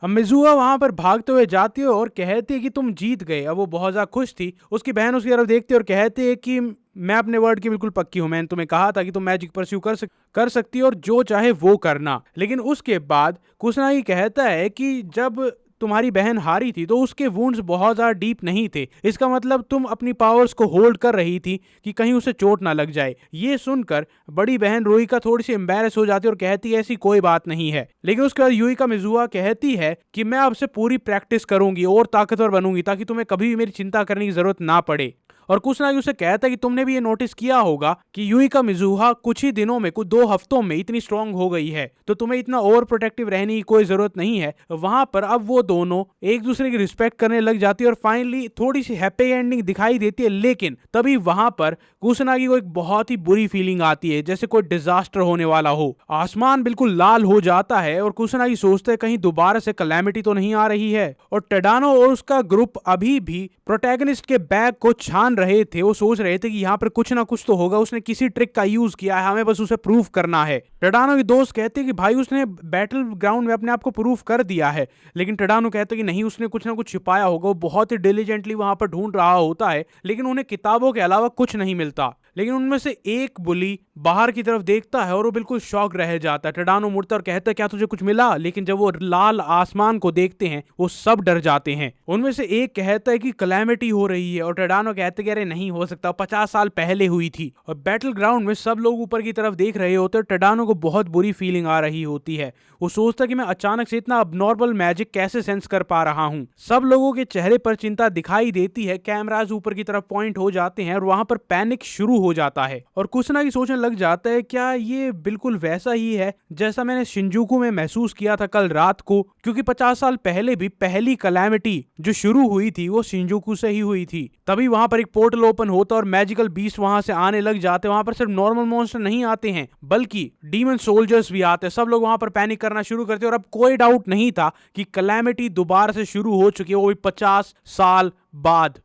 अब मिजुआ वहां पर भागते हुए जाती है और कहती है कि तुम जीत गए। अब वो बहुत ज्यादा खुश थी। उसकी बहन उसकी तरफ देखती है और कहती है कि मैं अपने वर्ड की बिल्कुल पक्की हूं, मैंने तुम्हें कहा था कि तुम मैजिक परस्यू कर सकती हो और जो चाहे वो करना। लेकिन उसके बाद कुसुनागी कहता है कि जब तुम्हारी बहन हारी थी तो उसके वुंड्स बहुत ज्यादा डीप नहीं थे, इसका मतलब तुम अपनी पावर्स को होल्ड कर रही थी कि कहीं उसे चोट ना लग जाए। ये सुनकर बड़ी बहन रुइका थोड़ी सी एम्बैरेस हो जाती है और कहती है ऐसी कोई बात नहीं है। लेकिन उसके बाद युइका मिजुआ कहती है कि मैं आपसे पूरी प्रैक्टिस करूंगी और ताकतवर बनूंगी ताकि तुम्हें कभी भी मेरी चिंता करने की जरूरत ना पड़े। और कुसुनागी उसे कहता है कि तुमने भी ये नोटिस किया होगा कि युइका मिजुहा कुछ ही दिनों में, कुछ 2 हफ्तों में इतनी स्ट्रांग हो गई है, तो तुम्हें इतना ओवर प्रोटेक्टिव रहने की कोई जरूरत नहीं है। वहां पर अब वो दोनों एक दूसरे की रिस्पेक्ट करने लग जाती है और फाइनली थोड़ी सी हैप्पी एंडिंग दिखाई देती है। लेकिन तभी वहां पर कुसुनागी को एक बहुत ही बुरी फीलिंग आती है, जैसे कोई डिजास्टर होने वाला हो। आसमान बिल्कुल लाल हो जाता है और कुसुनागी सोचते हैं कहीं दोबारा से कैलेमिटी तो नहीं आ रही है। और टेडानो और उसका ग्रुप अभी भी प्रोटैगनिस्ट के बैग को छान रहे थे। वो सोच रहे थे कि यहाँ पर कुछ ना कुछ तो होगा, उसने किसी ट्रिक का यूज किया है, हमें बस उसे प्रूफ करना है। टेडानो के दोस्त कहते हैं कि भाई उसने बैटल ग्राउंड में अपने आप को प्रूफ कर दिया है। लेकिन टेडानो कहते हैं कि नहीं, उसने कुछ ना कुछ छिपाया होगा। वो बहुत ही डिलीजेंटली वहां पर ढूंढ रहा होता है, लेकिन उन्हें किताबों के अलावा कुछ नहीं मिलता। लेकिन उनमें से एक बुली बाहर की तरफ देखता है और वो बिल्कुल शॉक रह जाता है। टेडानो मुड़ता और कहता है क्या तुझे कुछ मिला? लेकिन जब वो लाल आसमान को देखते हैं वो सब डर जाते हैं। उनमें से एक कहता है कि कैलेमिटी हो रही है और टेडानो कहते कि अरे नहीं हो सकता, 50 साल पहले हुई थी। और बैटल ग्राउंड में सब लोग ऊपर की तरफ देख रहे होते हैं। टेडानो को बहुत बुरी फीलिंग आ रही होती है। वो सोचता कि मैं अचानक से इतना अबनॉर्मल मैजिक कैसे सेंस कर पा रहा हूँ। सब लोगों के चेहरे पर चिंता दिखाई देती है, कैमराज ऊपर की तरफ पॉइंट हो जाते हैं और वहां पर पैनिक शुरू हो जाता है। और कुसुनागी सोचने लग जाता है क्या ये बिल्कुल वैसा ही है जैसा मैंने शिंजुकू में महसूस किया था कल रात को, क्योंकि 50 साल पहले भी पहली कैलेमिटी जो शुरू हुई थी वो शिंजुकू से ही हुई थी। तभी वहां पर एक पोर्टल ओपन होता और मैजिकल बीस्ट वहां से आने लग जाते। वहां पर सिर्फ नॉर्मल मॉन्स्टर नहीं आते हैं बल्कि डीमन सोल्जर्स भी आते हैं। सब लोग वहां पर पैनिक करना शुरू करते और अब कोई डाउट नहीं था कि कैलेमिटी दोबारा से शुरू हो चुकी है, वो भी 50 साल बाद।